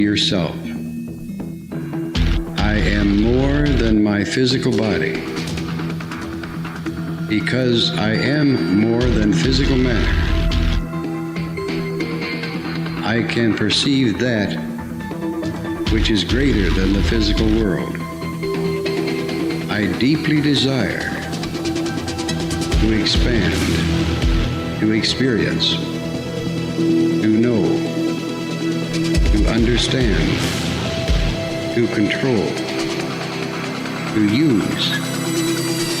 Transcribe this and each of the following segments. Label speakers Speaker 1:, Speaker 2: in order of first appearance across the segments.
Speaker 1: yourself. I am more than my physical body. Because I am more than physical matter, I can perceive that which is greater than the physical world. I deeply desire to expand, to experience, to know, to understand, to control, to use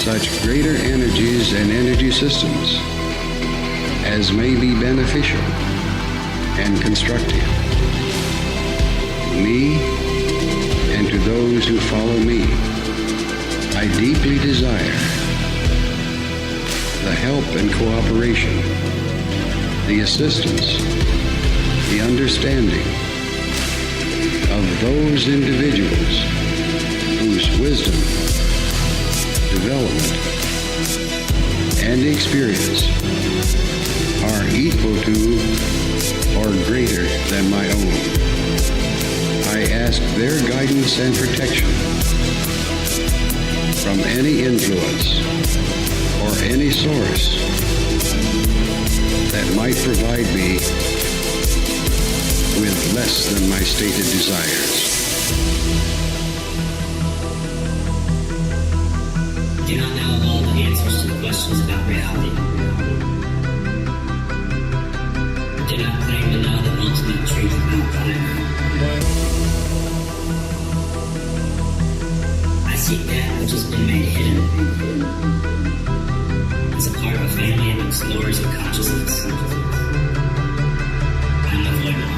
Speaker 1: such greater energies and energy systems as may be beneficial and constructive to me and to those who follow me. I deeply desire the help and cooperation, the assistance, the understanding of those individuals whose wisdom, development, and experience are equal to or greater than my own. I ask their guidance and protection from any influence or any source that might provide me with less than my stated desires.
Speaker 2: Do not know all the answers to the questions about reality. Do not claim to know the ultimate truth about fire. I seek that which has been made hidden as a part of a family of explorers of consciousness. I am the void one.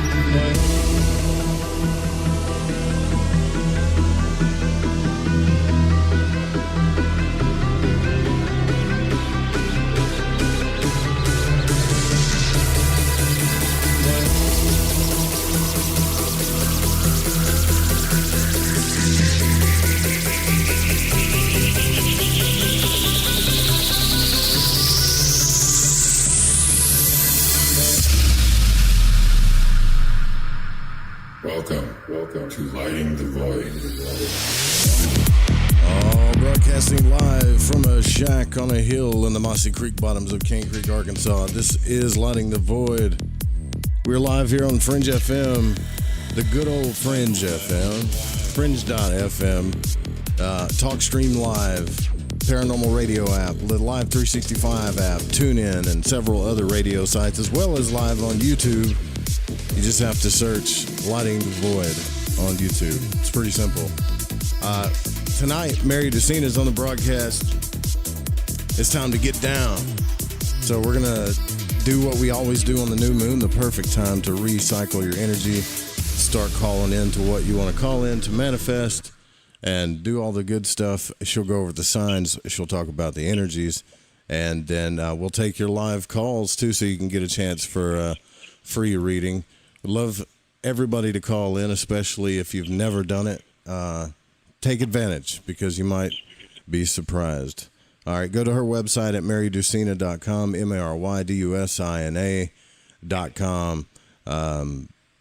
Speaker 3: Welcome to Lighting the Void.
Speaker 4: Broadcasting live from a shack on a hill in the mossy creek bottoms of Cane Creek, Arkansas. This is Lighting the Void. We're live here on Fringe FM, the good old Fringe FM, fringe.fm, TalkStream Live, Paranormal Radio app, the Live 365 app, TuneIn, and several other radio sites, as well as live on YouTube. You just have to search Lighting the Void on YouTube. It's pretty simple. Tonight, Mary DUSINA is on the broadcast. It's time to get down. So we're going to do what we always do on the new moon, the perfect time to recycle your energy, start calling in to what you want to call in to manifest, and do all the good stuff. She'll go over the signs. She'll talk about the energies. And then we'll take your live calls, too, so you can get a chance for a free reading. We'd love everybody to call in, especially if you've never done it. Take advantage, because you might be surprised. All right, go to her website at marydusina.com, marydusina.com.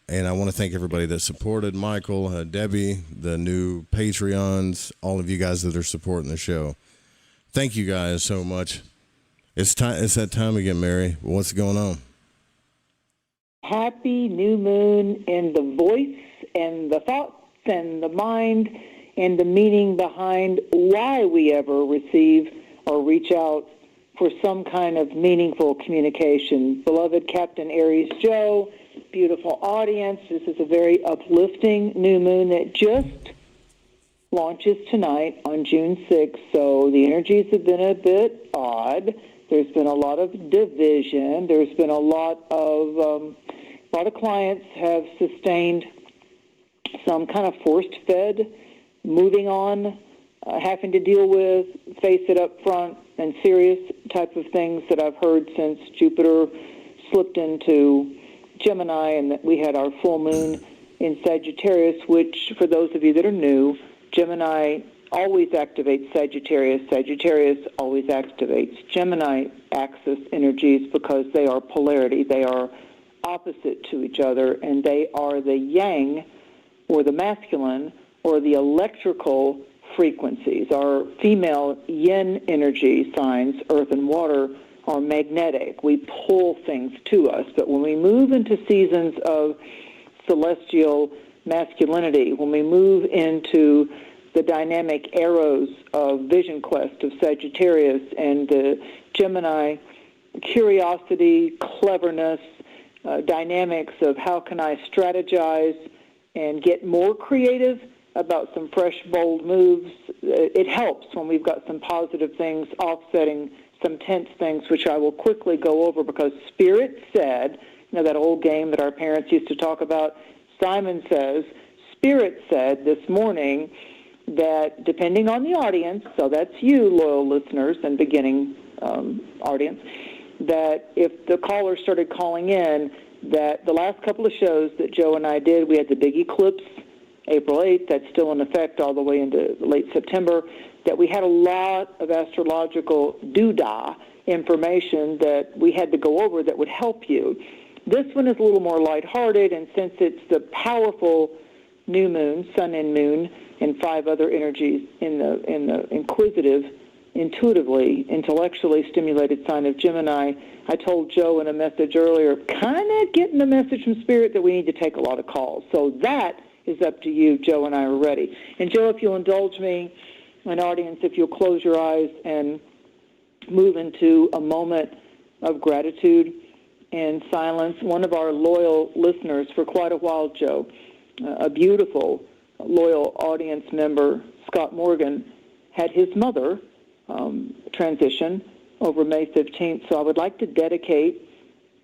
Speaker 4: And I want to thank everybody that supported Michael, Debbie, the new Patreons, all of you guys that are supporting the show. Thank you guys so much. It's that time again, Mary. What's going on?
Speaker 5: Happy new moon in the voice and the thoughts and the mind and the meaning behind why we ever receive or reach out for some kind of meaningful communication. Beloved Captain Aries Joe, beautiful audience, this is a very uplifting new moon that just launches tonight on June 6th, so the energies have been a bit odd. There's been a lot of division. There's been a lot of clients have sustained some kind of force-fed, moving on, having to deal with, face it up front, and serious type of things that I've heard since Jupiter slipped into Gemini and that we had our full moon in Sagittarius, which, for those of you that are new, Gemini always activates Sagittarius. Sagittarius always activates Gemini axis energies because they are polarity. They are opposite to each other, and they are the yang or the masculine, or the electrical frequencies. Our female yin energy signs, earth and water, are magnetic. We pull things to us. But when we move into seasons of celestial masculinity, when we move into the dynamic arrows of Vision Quest of Sagittarius and the Gemini curiosity, cleverness, dynamics of how can I strategize and get more creative about some fresh, bold moves, it helps when we've got some positive things offsetting some tense things, which I will quickly go over because Spirit said, that old game that our parents used to talk about, Simon says, Spirit said this morning that depending on the audience, so that's you, loyal listeners and beginning audience, that if the callers started calling in, that the last couple of shows that Joe and I did, we had the big eclipse, April 8th, that's still in effect all the way into late September, that we had a lot of astrological doodah information that we had to go over that would help you. This one is a little more lighthearted, and since it's the powerful new moon, sun and moon, and 5 other energies in the inquisitive, intuitively, intellectually stimulated sign of Gemini, I told Joe in a message earlier, kind of getting a message from Spirit that we need to take a lot of calls. So that is up to you. Joe and I are ready. And Joe, if you'll indulge me, an audience, if you'll close your eyes and move into a moment of gratitude and silence. One of our loyal listeners for quite a while, Joe, a beautiful, loyal audience member, Scott Morgan, had his mother transition over May 15th. So I would like to dedicate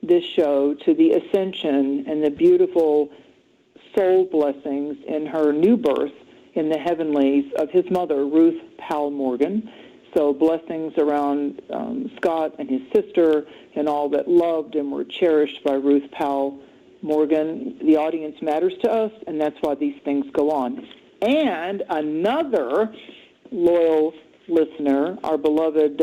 Speaker 5: this show to the ascension and the beautiful soul blessings in her new birth in the heavenlies of his mother, Ruth Powell Morgan. So blessings around Scott and his sister and all that loved and were cherished by Ruth Powell Morgan. The audience matters to us, and that's why these things go on. And another loyal listener, our beloved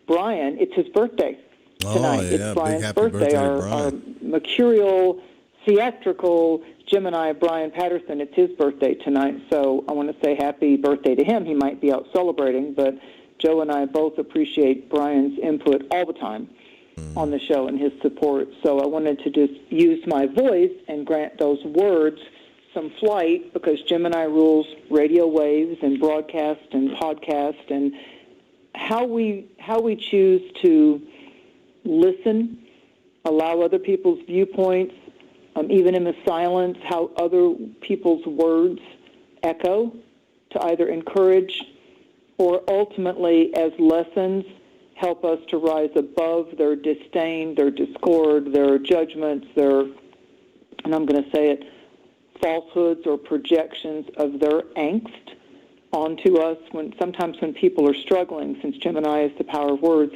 Speaker 5: Brian, it's his birthday tonight.
Speaker 4: Oh, yeah,
Speaker 5: it's Brian's
Speaker 4: big happy
Speaker 5: birthday.
Speaker 4: Brian.
Speaker 5: Our mercurial, theatrical Gemini, Brian Patterson, it's his birthday tonight, so I want to say happy birthday to him. He might be out celebrating, but Joe and I both appreciate Brian's input all the time on the show and his support. So I wanted to just use my voice and grant those words some flight because Gemini rules radio waves and broadcast and podcast, and how we choose to listen, allow other people's viewpoints, even in the silence, how other people's words echo to either encourage or ultimately as lessons help us to rise above their disdain, their discord, their judgments, their, and I'm going to say it, falsehoods or projections of their angst onto us. Sometimes when people are struggling, since Gemini is the power of words,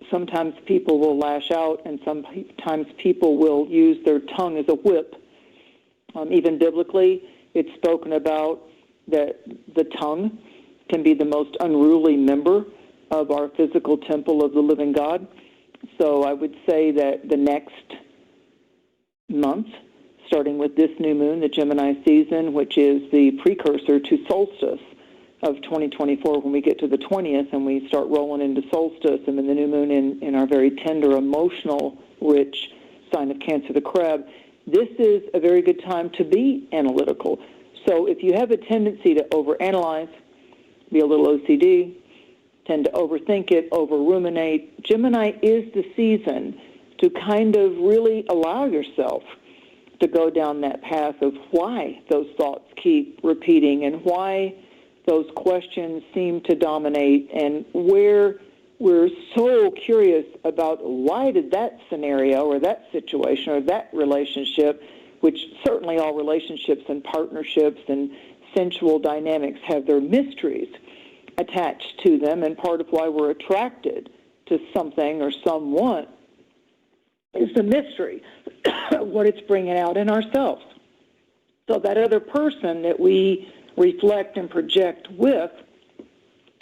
Speaker 5: sometimes people will lash out, and sometimes people will use their tongue as a whip. Even biblically, it's spoken about that the tongue can be the most unruly member of our physical temple of the living God. So I would say that the next month, starting with this new moon, the Gemini season, which is the precursor to solstice of 2024, when we get to the 20th and we start rolling into solstice, and then the new moon in our very tender, emotional, rich sign of Cancer the Crab, this is a very good time to be analytical. So if you have a tendency to overanalyze, be a little OCD, tend to overthink it, over-ruminate, Gemini is the season to kind of really allow yourself to go down that path of why those thoughts keep repeating and why those questions seem to dominate, and where we're so curious about why did that scenario or that situation or that relationship, which certainly all relationships and partnerships and sensual dynamics have their mysteries attached to them, and part of why we're attracted to something or someone is the mystery of what it's bringing out in ourselves. So that other person that we reflect and project with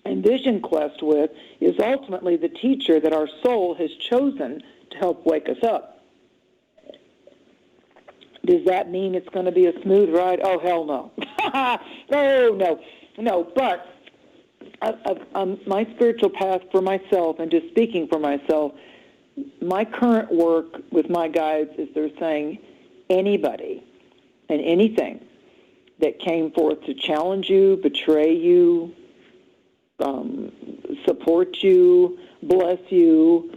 Speaker 5: and vision quest with is ultimately the teacher that our soul has chosen to help wake us up. Does that mean it's going to be a smooth ride? Oh, hell no. No. But my spiritual path for myself, and just speaking for myself, my current work with my guides is they're saying anybody and anything that came forth to challenge you, betray you, support you, bless you,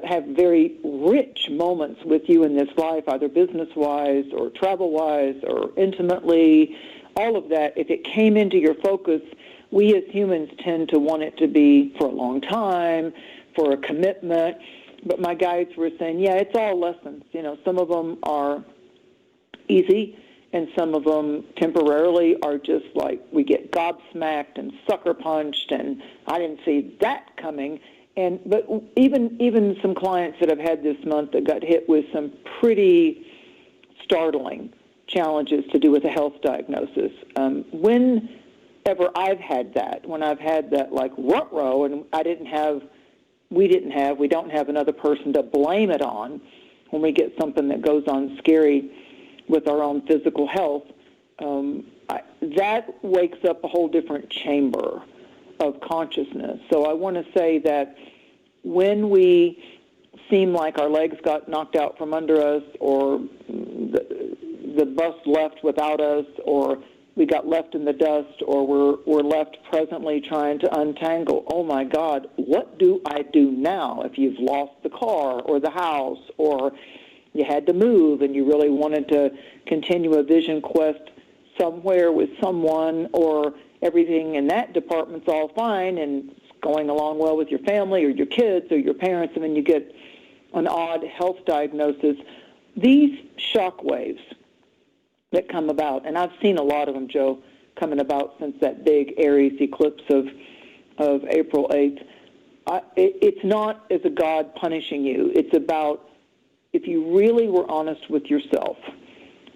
Speaker 5: have very rich moments with you in this life, either business-wise or travel-wise or intimately, all of that, if it came into your focus, we as humans tend to want it to be for a long time, for a commitment. But my guides were saying, yeah, it's all lessons. Some of them are easy, and some of them temporarily are just like we get gobsmacked and sucker punched, and I didn't see that coming. But even some clients that I've had this month that got hit with some pretty startling challenges to do with a health diagnosis. Whenever I've had that, when I've had that like ruh-roh, and we don't have another person to blame it on when we get something that goes on scary with our own physical health, that wakes up a whole different chamber of consciousness. So I want to say that when we seem like our legs got knocked out from under us, or the bus left without us, or we got left in the dust, or we're left presently trying to untangle, oh my God, what do I do now if you've lost the car or the house, or you had to move and you really wanted to continue a vision quest somewhere with someone, or everything in that department's all fine and it's going along well with your family or your kids or your parents, and then you get an odd health diagnosis. These shock waves that come about, and I've seen a lot of them, Joe, coming about since that big Aries eclipse of April 8th. It's not as a God punishing you. It's about, if you really were honest with yourself,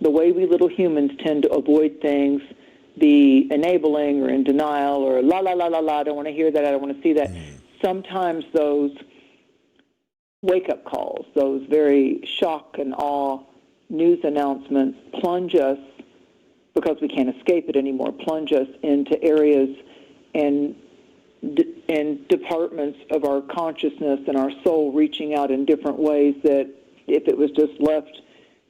Speaker 5: the way we little humans tend to avoid things, be enabling or in denial or la, la, la, la, la, I don't want to hear that, I don't want to see that. Sometimes those wake-up calls, those very shock and awe news announcements plunge us, because we can't escape it anymore, plunge us into areas and departments of our consciousness and our soul reaching out in different ways that if it was just left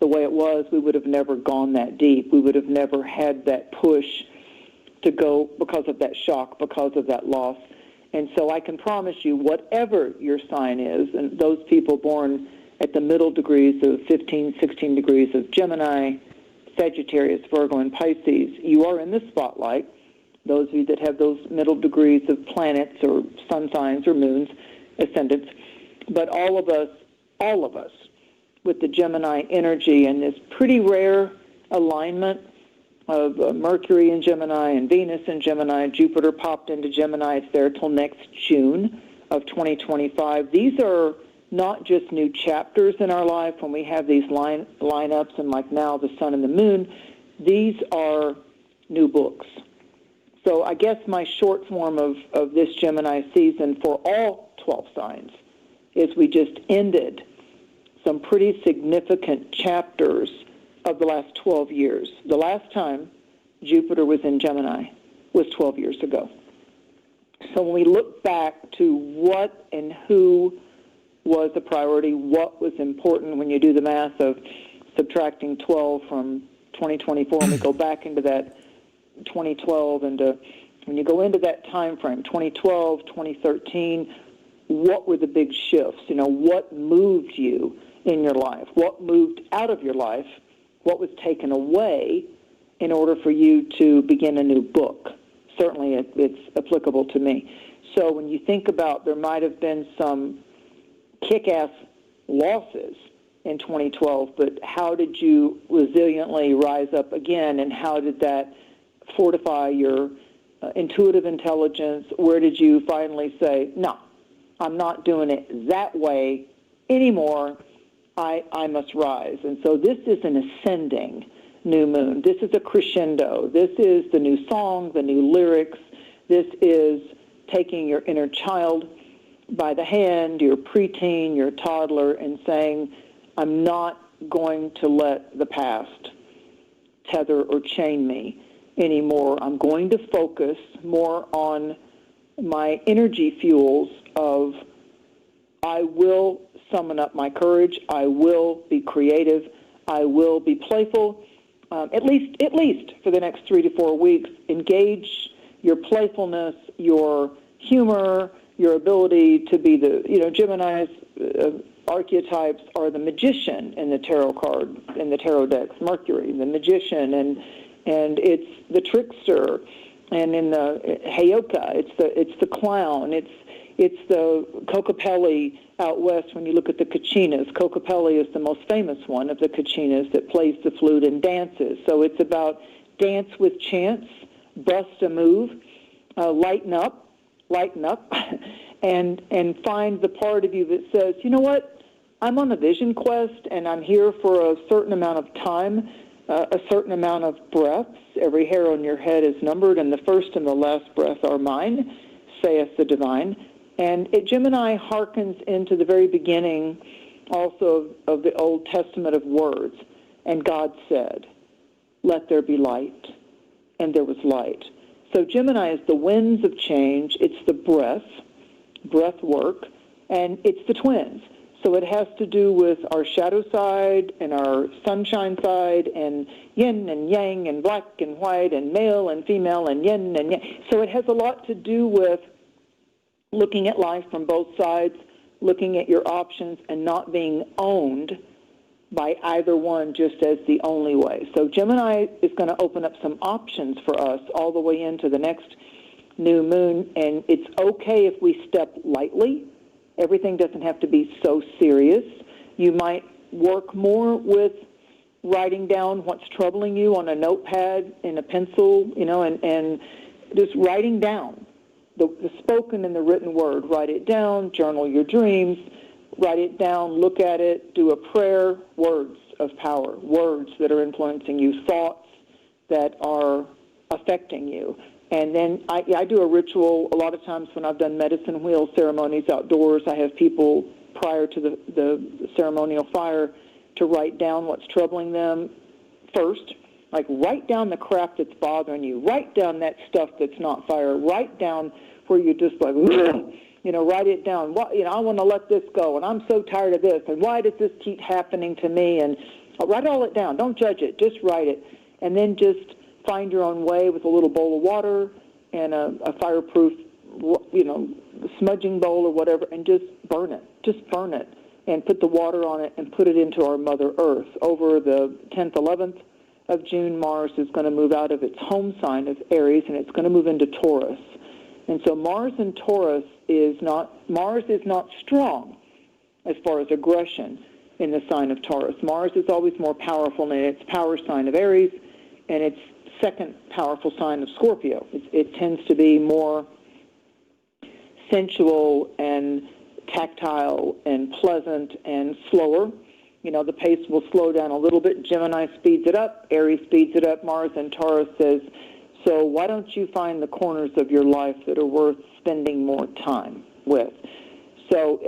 Speaker 5: the way it was, we would have never gone that deep. We would have never had that push to go because of that shock, because of that loss. And so I can promise you, whatever your sign is, and those people born at the middle degrees of 15, 16 degrees of Gemini, Sagittarius, Virgo, and Pisces, you are in the spotlight. Those of you that have those middle degrees of planets or sun signs or moons, ascendants. But all of us, with the Gemini energy and this pretty rare alignment of Mercury in Gemini and Venus in Gemini, Jupiter popped into Gemini. It's there till next June of 2025. These are not just new chapters in our life when we have these lineups, and like now the sun and the moon, these are new books. So I guess my short form of this Gemini season for all 12 signs is we just ended some pretty significant chapters of the last 12 years. The last time Jupiter was in Gemini was 12 years ago. So when we look back to what and who was a priority, what was important, when you do the math of subtracting 12 from 2024, and we go back into that 2012, and when you go into that time frame, 2012, 2013, what were the big shifts? What moved you in your life? What moved out of your life? What was taken away in order for you to begin a new book? Certainly it's applicable to me. So when you think about, there might have been some kick-ass losses in 2012, but how did you resiliently rise up again, and how did that fortify your intuitive intelligence? Where did you finally say, no, I'm not doing it that way anymore, I must rise? And so this is an ascending new moon. This is a crescendo. This is the new song, the new lyrics. This is taking your inner child by the hand, your preteen, your toddler, and saying, I'm not going to let the past tether or chain me anymore. I'm going to focus more on my energy fuels of I will summon up my courage, I will be creative, I will be playful, at least for the next 3 to 4 weeks. Engage your playfulness, your humor, your ability to be Gemini's archetypes are the magician in the tarot card, in the tarot decks, Mercury, the magician, and it's the trickster, and in the Heyoka, it's the clown, it's the Kokopelli out west when you look at the Kachinas. Kokopelli is the most famous one of the Kachinas that plays the flute and dances. So it's about dance with chance, bust a move, lighten up, and find the part of you that says, you know what, I'm on a vision quest, and I'm here for a certain amount of time, a certain amount of breaths. Every hair on your head is numbered, and the first and the last breath are mine, saith the divine. And Gemini hearkens into the very beginning also of the Old Testament of words. And God said, let there be light. And there was light. So Gemini is the winds of change. It's the breath work, and it's the twins. So it has to do with our shadow side and our sunshine side, and yin and yang and black and white and male and female and yin and yang. So it has a lot to do with looking at life from both sides, looking at your options, and not being owned by either one just as the only way. So Gemini is going to open up some options for us all the way into the next new moon, and it's okay if we step lightly. Everything doesn't have to be so serious. You might work more with writing down what's troubling you on a notepad and a pencil, and just writing down the spoken and the written word. Write it down, journal your dreams, write it down, look at it, do a prayer, words of power, words that are influencing you, thoughts that are affecting you. And then I do a ritual a lot of times when I've done medicine wheel ceremonies outdoors. I have people prior to the ceremonial fire to write down what's troubling them first. Like, write down the crap that's bothering you. Write down that stuff that's not fire. Write down where you're just like, write it down. I want to let this go, and I'm so tired of this, and why does this keep happening to me? And write all it down. Don't judge it. Just write it. And then just find your own way with a little bowl of water and a fireproof, smudging bowl or whatever, and just burn it. Just burn it and put the water on it and put it into our Mother Earth. Over the 10th, 11th of June, Mars is going to move out of its home sign of Aries, and it's going to move into Taurus. And so Mars in Taurus Mars is not strong as far as aggression in the sign of Taurus. Mars is always more powerful in its power sign of Aries, and its second powerful sign of Scorpio. It tends to be more sensual and tactile and pleasant and slower. The pace will slow down a little bit. Gemini speeds it up. Aries speeds it up. Mars in Taurus says, so why don't you find the corners of your life that are worth spending more time with? So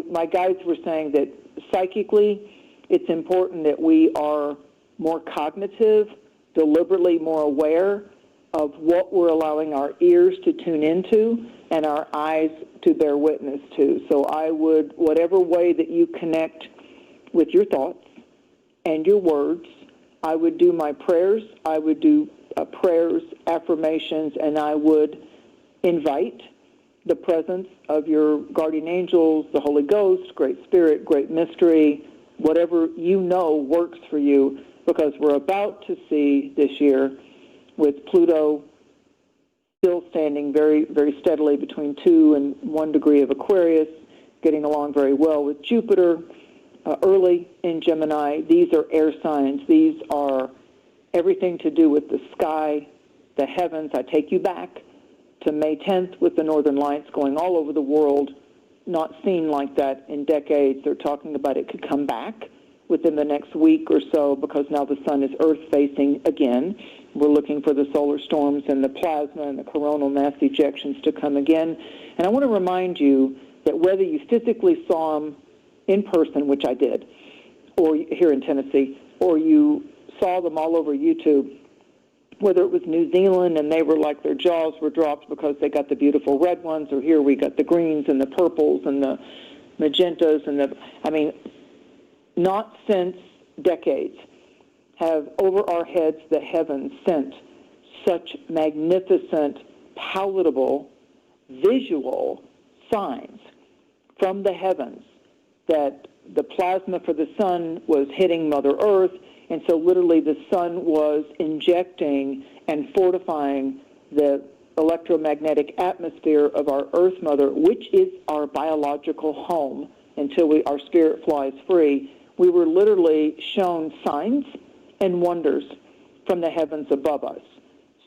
Speaker 5: my guides were saying that psychically it's important that we are more cognitive, deliberately more aware of what we're allowing our ears to tune into and our eyes to bear witness to. So I would, whatever way that you connect with your thoughts and your words, I would do my prayers. I would do prayers, affirmations, and I would invite the presence of your guardian angels, the Holy Ghost, Great Spirit, Great Mystery, whatever works for you, because we're about to see this year with Pluto still standing very, very steadily between 2 and 1 degree of Aquarius, getting along very well with Jupiter early in Gemini. These are air signs. These are everything to do with the sky, the heavens. I take you back to May 10th with the Northern Lights going all over the world, not seen like that in decades. They're talking about it could come back within the next week or so because now the sun is Earth-facing again. We're looking for the solar storms and the plasma and the coronal mass ejections to come again. And I want to remind you that whether you physically saw them in person, which I did, or here in Tennessee, or you saw them all over YouTube, whether it was New Zealand and they were like their jaws were dropped because they got the beautiful red ones, or here we got the greens and the purples and the magentas not since decades have over our heads the heavens sent such magnificent, palatable, visual signs from the heavens that the plasma for the sun was hitting Mother Earth, and so literally the sun was injecting and fortifying the electromagnetic atmosphere of our Earth Mother, which is our biological home until our spirit flies free. We were literally shown signs and wonders from the heavens above us.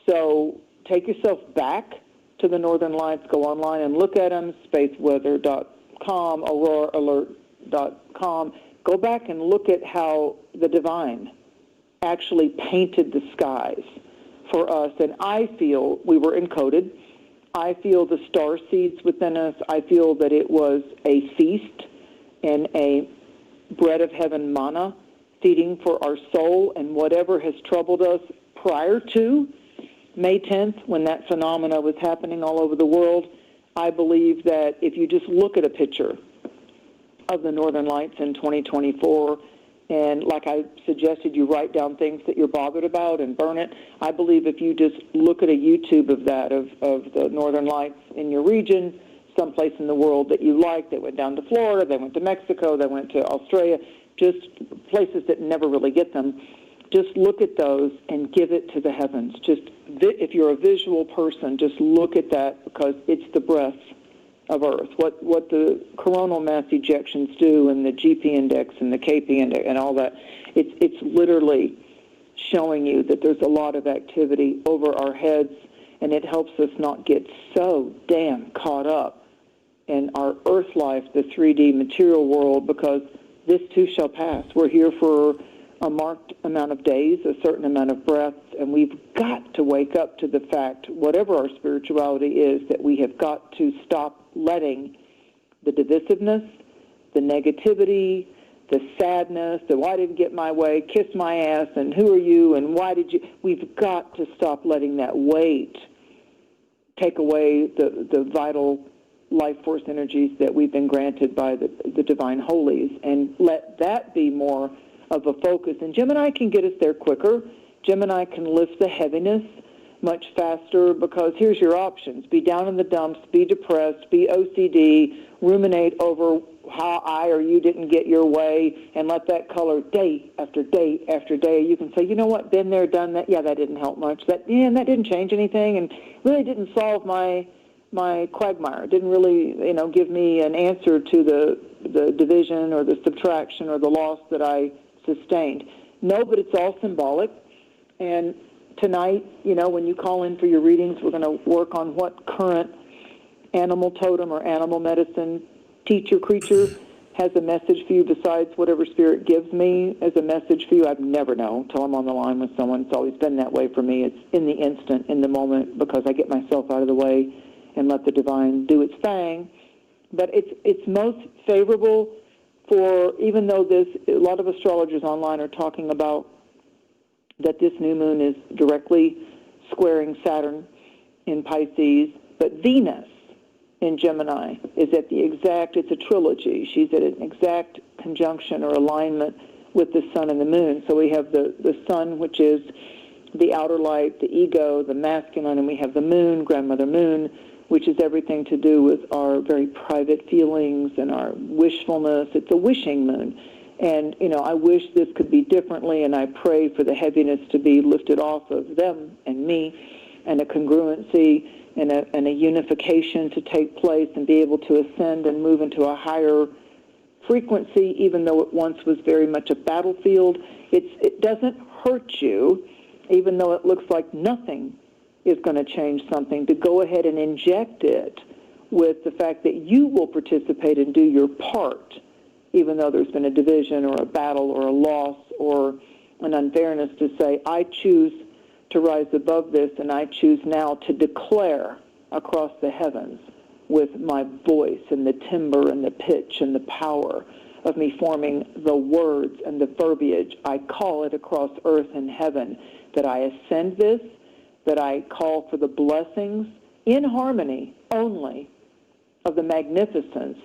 Speaker 5: So take yourself back to the Northern Lights, go online and look at them, spaceweather.com, auroraalert.com. Go back and look at how the divine actually painted the skies for us. And I feel we were encoded. I feel the star seeds within us. I feel that it was a feast and a bread of heaven manna feeding for our soul, and whatever has troubled us prior to May 10th, when that phenomena was happening all over the world. I believe that if you just look at a picture of the Northern Lights in 2024, and like I suggested, you write down things that you're bothered about and burn it. I believe if you just look at a YouTube of that, of the Northern Lights in your region, someplace in the world that you like, they went down to Florida, they went to Mexico, they went to Australia, just places that never really get them. Just look at those and give it to the heavens. Just, if you're a visual person, just look at that, because it's the breath of Earth. What the coronal mass ejections do, and the GP index and the KP index and all that, it's literally showing you that there's a lot of activity over our heads, and it helps us not get so damn caught up in our Earth life, the 3D material world, because this too shall pass. We're here for a marked amount of days, a certain amount of breaths, and we've got to wake up to the fact, whatever our spirituality is, that we have got to stop letting the divisiveness, the negativity, the sadness, the why didn't get my way, kiss my ass, and who are you, and why did you, we've got to stop letting that weight take away the vital life force energies that we've been granted by the divine holies, and let that be more of a focus. And Gemini can get us there quicker. Gemini can lift the heaviness much faster, because here's your options. Be down in the dumps, be depressed, be OCD, ruminate over how I or you didn't get your way, and let that color day after day after day. You can say, you know what, been there, done that. Yeah, that didn't help much. That didn't change anything, and really didn't solve my quagmire. It didn't really, give me an answer to the division or the subtraction or the loss that I sustained. No, but it's all symbolic. And tonight, when you call in for your readings, we're going to work on what current animal totem or animal medicine teacher creature has a message for you besides whatever spirit gives me as a message for you. I'd never know until I'm on the line with someone. It's always been that way for me. It's in the instant, in the moment, because I get myself out of the way and let the divine do its thing. But it's most favorable for, even though a lot of astrologers online are talking about that this new moon is directly squaring Saturn in Pisces, but Venus in Gemini is at the exact, it's a trilogy. She's at an exact conjunction or alignment with the sun and the moon. So we have the sun, which is the outer light, the ego, the masculine, and we have the moon, grandmother moon, which is everything to do with our very private feelings and our wishfulness. It's a wishing moon. And, I wish this could be differently, and I pray for the heaviness to be lifted off of them and me, and a congruency and a unification to take place and be able to ascend and move into a higher frequency, even though it once was very much a battlefield. It doesn't hurt you, even though it looks like nothing is going to change something, to go ahead and inject it with the fact that you will participate and do your part, even though there's been a division or a battle or a loss or an unfairness, to say, I choose to rise above this, and I choose now to declare across the heavens with my voice and the timbre and the pitch and the power of me forming the words and the verbiage. I call it across earth and heaven that I ascend this, that I call for the blessings in harmony only of the magnificence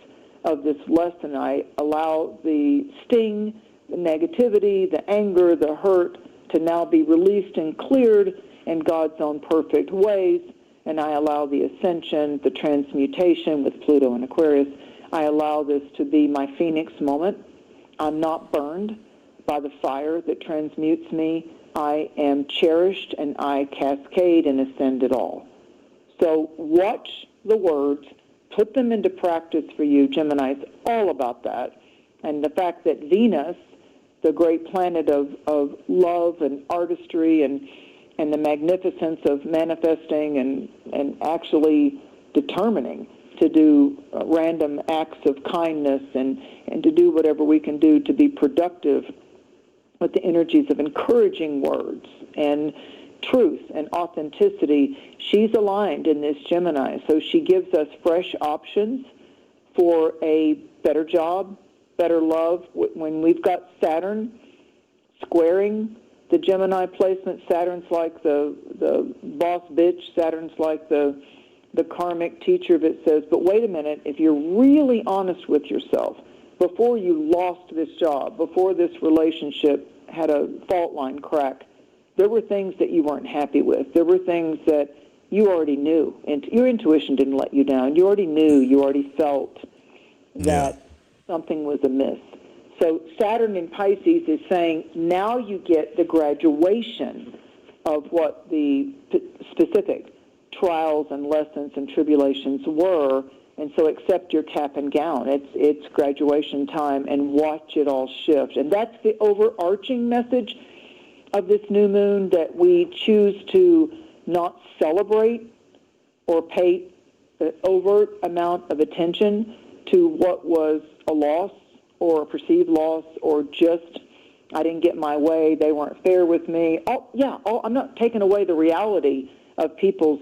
Speaker 5: of this lesson. I allow the sting, the negativity, the anger, the hurt to now be released and cleared in God's own perfect ways, and I allow the ascension, the transmutation with Pluto and Aquarius. I allow this to be my phoenix moment. I'm not burned by the fire that transmutes me. I am cherished, and I cascade and ascend it all. So watch the words, put them into practice for you. Gemini, it's all about that. And the fact that Venus, the great planet of love and artistry and the magnificence of manifesting and actually determining to do random acts of kindness and to do whatever we can do to be productive with the energies of encouraging words and truth and authenticity, she's aligned in this Gemini. So she gives us fresh options for a better job, better love. When we've got Saturn squaring the Gemini placement, Saturn's like the boss bitch. Saturn's like the karmic teacher that says, but wait a minute, if you're really honest with yourself, before you lost this job, before this relationship had a fault line crack, there were things that you weren't happy with. There were things that you already knew, and your intuition didn't let you down. You already knew, you already felt that something was amiss. So Saturn in Pisces is saying, now you get the graduation of what the specific trials and lessons and tribulations were, and so accept your cap and gown. It's graduation time, and watch it all shift. And that's the overarching message of this new moon, that we choose to not celebrate or pay an overt amount of attention to what was a loss or a perceived loss, or just, I didn't get my way, they weren't fair with me. I'm not taking away the reality of people's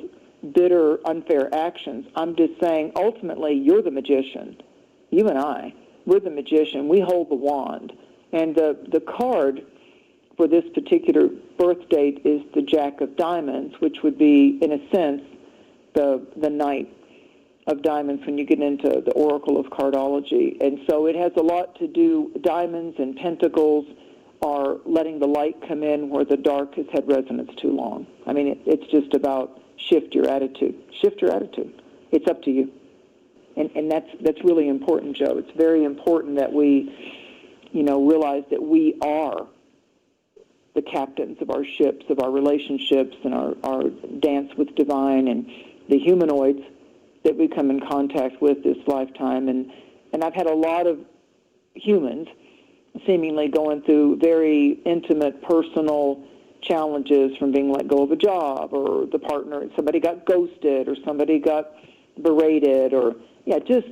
Speaker 5: bitter, unfair actions. I'm just saying, ultimately, you're the magician. You and I, we're the magician. We hold the wand. And the card for this particular birth date is the Jack of Diamonds, which would be, in a sense, the Knight of Diamonds when you get into the Oracle of Cardology. And so it has a lot to do, diamonds and pentacles are letting the light come in where the dark has had resonance too long. I mean, it's just about shift your attitude. Shift your attitude. It's up to you. And that's really important, Joe. It's very important that we, realize that we are the captains of our ships, of our relationships, and our dance with divine, and the humanoids that we come in contact with this lifetime. And I've had a lot of humans seemingly going through very intimate, personal challenges, from being let go of a job, or the partner, somebody got ghosted, or somebody got berated, or just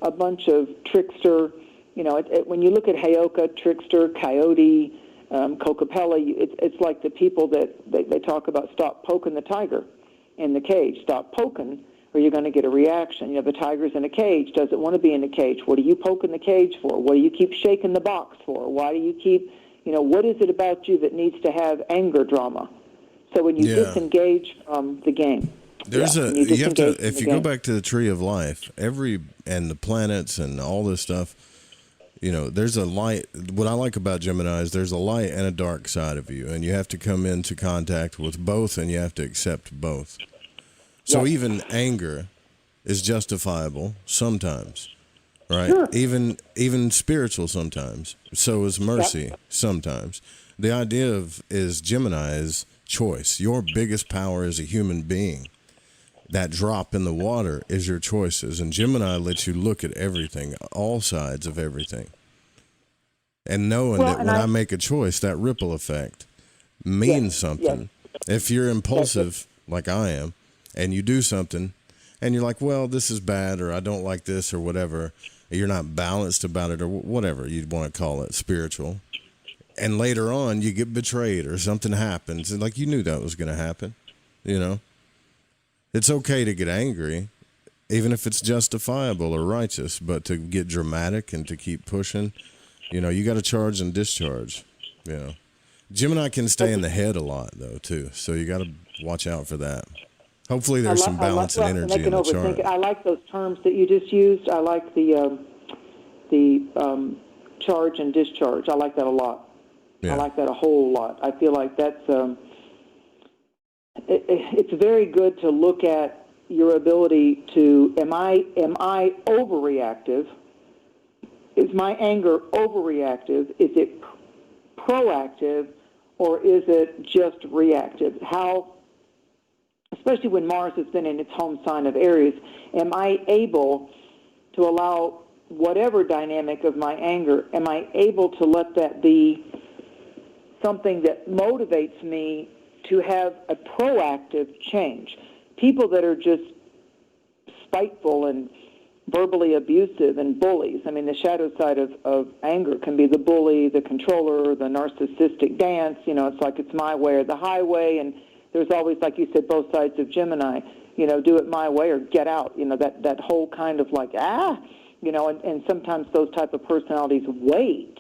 Speaker 5: a bunch of trickster. When you look at Heyoka, trickster, coyote, Cocapella, it's like the people that they talk about, stop poking the tiger in the cage. Stop poking, or you're going to get a reaction. The tiger's in a cage, doesn't want to be in a cage. What are you poking the cage for? What do you keep shaking the box for? Why do you keep, what is it about you that needs to have anger drama? So when you disengage from the game,
Speaker 4: if you go back to the tree of life, and the planets and all this stuff, there's a light. What I like about Gemini is there's a light and a dark side of you, and you have to come into contact with both, and you have to accept both. So even anger is justifiable sometimes, right?
Speaker 5: Sure.
Speaker 4: Even spiritual sometimes. So is mercy sometimes. The idea is Gemini is choice. Your biggest power as a human being, that drop in the water, is your choices. And Gemini lets you look at everything, all sides of everything. And knowing that when I make a choice, that ripple effect means something. If you're impulsive, like I am, and you do something, and you're like, well, this is bad, or I don't like this, or whatever, you're not balanced about it, or whatever you'd want to call it, spiritual. And later on, you get betrayed, or something happens, and like you knew that was going to happen, It's okay to get angry, even if it's justifiable or righteous, but to get dramatic and to keep pushing, you know, you got to charge and discharge, you know. Gemini can stay in the head a lot, though, too, so you got to watch out for that. Hopefully there's some balance and energy in the chart.
Speaker 5: I like those terms that you just used. I like the charge and discharge. I like that a lot.
Speaker 4: Yeah.
Speaker 5: I like that a whole lot. I feel like that's it's very good to look at your ability to, am I overreactive? Is my anger overreactive? Is it proactive, or is it just reactive? How, especially when Mars has been in its home sign of Aries, am I able to allow whatever dynamic of my anger, am I able to let that be something that motivates me to have a proactive change? People that are just spiteful and verbally abusive and bullies. I mean, the shadow side of anger can be the bully, the controller, the narcissistic dance. You know, it's like it's my way or the highway. And there's always, like you said, both sides of Gemini, you know, do it my way or get out. You know, that whole kind of like, you know, and sometimes those type of personalities wait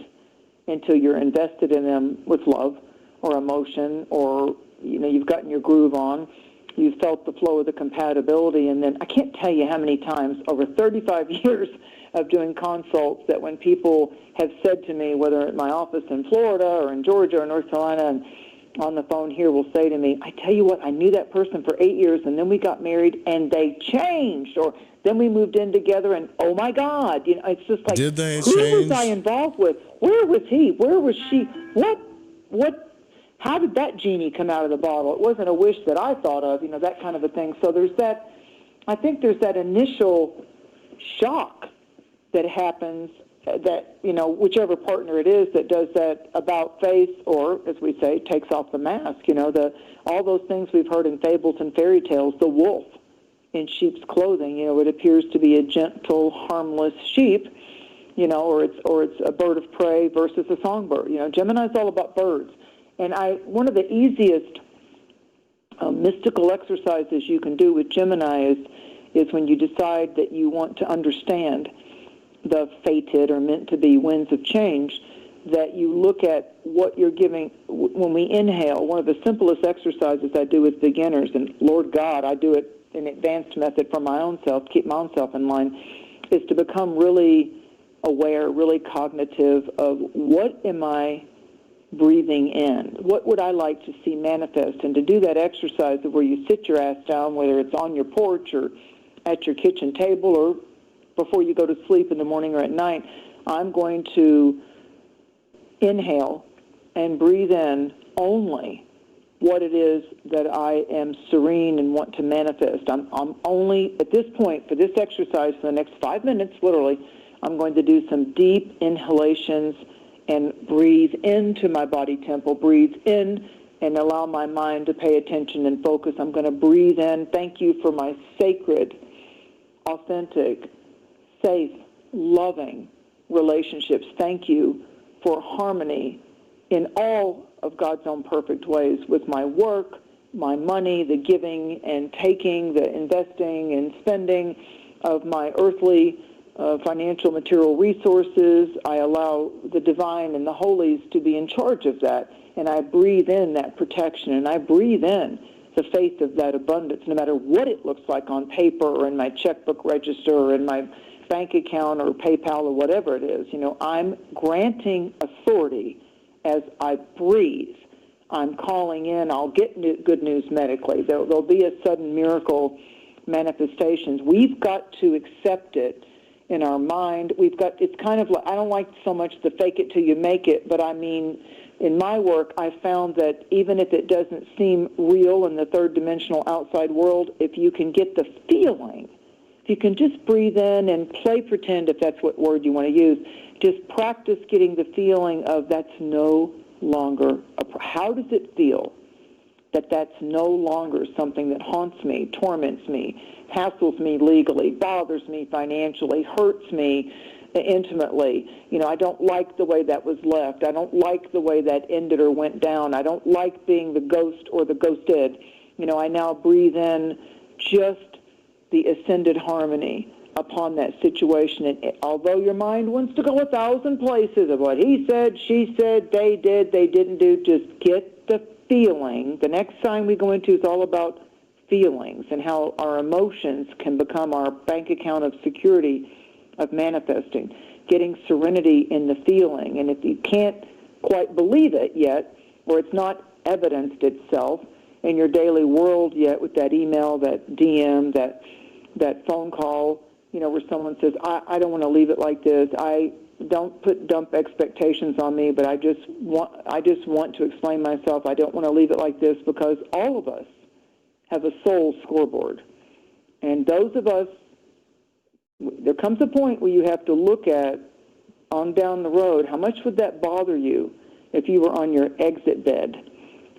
Speaker 5: until you're invested in them with love or emotion, or, you know, you've gotten your groove on. You felt the flow of the compatibility, and then I can't tell you how many times over 35 years of doing consults that when people have said to me, whether at my office in Florida or in Georgia or North Carolina, and on the phone here will say to me, I tell you what, I knew that person for 8 years, and then we got married, and they changed, or then we moved in together, and oh my God, you know, it's just like,
Speaker 4: did they
Speaker 5: who
Speaker 4: change?
Speaker 5: was I involved with? Where was he? Where was she? What? How did that genie come out of the bottle? It wasn't a wish that I thought of, you know, that kind of a thing. So there's that, I think there's that initial shock that happens that, you know, whichever partner it is that does that about face, or, as we say, takes off the mask, you know, all those things we've heard in fables and fairy tales, the wolf in sheep's clothing, you know, it appears to be a gentle, harmless sheep, you know, or it's a bird of prey versus a songbird. You know, Gemini's all about birds. And one of the easiest mystical exercises you can do with Gemini is when you decide that you want to understand the fated or meant to be winds of change, that you look at what you're giving. When we inhale, one of the simplest exercises I do with beginners, and Lord God, I do it in advanced method for my own self, keep my own self in line, is to become really aware, really cognitive of what am I breathing in? What would I like to see manifest? And to do that exercise of where you sit your ass down, whether it's on your porch or at your kitchen table or before you go to sleep in the morning or at night, I'm going to inhale and breathe in only what it is that I am serene and want to manifest. I'm only, at this point, for this exercise, for the next 5 minutes, literally, I'm going to do some deep inhalations and breathe into my body temple, breathe in and allow my mind to pay attention and focus. I'm going to breathe in. Thank you for my sacred, authentic, safe, loving relationships. Thank you for harmony in all of God's own perfect ways with my work, my money, the giving and taking, the investing and spending of my earthly financial material resources. I allow the divine and the holies to be in charge of that, and I breathe in that protection, and I breathe in the faith of that abundance, no matter what it looks like on paper or in my checkbook register or in my bank account or PayPal or whatever it is. You know, I'm granting authority as I breathe. I'm calling in. I'll get good news medically. There'll be a sudden miracle manifestations. We've got to accept it in our mind. It's kind of like, I don't like so much the fake it till you make it, but I mean, in my work, I found that even if it doesn't seem real in the third dimensional outside world, if you can get the feeling, if you can just breathe in and play pretend, if that's what word you want to use, just practice getting the feeling of that's no longer, how does it feel that that's no longer something that haunts me, torments me, hassles me legally, bothers me financially, hurts me intimately. You know, I don't like the way that was left. I don't like the way that ended or went down. I don't like being the ghost or the ghosted. You know, I now breathe in just the ascended harmony upon that situation. And although your mind wants to go 1,000 places of what he said, she said, they did, they didn't do, just get the feeling. The next sign we go into is all about feelings and how our emotions can become our bank account of security of manifesting, getting serenity in the feeling. And if you can't quite believe it yet, or it's not evidenced itself in your daily world yet with that email, that DM, that phone call, where someone says, I don't want to leave it like this. I don't dump expectations on me, but I just want to explain myself. I don't want to leave it like this, because all of us have a soul scoreboard. And those of us, there comes a point where you have to look at, on down the road, how much would that bother you if you were on your exit bed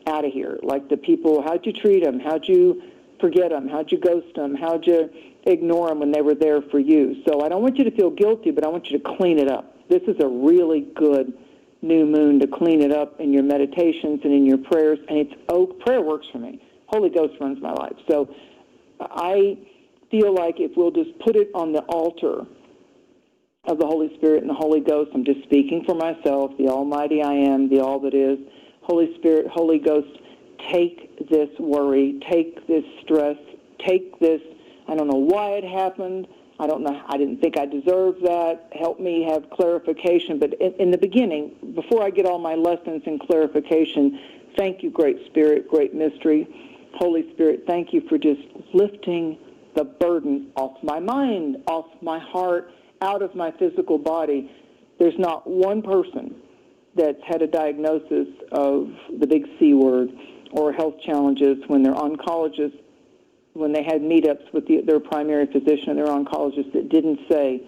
Speaker 5: out of here? Like the people, how'd you treat them? How'd you forget them? How'd you ghost them? How'd you ignore them when they were there for you? So I don't want you to feel guilty, but I want you to clean it up. This is a really good new moon to clean it up in your meditations and in your prayers. And prayer works for me. Holy Ghost runs my life. So I feel like if we'll just put it on the altar of the Holy Spirit and the Holy Ghost, I'm just speaking for myself, the Almighty I Am, the All That Is. Holy Spirit, Holy Ghost, take this worry, take this stress, take this, I don't know why it happened, I don't know, I didn't think I deserved that, help me have clarification. But in the beginning, before I get all my lessons in clarification, thank you, Great Spirit, Great Mystery. Holy Spirit, thank you for just lifting the burden off my mind, off my heart, out of my physical body. There's not one person that's had a diagnosis of the big C word or health challenges when they're oncologists, when they had meetups with their primary physician and their oncologist, that didn't say,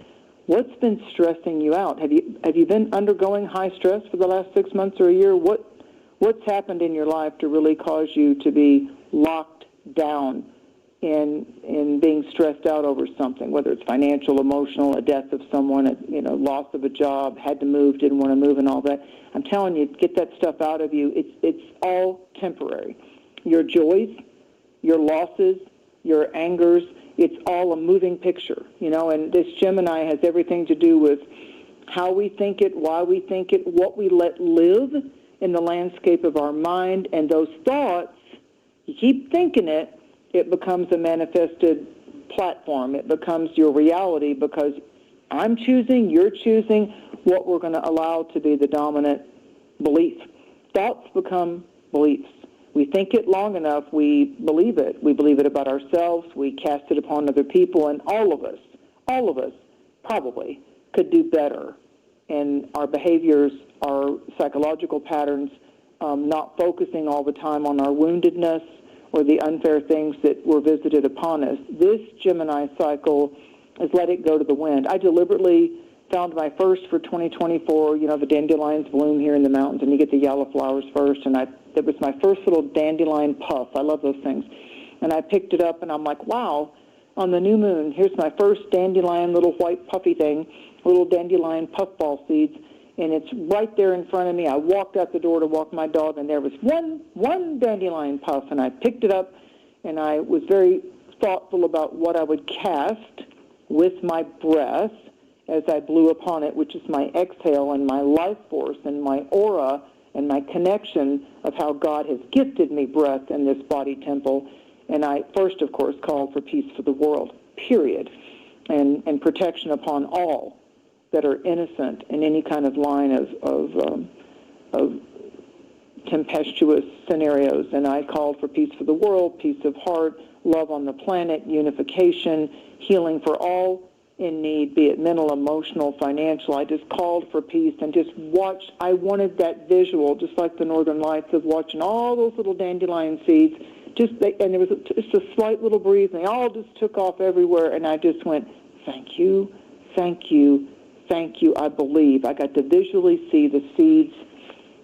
Speaker 5: what's been stressing you out? Have you been undergoing high stress for the last 6 months or a year? What's happened in your life to really cause you to be locked down in being stressed out over something, whether it's financial, emotional, a death of someone, loss of a job, had to move, didn't want to move, and all that? I'm telling you, get that stuff out of you. It's all temporary. Your joys, your losses, your angers, it's all a moving picture, and this Gemini has everything to do with how we think it, why we think it, what we let live in the landscape of our mind, and those thoughts, you keep thinking it, it becomes a manifested platform. It becomes your reality, because I'm choosing, you're choosing what we're going to allow to be the dominant belief. Thoughts become beliefs. We think it long enough, we believe it. We believe it about ourselves. We cast it upon other people, and all of us probably could do better in our behaviors, our psychological patterns, not focusing all the time on our woundedness or the unfair things that were visited upon us. This Gemini cycle is let it go to the wind. I deliberately found my first for 2024. The dandelions bloom here in the mountains, and you get the yellow flowers first, and it was my first little dandelion puff. I love those things. And I picked it up, and I'm like, wow, on the new moon, here's my first dandelion, little white puffy thing, little dandelion puffball seeds, and it's right there in front of me. I walked out the door to walk my dog, and there was one dandelion puff, and I picked it up, and I was very thoughtful about what I would cast with my breath as I blew upon it, which is my exhale and my life force and my aura and my connection of how God has gifted me breath in this body temple. And I first, of course, called for peace for the world, period, and protection upon all that are innocent in any kind of line of tempestuous scenarios. And I called for peace for the world, peace of heart, love on the planet, unification, healing for all in need, be it mental, emotional, financial. I just called for peace and just watched. I wanted that visual, just like the Northern Lights, of watching all those little dandelion seeds, and there was just a slight little breeze, and they all just took off everywhere, and I just went, thank you, thank you, thank you, I believe. I got to visually see the seeds.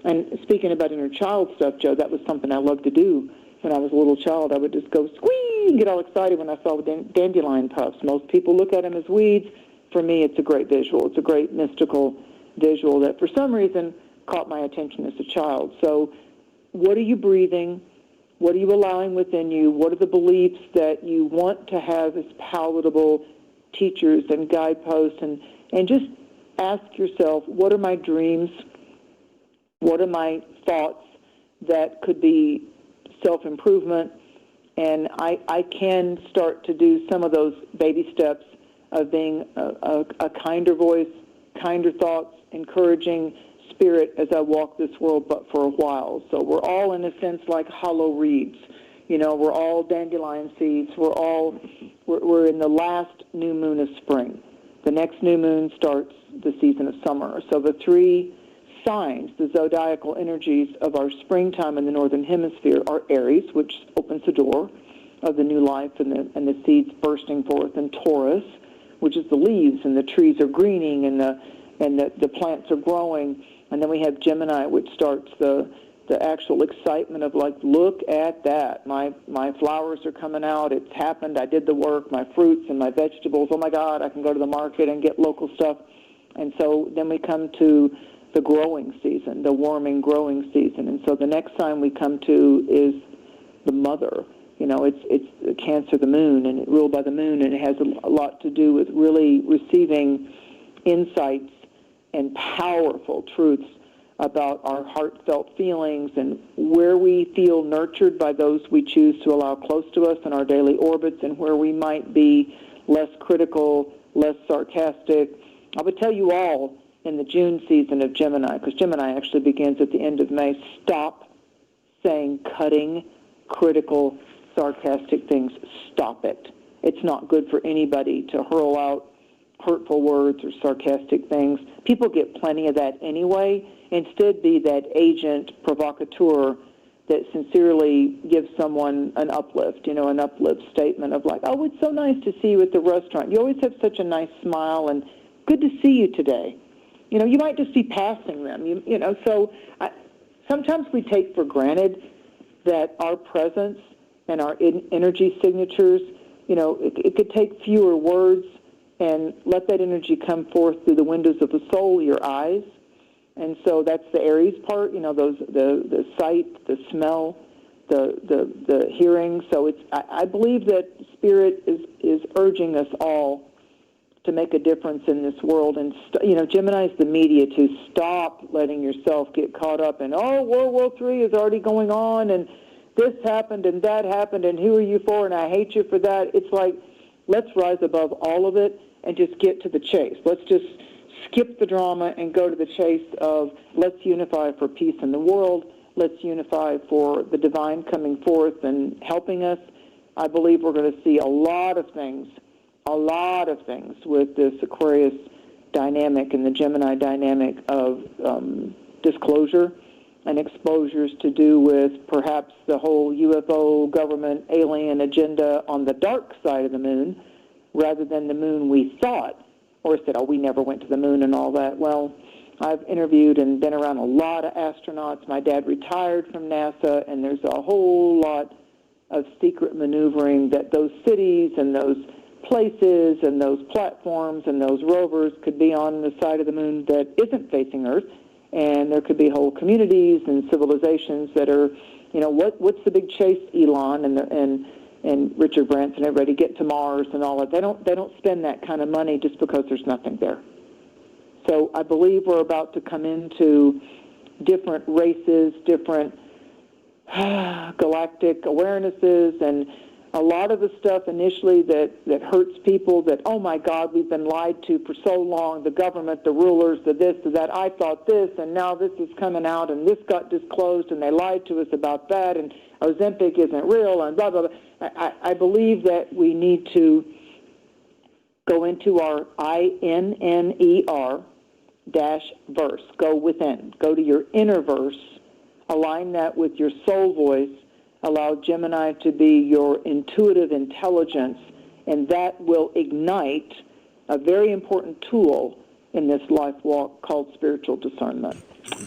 Speaker 5: And speaking about inner child stuff, Joe, that was something I loved to do when I was a little child. I would just go squee and get all excited when I saw the dandelion puffs. Most people look at them as weeds. For me, it's a great visual. It's a great mystical visual that for some reason caught my attention as a child. So what are you breathing? What are you allowing within you? What are the beliefs that you want to have as palatable teachers and guideposts? And just ask yourself, what are my dreams? What are my thoughts that could be self-improvement? And I can start to do some of those baby steps of being a kinder voice, kinder thoughts, encouraging spirit as I walk this world, but for a while. So we're all, in a sense, like hollow reeds. You know, we're all dandelion seeds. We're in the last new moon of spring. The next new moon starts the season of summer. So the three signs, the zodiacal energies of our springtime in the northern hemisphere, are Aries, which opens the door of the new life and the seeds bursting forth, and Taurus, which is the leaves and the trees are greening and the plants are growing. And then we have Gemini, which starts the actual excitement of, like, look at that. My flowers are coming out. It's happened. I did the work. My fruits and my vegetables. Oh, my God, I can go to the market and get local stuff. And so then we come to the growing season, the warming growing season. And so the next sign we come to is the mother. You know, it's Cancer, the moon, and it ruled by the moon, and it has a lot to do with really receiving insights and powerful truths about our heartfelt feelings and where we feel nurtured by those we choose to allow close to us in our daily orbits, and where we might be less critical, less sarcastic. I would tell you all in the June season of Gemini, because Gemini actually begins at the end of May, stop saying cutting, critical, sarcastic things. Stop it. It's not good for anybody to hurl out hurtful words or sarcastic things. People get plenty of that anyway. Instead, be that agent provocateur that sincerely gives someone an uplift, an uplift statement of, like, oh, it's so nice to see you at the restaurant. You always have such a nice smile, and good to see you today. You might just be passing them. So sometimes we take for granted that our presence and our energy signatures, it could take fewer words and let that energy come forth through the windows of the soul, your eyes. And so that's the Aries part, the sight, the smell, the hearing. So I believe that Spirit is urging us all to make a difference in this world. And, Gemini is the media, to stop letting yourself get caught up in, World War III is already going on, and this happened and that happened, and who are you for, and I hate you for that. It's like, let's rise above all of it and just get to the chase. Let's just skip the drama and go to the chase of, let's unify for peace in the world. Let's unify for the divine coming forth and helping us. I believe we're going to see a lot of things with this Aquarius dynamic and the Gemini dynamic of disclosure and exposures to do with perhaps the whole UFO government alien agenda on the dark side of the moon, rather than the moon we thought, or said, we never went to the moon and all that. Well, I've interviewed and been around a lot of astronauts. My dad retired from NASA, and there's a whole lot of secret maneuvering that those cities and those places and those platforms and those rovers could be on the side of the moon that isn't facing Earth. And there could be whole communities and civilizations that are, what's the big chase, Elon and Richard Branson and everybody, get to Mars and all that. They don't spend that kind of money just because there's nothing there. So I believe we're about to come into different races, different galactic awarenesses, and a lot of the stuff initially that hurts people, that, oh my God, we've been lied to for so long, the government, the rulers, the this, the that, I thought this, and now this is coming out, and this got disclosed, and they lied to us about that, and Ozempic isn't real, and blah, blah, blah. I believe that we need to go into our INNER-verse, go within, go to your inner verse, align that with your soul voice, allow Gemini to be your intuitive intelligence, and that will ignite a very important tool in this life walk called spiritual discernment.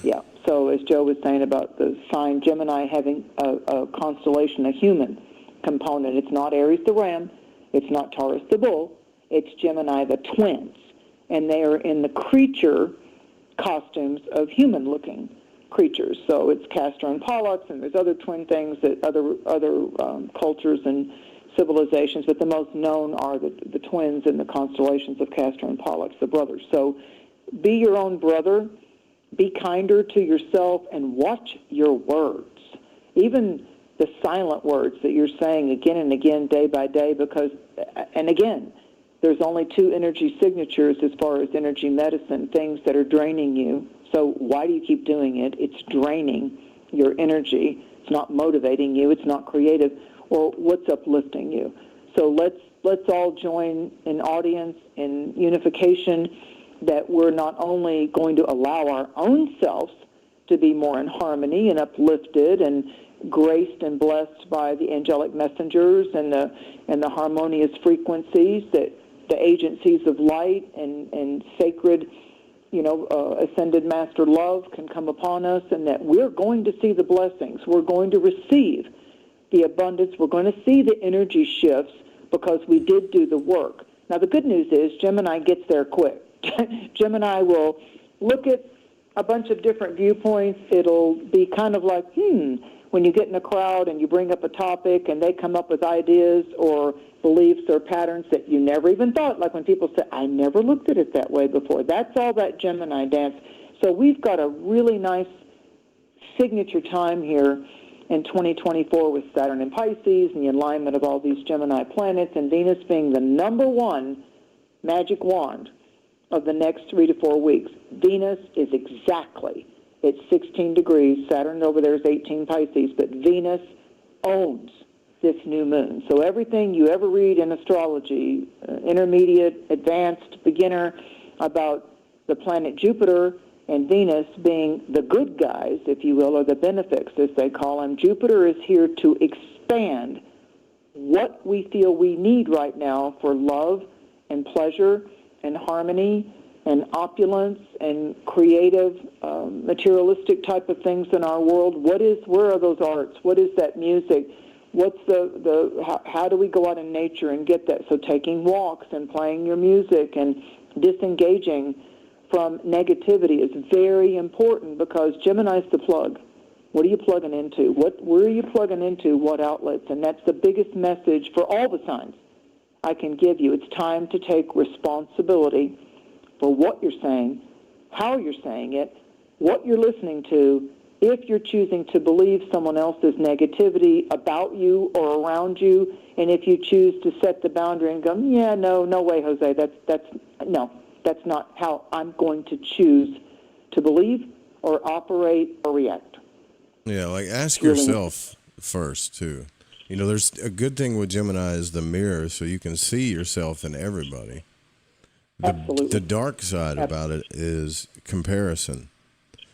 Speaker 5: Yeah. So as Joe was saying about the sign Gemini having a constellation, a human component, it's not Aries the ram, it's not Taurus the bull, it's Gemini the twins, and they are in the creature costumes of human looking. creatures. So it's Castor and Pollux, and there's other twin things that other cultures and civilizations, but the most known are the twins in the constellations of Castor and Pollux, the brothers. So be your own brother, be kinder to yourself, and watch your words, even the silent words that you're saying again and again, day by day, because, and again, there's only 2 energy signatures as far as energy medicine, things that are draining you. So why do you keep doing it? It's draining your energy. It's not motivating you. It's not creative. Or what's uplifting you? So let's all join in audience, in unification, that we're not only going to allow our own selves to be more in harmony and uplifted and graced and blessed by the angelic messengers and the harmonious frequencies that the agencies of light and sacred, ascended master love can come upon us, and that we're going to see the blessings. We're going to receive the abundance. We're going to see the energy shifts because we did do the work. Now, the good news is Gemini gets there quick. Gemini will look at a bunch of different viewpoints. It'll be kind of like, when you get in a crowd and you bring up a topic and they come up with ideas or beliefs or patterns that you never even thought, like when people say, I never looked at it that way before. That's all that Gemini dance. So we've got a really nice signature time here in 2024 with Saturn in Pisces and the alignment of all these Gemini planets, and Venus being the number 1 magic wand of the next 3 to 4 weeks. Venus is exactly at 16 degrees. Saturn over there is 18 Pisces, but Venus owns this new moon. So everything you ever read in astrology, intermediate, advanced, beginner, about the planet Jupiter and Venus being the good guys, if you will, or the benefics, as they call them, Jupiter is here to expand what we feel we need right now for love and pleasure and harmony and opulence and creative, materialistic type of things in our world. Where are those arts? What is that music? What's how do we go out in nature and get that? So taking walks and playing your music and disengaging from negativity is very important, because Gemini's the plug. What are you plugging into? Where are you plugging into? What outlets? And that's the biggest message for all the signs I can give you. It's time to take responsibility for what you're saying, how you're saying it, what you're listening to, if you're choosing to believe someone else's negativity about you or around you, and if you choose to set the boundary and go, no way, Jose, that's not how I'm going to choose to believe or operate or react.
Speaker 4: Yeah, like ask yourself first, too. There's a good thing with Gemini is the mirror, so you can see yourself in everybody.
Speaker 5: Absolutely.
Speaker 4: The dark side about it is comparison.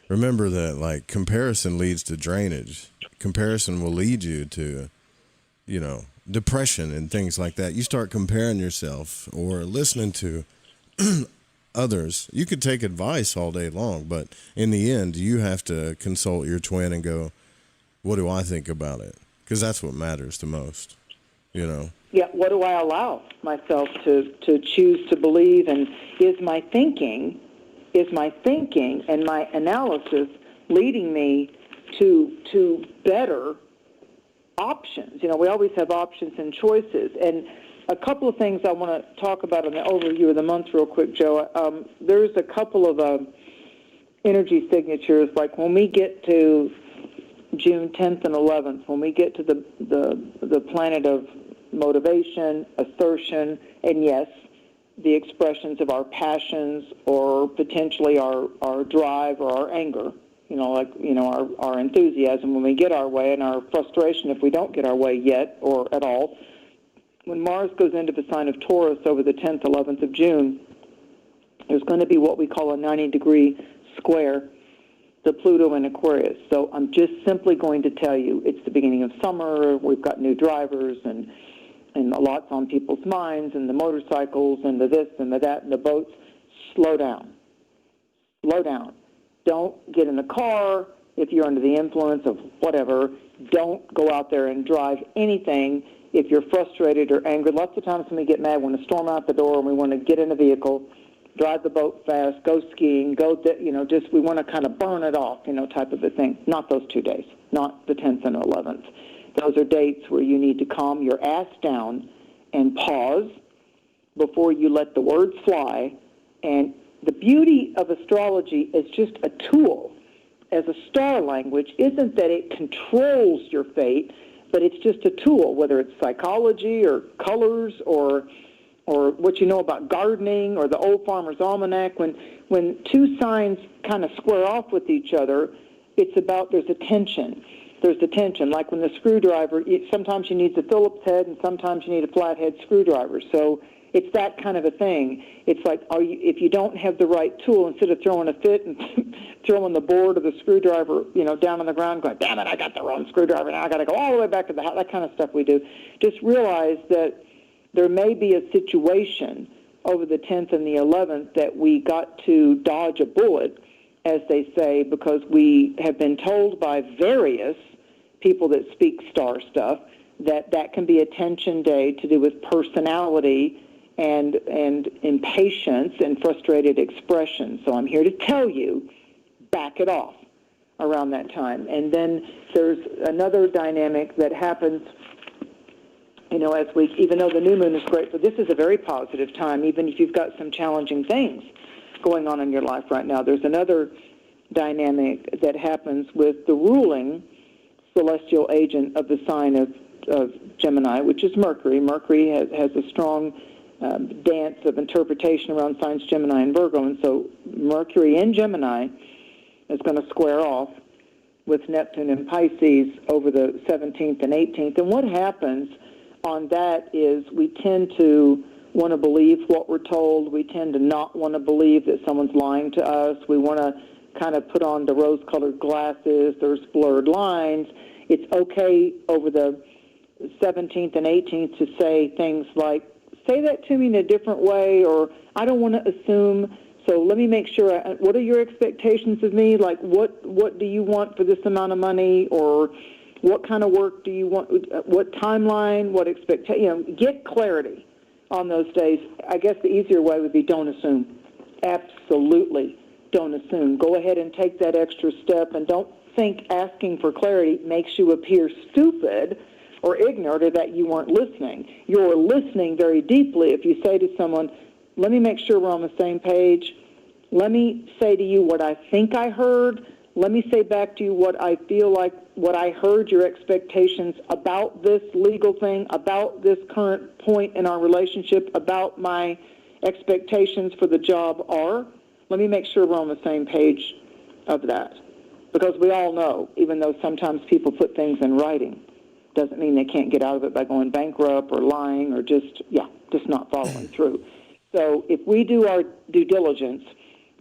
Speaker 4: Remember that, comparison leads to drainage. Comparison will lead you to, depression and things like that. You start comparing yourself or listening to others. You could take advice all day long, but in the end, you have to consult your twin and go, what do I think about it? Because that's what matters the most,
Speaker 5: Yeah, what do I allow myself to choose to believe, and is my thinking and my analysis leading me to better options? We always have options and choices. And a couple of things I want to talk about in the overview of the month real quick, Joe. There's a couple of energy signatures, like when we get to June 10th and 11th, when we get to the planet of motivation, assertion, and yes, the expressions of our passions or potentially our drive or our anger, our enthusiasm when we get our way, and our frustration if we don't get our way yet or at all. When Mars goes into the sign of Taurus over the 10th, 11th of June, there's going to be what we call a 90-degree square to Pluto in Aquarius. So I'm just simply going to tell you, it's the beginning of summer, we've got new drivers, and a lot's on people's minds, and the motorcycles, and the this, and the that, and the boats. Slow down. Slow down. Don't get in the car if you're under the influence of whatever. Don't go out there and drive anything if you're frustrated or angry. Lots of times when we get mad, we want to storm out the door and we want to get in a vehicle drive the boat fast, go skiing, just we want to kind of burn it off, type of a thing. Not those 2 days, not the 10th and 11th. Those are dates where you need to calm your ass down and pause before you let the words fly. And the beauty of astrology is just a tool. As a star language, isn't that it controls your fate, but it's just a tool, whether it's psychology or colors or what you know about gardening or the Old Farmer's Almanac. When two signs kind of square off with each other, it's about there's a tension. There's a tension. Like when the screwdriver, sometimes you need the Phillips head and sometimes you need a flathead screwdriver. So it's that kind of a thing. It's like if you don't have the right tool, instead of throwing a fit and throwing the board of the screwdriver, down on the ground, going, damn it, I got the wrong screwdriver, now I got to go all the way back to the house, that kind of stuff we do. Just realize that there may be a situation over the 10th and the 11th that we got to dodge a bullet, as they say, because we have been told by various people that speak star stuff that can be a tension day to do with personality and impatience and frustrated expression. So I'm here to tell you, back it off around that time. And then there's another dynamic that happens, as even though the new moon is great, but this is a very positive time, even if you've got some challenging things going on in your life right now. There's another dynamic that happens with the ruling celestial agent of the sign of Gemini, which is Mercury. Mercury has a strong dance of interpretation around signs Gemini and Virgo, and so Mercury in Gemini is going to square off with Neptune and Pisces over the 17th and 18th. And what happens on that is we tend to want to believe what we're told. We tend to not want to believe that someone's lying to us. We want to kind of put on the rose-colored glasses. There's blurred lines. It's okay over the 17th and 18th to say things like, say that to me in a different way, or I don't want to assume, so let me make sure, what are your expectations of me? Like, what do you want for this amount of money, or what kind of work do you want, what timeline, what expectation, get clarity on those days. I guess the easier way would be don't assume. Absolutely don't assume. Go ahead and take that extra step, and don't think asking for clarity makes you appear stupid or ignorant, or that you weren't listening. You're listening very deeply if you say to someone, let me make sure we're on the same page. Let me say to you what I think I heard. Let me say back to you what I feel like, what I heard, your expectations about this legal thing, about this current point in our relationship, about my expectations for the job are. Let me make sure we're on the same page of that. Because we all know, even though sometimes people put things in writing, doesn't mean they can't get out of it by going bankrupt or lying or just not following through. So if we do our due diligence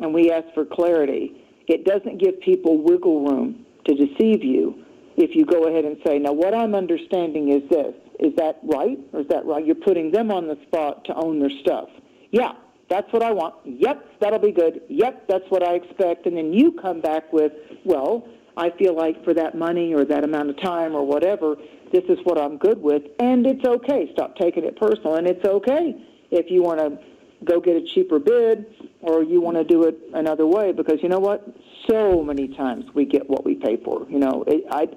Speaker 5: and we ask for clarity, it doesn't give people wiggle room to deceive you if you go ahead and say, now what I'm understanding is this. Is that right or is that right? You're putting them on the spot to own their stuff. Yeah, that's what I want. Yep, that'll be good. Yep, that's what I expect. And then you come back with, well, I feel like for that money or that amount of time or whatever, this is what I'm good with, and it's okay. Stop taking it personal, and it's okay if you want to go get a cheaper bid or you want to do it another way, because you know what? So many times we get what we pay for.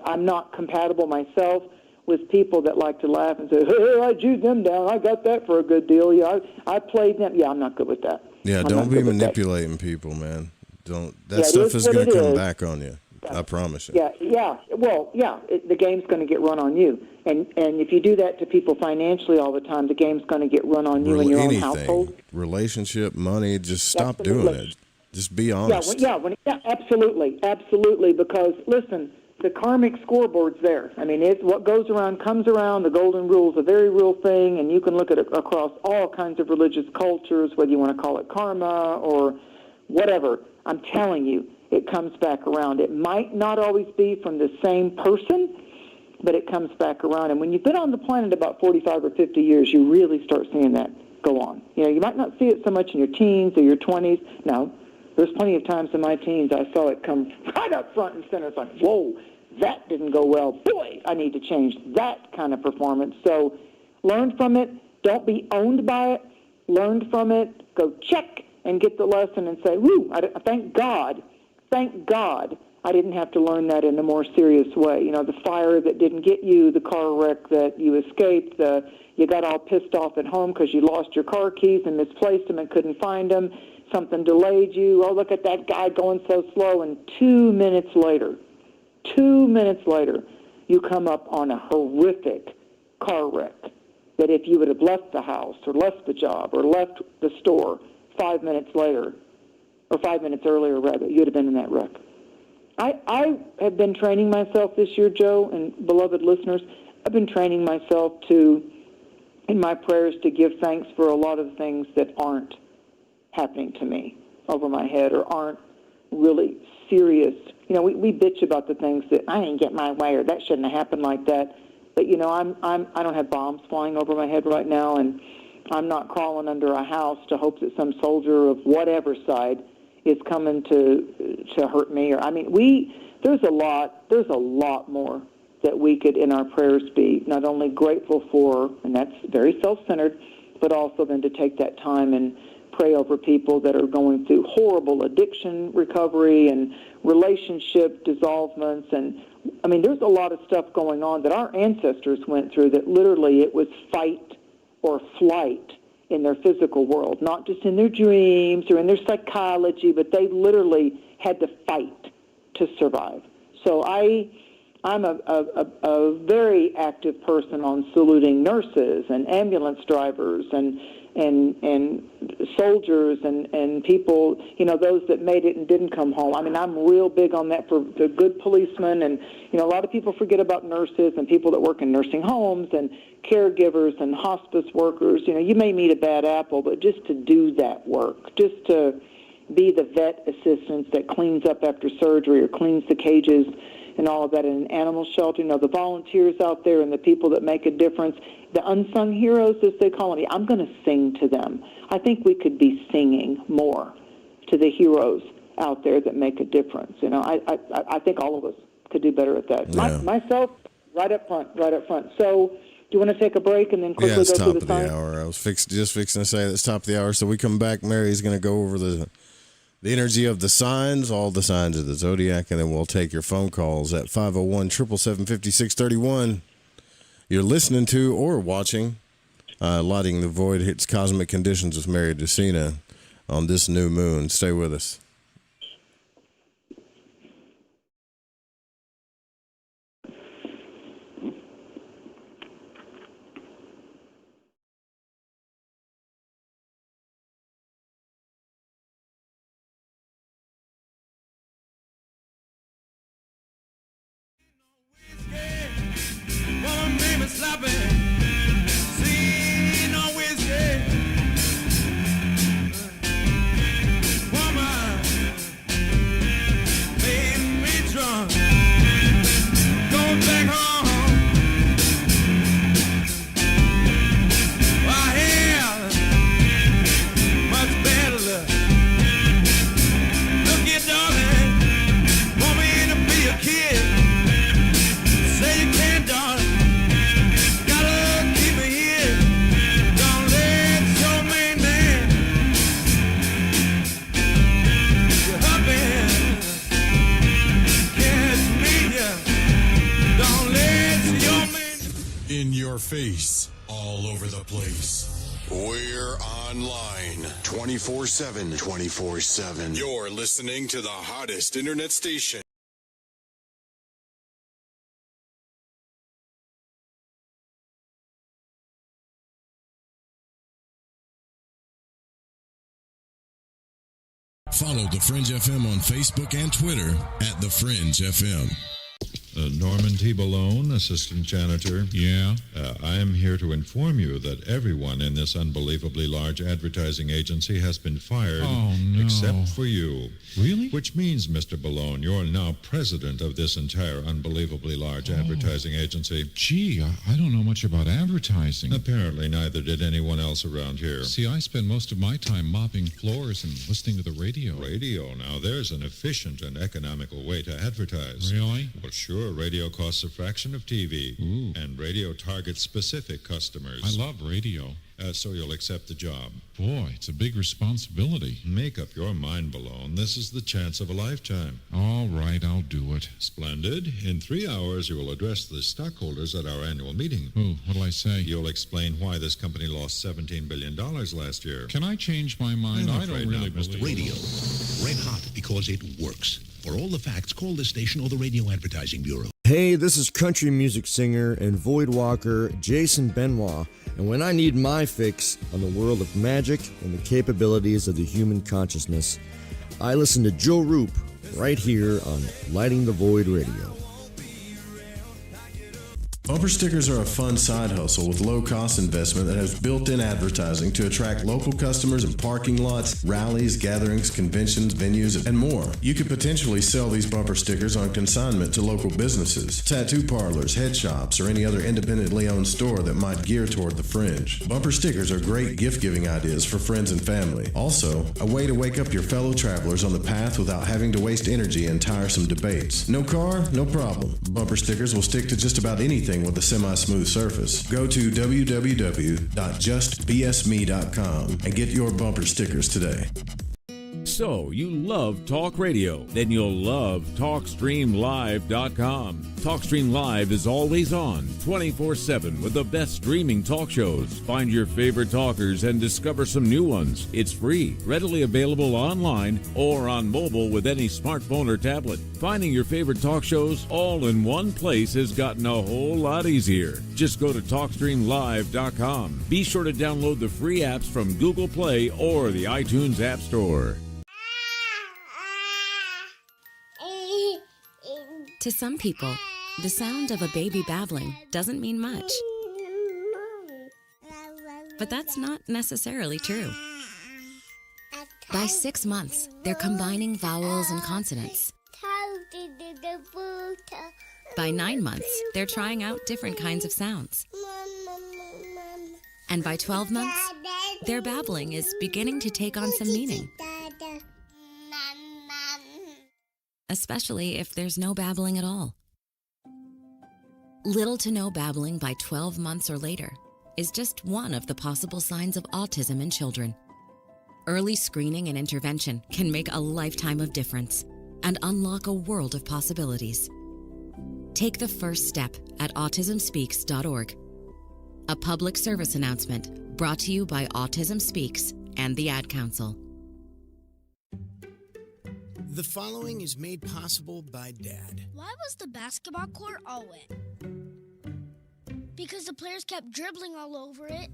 Speaker 5: I'm not compatible myself with people that like to laugh and say, hey, I jewed them down. I got that for a good deal. Yeah, I played them. Yeah, I'm not good with that.
Speaker 4: Yeah, don't be manipulating people, man. That stuff is going to come back on you. I promise you. The game's going to get run on you. And if you do that to people financially all the time, the game's going to get run on you in your own household. Relationship, money, just stop doing it. Just be honest.
Speaker 5: Absolutely. Because, listen, the karmic scoreboard's there. I mean, what goes around comes around. The golden rule is a very real thing, and you can look at it across all kinds of religious cultures, whether you want to call it karma or whatever. I'm telling you, it comes back around. It might not always be from the same person, but it comes back around. And when you've been on the planet about 45 or 50 years, you really start seeing that go on. You might not see it so much in your teens or your 20s. No, there's plenty of times in my teens I saw it come right up front and center. It's like, whoa, that didn't go well. Boy, I need to change that kind of performance. So learn from it. Don't be owned by it. Learn from it. Go check and get the lesson and say, whoo, thank God I didn't have to learn that in a more serious way. You know, the fire that didn't get you, the car wreck that you escaped, you got all pissed off at home because you lost your car keys and misplaced them and couldn't find them. Something delayed you. Oh, look at that guy going so slow. And 2 minutes later, you come up on a horrific car wreck that if you would have left the house or left the job or left the store 5 minutes later, or 5 minutes earlier, rather, you'd have been in that wreck. I have been training myself this year, Joe, and beloved listeners, I've been training myself in my prayers, to give thanks for a lot of things that aren't happening to me over my head or aren't really serious. You know, we bitch about the things that I didn't get my way or that shouldn't have happened like that. But, you know, I don't have bombs flying over my head right now, and I'm not crawling under a house to hope that some soldier of whatever side is coming to hurt me. Or I mean, there's a lot more that we could in our prayers be not only grateful for, and that's very self-centered, but also then to take that time and pray over people that are going through horrible addiction recovery and relationship dissolvements. And I mean, there's a lot of stuff going on that our ancestors went through that literally it was fight or flight in their physical world, not just in their dreams or in their psychology, but they literally had to fight to survive. So I'm a very active person on saluting nurses and ambulance drivers and soldiers and people, you know, those that made it and didn't come home. I mean, I'm real big on that for the good policemen. And, you know, a lot of people forget about nurses and people that work in nursing homes and caregivers and hospice workers. You know, you may meet a bad apple, but just to do that work, just to be the vet assistant that cleans up after surgery or cleans the cages and all of that in an animal shelter, you know, the volunteers out there and the people that make a difference, the unsung heroes, as they call them, I'm going to sing to them. I think we could be singing more to the heroes out there that make a difference. You know, I think all of us could do better at that.
Speaker 4: Yeah.
Speaker 5: Myself, right up front. So do you want to take a break and then quickly go
Speaker 4: it's
Speaker 5: through
Speaker 4: top
Speaker 5: the
Speaker 4: of
Speaker 5: signs?
Speaker 4: the hour. I was just fixing to say that's top of the hour. So we come back, Mary's going to go over the energy of the signs, all the signs of the zodiac, and then we'll take your phone calls at 501-777-5631. You're listening to or watching Lighting the Void hits Cosmic Conditions with Mary DUSINA on this new moon. Stay with us.
Speaker 6: In your face, all over the place. We're online 24/7. 24/7. You're listening to the hottest internet station.
Speaker 7: Follow The Fringe FM on Facebook and Twitter at The Fringe FM.
Speaker 8: Norman T. Balone, assistant janitor.
Speaker 7: Yeah?
Speaker 8: I am here to inform you that everyone in this unbelievably large advertising agency has been fired.
Speaker 7: Oh, no.
Speaker 8: Except for you.
Speaker 7: Really?
Speaker 8: Which means, Mr. Balone, you're now president of this entire unbelievably large advertising agency.
Speaker 7: Gee, I don't know much about advertising.
Speaker 8: Apparently neither did anyone else around here.
Speaker 7: See, I spend most of my time mopping floors and listening to the radio.
Speaker 8: Radio, now there's an efficient and economical way to advertise.
Speaker 7: Really?
Speaker 8: Well, sure. Sure, radio costs a fraction of TV, and radio targets specific customers.
Speaker 9: I love radio.
Speaker 8: So you'll accept the job.
Speaker 9: Boy, it's a big responsibility.
Speaker 8: Make up your mind, Balone. This is the chance of a lifetime.
Speaker 9: All right, I'll do it.
Speaker 8: Splendid. In 3 hours, you will address the stockholders at our annual meeting.
Speaker 9: What'll I say?
Speaker 8: You'll explain why this company lost $17 billion last year.
Speaker 9: Can I change my mind? I don't really believe
Speaker 10: Radio. Red hot because it works. For all the facts, call the station or the Radio Advertising Bureau.
Speaker 11: Hey, this is country music singer and void walker Jason Benoit, and when I need my fix on the world of magic and the capabilities of the human consciousness, I listen to Joe Roop right here on Lighting the Void Radio.
Speaker 4: Bumper stickers are a fun side hustle with low-cost investment that has built-in advertising to attract local customers in parking lots, rallies, gatherings, conventions, venues, and more. You could potentially sell these bumper stickers on consignment to local businesses, tattoo parlors, head shops, or any other independently owned store that might gear toward the fringe. Bumper stickers are great gift-giving ideas for friends and family. Also, a way to wake up your fellow travelers on the path without having to waste energy in tiresome debates. No car? No problem. Bumper stickers will stick to just about anything with a semi-smooth surface. Go to www.justbsme.com and get your bumper stickers today.
Speaker 12: So, you love talk radio? Then you'll love TalkStreamLive.com. TalkStream Live is always on, 24/7 with the best streaming talk shows. Find your favorite talkers and discover some new ones. It's free, readily available online or on mobile with any smartphone or tablet. Finding your favorite talk shows all in one place has gotten a whole lot easier. Just go to TalkStreamLive.com. Be sure to download the free apps from Google Play or the iTunes App Store.
Speaker 13: To some people, the sound of a baby babbling doesn't mean much. But that's not necessarily true. By 6 months, they're combining vowels and consonants. By 9 months, they're trying out different kinds of sounds. And by 12 months, their babbling is beginning to take on some meaning. Especially if there's no babbling at all. Little to no babbling by 12 months or later is just one of the possible signs of autism in children. Early screening and intervention can make a lifetime of difference and unlock a world of possibilities. Take the first step at autismspeaks.org. A public service announcement brought to you by Autism Speaks and the Ad Council.
Speaker 14: The following is made possible by Dad.
Speaker 15: Why was the basketball court all wet? Because the players kept dribbling all over it.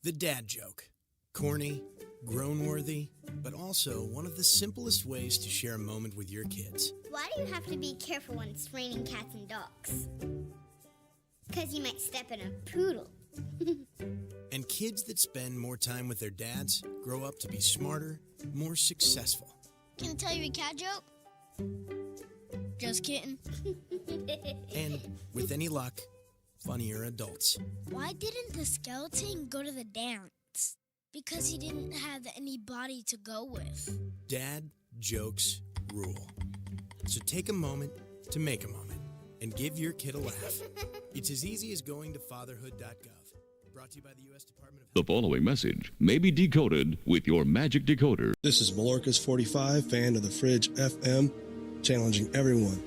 Speaker 14: The dad joke. Corny, grown-worthy, but also one of the simplest ways to share a moment with your kids.
Speaker 16: Why do you have to be careful when it's raining cats and dogs? Because you might step in a poodle.
Speaker 14: And kids that spend more time with their dads grow up to be smarter, more successful.
Speaker 15: Can I tell you a cat joke? Just kidding.
Speaker 14: And, with any luck, funnier adults.
Speaker 15: Why didn't the skeleton go to the dance? Because he didn't have anybody to go with.
Speaker 14: Dad jokes rule. So take a moment to make a moment and give your kid a laugh. It's as easy as going to fatherhood.gov. Brought to you by the U.S. Department of Health.
Speaker 17: The following message may be decoded with your magic decoder.
Speaker 18: This is Malorcas 45, fan of the Fridge FM, challenging everyone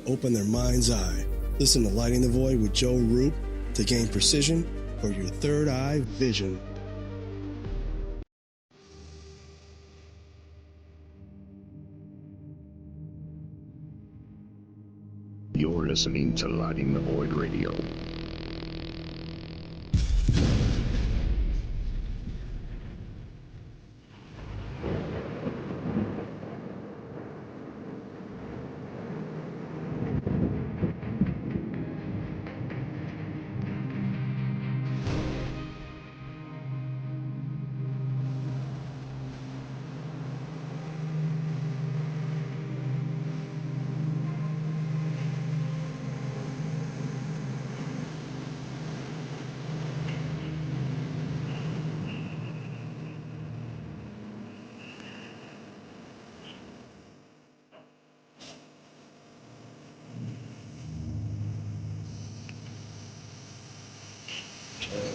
Speaker 18: to open their mind's eye. Listen to Lighting the Void with Joe Roop to gain precision for your third eye vision.
Speaker 17: You're listening to Lighting the Void Radio.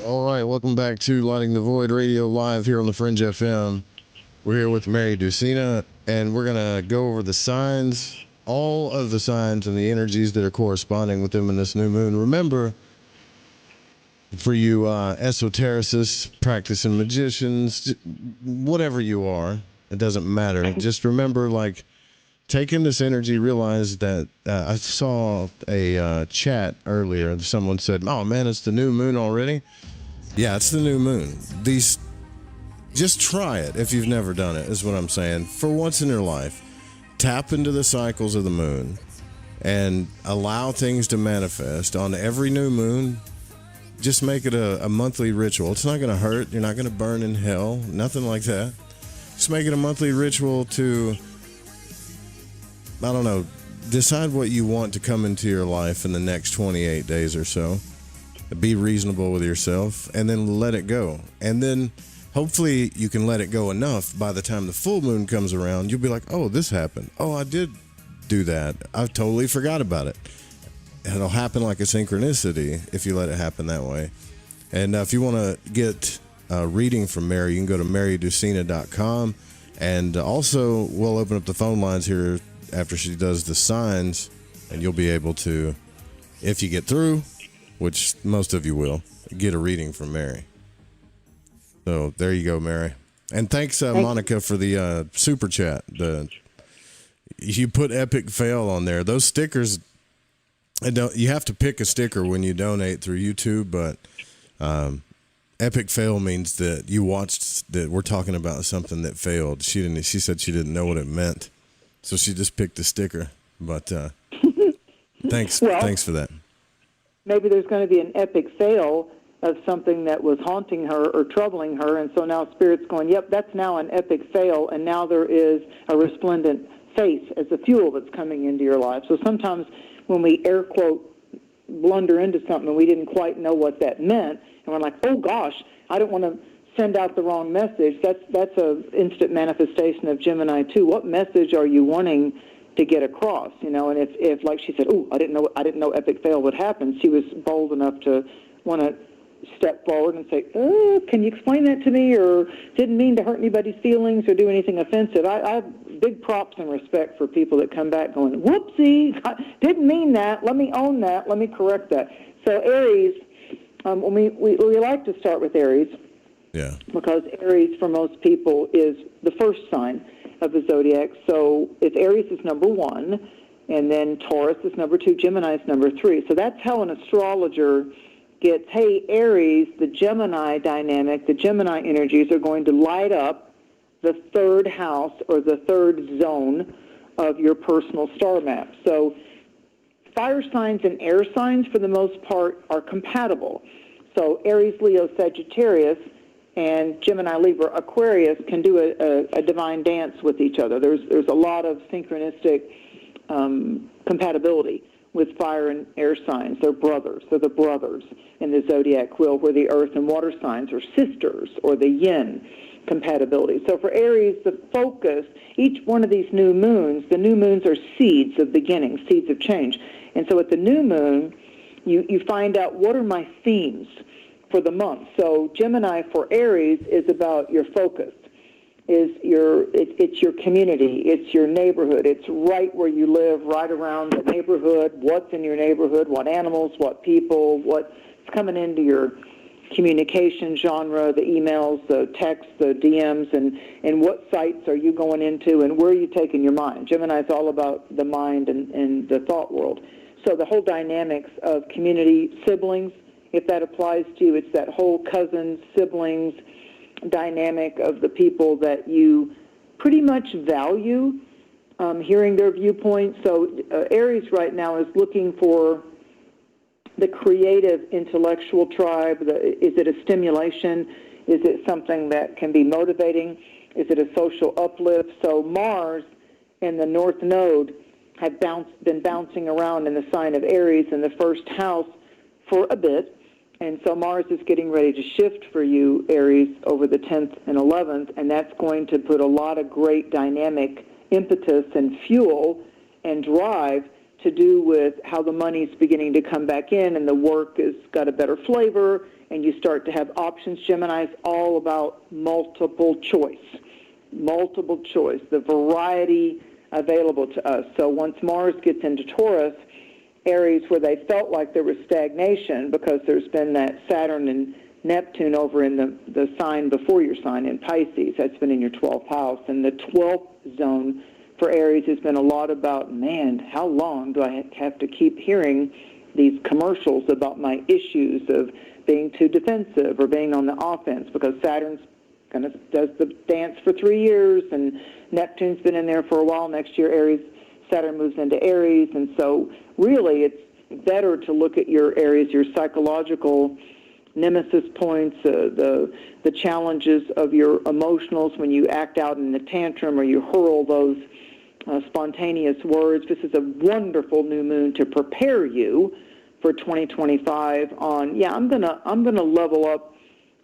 Speaker 4: All right, welcome back to Lighting the Void Radio live here on the Fringe FM. We're here with Mary DUSINA, and we're going to go over the signs, all of the signs and the energies that are corresponding with them in this new moon. Remember, for you esotericists, practicing magicians, whatever you are, it doesn't matter. Just remember, like, take in this energy, realize that I saw a chat earlier. Someone said, oh, man, it's the new moon already. Yeah, it's the new moon. Just try it if you've never done it, is what I'm saying. For once in your life, tap into the cycles of the moon and allow things to manifest on every new moon. Just make it a monthly ritual. It's not going to hurt. You're not going to burn in hell. Nothing like that. Just make it a monthly ritual to, I don't know, decide what you want to come into your life in the next 28 days or so. Be reasonable with yourself, and then let it go. And then hopefully you can let it go enough by the time the full moon comes around, you'll be like, oh, this happened. Oh, I did do that. I totally forgot about it. It'll happen like a synchronicity if you let it happen that way. And if you want to get a reading from Mary, you can go to marydusina.com. And also, we'll open up the phone lines here after she does the signs, and you'll be able to, if you get through, which most of you will, get a reading from Mary. So there you go, Mary. And thanks, Monica, for the super chat. You put epic fail on there. Those stickers, you have to pick a sticker when you donate through YouTube, but epic fail means that you watched that we're talking about something that failed. She said she didn't know what it meant, so she just picked a sticker. But thanks for that.
Speaker 5: Maybe there's going to be an epic fail of something that was haunting her or troubling her, and so now Spirit's going, yep, that's now an epic fail, and now there is a resplendent face as the fuel that's coming into your life. So sometimes when we air quote blunder into something and we didn't quite know what that meant, and we're like, oh gosh, I don't want to send out the wrong message. That's a instant manifestation of Gemini 2. What message are you wanting to get across? You know, and if like she said, oh, I didn't know epic fail would happen, she was bold enough to want to step forward and say, can you explain that to me, or didn't mean to hurt anybody's feelings or do anything offensive. I have big props and respect for people that come back going, whoopsie, didn't mean that, let me own that, let me correct that. So Aries, we like to start with Aries, because Aries for most people is the first sign of the zodiac. So if Aries is number 1, and then Taurus is number 2, Gemini is number 3. So that's how an astrologer gets, hey, Aries, the Gemini dynamic, the Gemini energies are going to light up the third house or the third zone of your personal star map. So fire signs and air signs, for the most part, are compatible. So Aries, Leo, Sagittarius, and Gemini, Libra, Aquarius can do a divine dance with each other. There's a lot of synchronistic compatibility with fire and air signs. They're brothers. They're the brothers in the zodiac wheel, where the earth and water signs are sisters, or the yin compatibility. So for Aries, the focus, each one of these new moons, the new moons are seeds of beginning, seeds of change. And so at the new moon, you find out, what are my themes for the month? So Gemini for Aries is about your focus. It's your community, it's your neighborhood, it's right where you live, right around the neighborhood, what's in your neighborhood, what animals, what people, what's coming into your communication genre, the emails, the texts, the DMs, and what sites are you going into, and where are you taking your mind? Gemini is all about the mind and the thought world. So the whole dynamics of community, siblings, if that applies to you, it's that whole cousins, siblings dynamic of the people that you pretty much value, hearing their viewpoints. So Aries right now is looking for the creative intellectual tribe. Is it a stimulation? Is it something that can be motivating? Is it a social uplift? So Mars and the North Node have been bouncing around in the sign of Aries in the first house for a bit. And so Mars is getting ready to shift for you, Aries, over the 10th and 11th, and that's going to put a lot of great dynamic impetus and fuel and drive to do with how the money's beginning to come back in and the work has got a better flavor and you start to have options. Gemini is all about multiple choice, the variety available to us. So once Mars gets into Taurus, Aries, where they felt like there was stagnation because there's been that Saturn and Neptune over in the sign before your sign in Pisces, that's been in your 12th house, and the 12th zone for Aries has been a lot about, man, how long do I have to keep hearing these commercials about my issues of being too defensive or being on the offense, because Saturn's kind of does the dance for 3 years and Neptune's been in there for a while. Next year, Saturn moves into Aries, and so really it's better to look at your Aries, your psychological nemesis points, the challenges of your emotionals when you act out in a tantrum or you hurl those spontaneous words. This is a wonderful new moon to prepare you for 2025 on, I'm gonna level up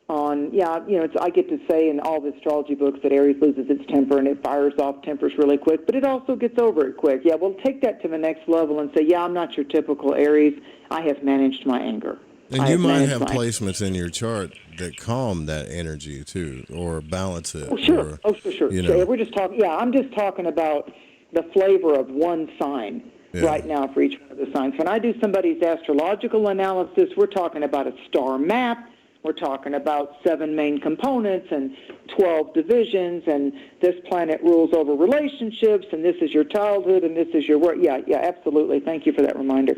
Speaker 5: on, I get to say in all the astrology books that Aries loses its temper and it fires off tempers really quick, but it also gets over it quick. Yeah, well, take that to the next level and say, I'm not your typical Aries. I have managed my anger.
Speaker 4: And you might have placements in your chart that calm that energy too, or balance it.
Speaker 5: Oh, sure. Sure. We're just talking. I'm just talking about the flavor of one sign right now for each one of the signs. When I do somebody's astrological analysis, we're talking about a star map. We're talking about 7 main components and 12 divisions, and this planet rules over relationships, and this is your childhood, and this is your work. Yeah, absolutely. Thank you for that reminder.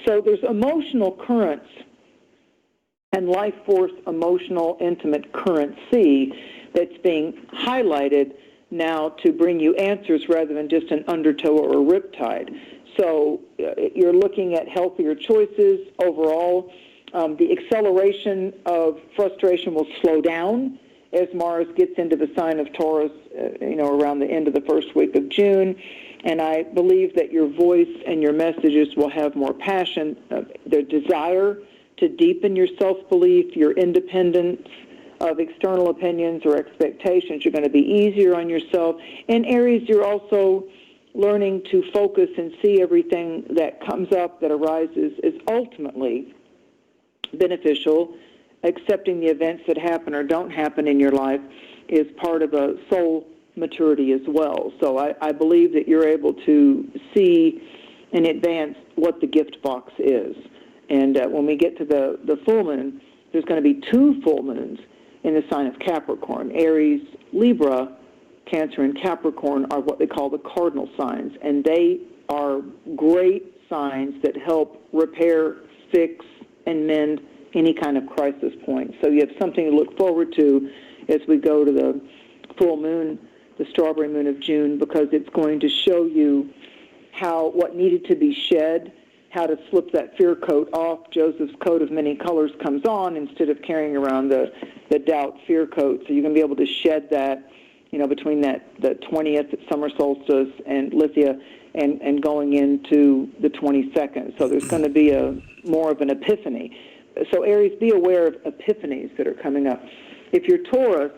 Speaker 5: So there's emotional currents and life force, emotional, intimate currency that's being highlighted now to bring you answers rather than just an undertow or a riptide. So you're looking at healthier choices overall. The acceleration of frustration will slow down as Mars gets into the sign of Taurus, around the end of the first week of June. And I believe that your voice and your messages will have more passion, their desire to deepen your self-belief, your independence of external opinions or expectations. You're going to be easier on yourself. And Aries, you're also learning to focus and see everything that comes up, that arises, is ultimately beneficial. Accepting the events that happen or don't happen in your life is part of a soul maturity as well. So I believe that you're able to see in advance what the gift box is. And when we get to the full moon, there's going to be 2 full moons in the sign of Capricorn. Aries, Libra, Cancer, and Capricorn are what they call the cardinal signs, and they are great signs that help repair, fix, and mend any kind of crisis point. So you have something to look forward to as we go to the full moon, the strawberry moon of June, because it's going to show you what needed to be shed, how to slip that fear coat off. Joseph's coat of many colors comes on instead of carrying around the doubt fear coat. So you're going to be able to shed that, between the 20th summer solstice and Lithia and going into the 22nd. So there's going to be more of an epiphany. So Aries, be aware of epiphanies that are coming up. If you're Taurus,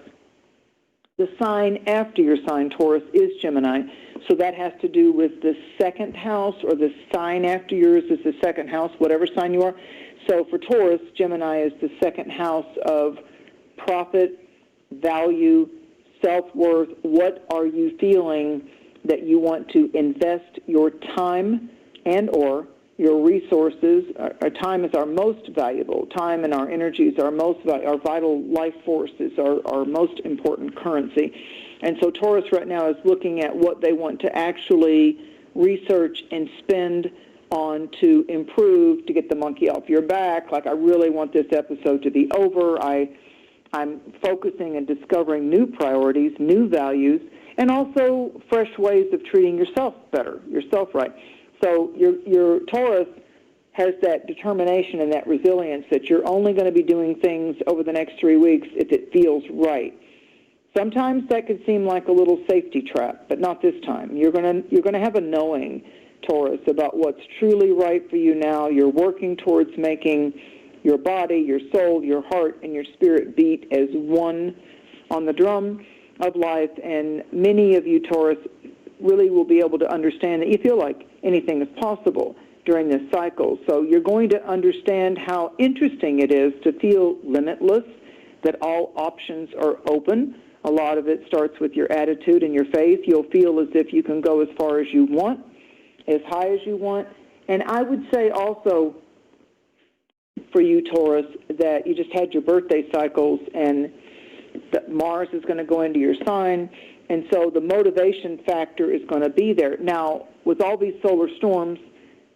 Speaker 5: the sign after your sign, Taurus, is Gemini. So that has to do with the second house, or the sign after yours is the second house, whatever sign you are. So for Taurus, Gemini is the second house of profit, value, self-worth. What are you feeling that you want to invest your time and or your resources? Our time is our most valuable. Time and our energies are our vital life force is our most important currency. And so Taurus right now is looking at what they want to actually research and spend on to improve, to get the monkey off your back. Like, I really want this episode to be over. I'm focusing and discovering new priorities, new values, and also fresh ways of treating yourself better, yourself right. So your Taurus has that determination and that resilience that you're only going to be doing things over the next 3 weeks if it feels right. Sometimes that could seem like a little safety trap, but not this time. You're going to have a knowing, Taurus, about what's truly right for you now. You're working towards making your body, your soul, your heart, and your spirit beat as one on the drum of life. And many of you, Taurus, really will be able to understand that you feel like anything is possible during this cycle. So you're going to understand how interesting it is to feel limitless, that all options are open. A lot of it starts with your attitude and your faith. You'll feel as if you can go as far as you want, as high as you want. And I would say also for you, Taurus, that you just had your birthday cycles, and that Mars is going to go into your sign, and so the motivation factor is going to be there. Now, with all these solar storms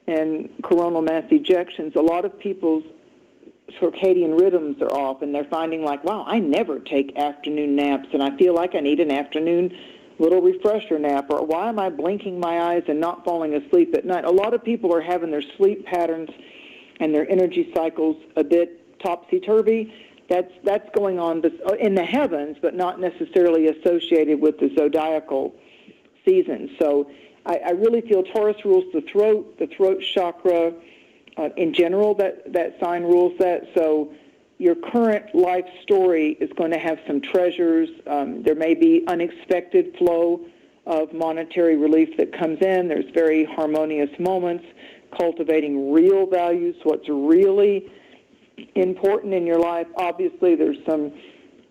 Speaker 5: and coronal mass ejections, a lot of people's circadian rhythms are off, and they're finding like, wow, I never take afternoon naps, and I feel like I need an afternoon little refresher nap, or why am I blinking my eyes and not falling asleep at night? A lot of people are having their sleep patterns and their energy cycles a bit topsy-turvy. That's going on in the heavens, but not necessarily associated with the zodiacal season. So I really feel Taurus rules the throat chakra. In general, that sign rules that. So your current life story is going to have some treasures. There may be unexpected flow of monetary relief that comes in. There's very harmonious moments, cultivating real values, what's really important in your life. Obviously, there's some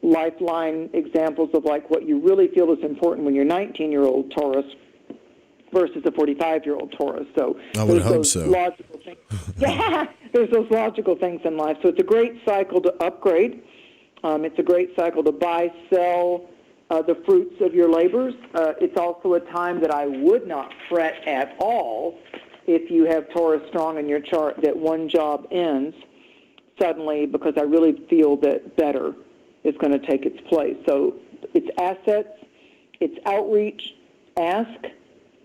Speaker 5: lifeline examples of like what you really feel is important when you're 19-year-old Taurus versus a 45-year-old Taurus. So
Speaker 4: I would hope so.
Speaker 5: Logical things. Yeah, there's those logical things in life. So it's a great cycle to upgrade. It's a great cycle to buy, sell the fruits of your labors. It's also a time that I would not fret at all if you have Taurus strong in your chart that one job ends suddenly, because I really feel that better is going to take its place. So it's assets, it's outreach, ask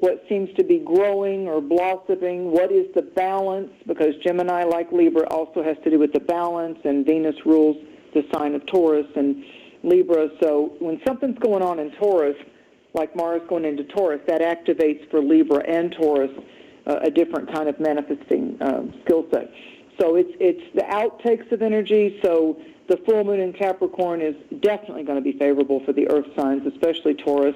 Speaker 5: what seems to be growing or blossoming, what is the balance, because Gemini, like Libra, also has to do with the balance, and Venus rules the sign of Taurus and Libra. So when something's going on in Taurus, like Mars going into Taurus, that activates for Libra and Taurus a different kind of manifesting skill set. So it's the outtakes of energy. So the full moon in Capricorn is definitely going to be favorable for the earth signs, especially Taurus.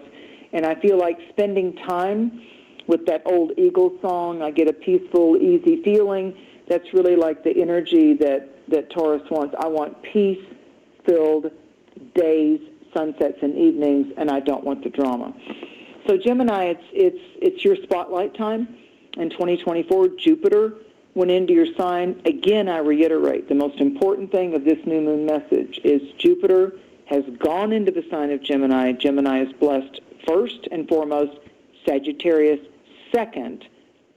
Speaker 5: And I feel like spending time with that old Eagle song, I get a peaceful, easy feeling. That's really like the energy that Taurus wants. I want peace-filled days, sunsets, and evenings, and I don't want the drama. So Gemini, it's your spotlight time. In 2024, Jupiter went into your sign. Again, I reiterate, the most important thing of this new moon message is Jupiter has gone into the sign of Gemini. Gemini is blessed first and foremost, Sagittarius second,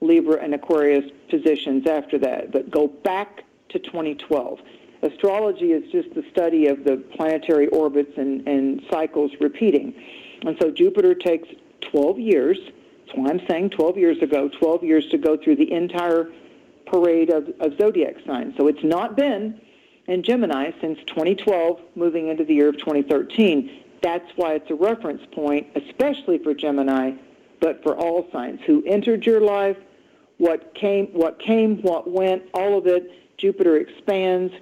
Speaker 5: Libra and Aquarius positions after that. But go back to 2012. Astrology is just the study of the planetary orbits and cycles repeating. And so Jupiter takes 12 years. That's why I'm saying 12 years ago, 12 years to go through the entire parade of zodiac signs. So it's not been in Gemini since 2012, moving into the year of 2013. That's why it's a reference point, especially for Gemini, but for all signs. Who entered your life, what came, what went, all of it. Jupiter expands,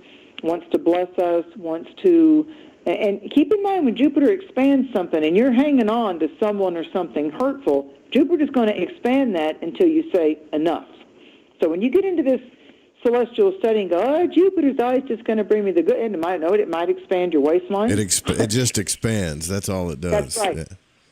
Speaker 5: wants to bless us, wants to... And keep in mind, when Jupiter expands something and you're hanging on to someone or something hurtful, Jupiter's going to expand that until you say enough. So when you get into this celestial study and go, oh, Jupiter's always just going to bring me the good, and it might expand your waistline.
Speaker 4: It just expands. That's all it does.
Speaker 5: That's right.
Speaker 4: Yeah.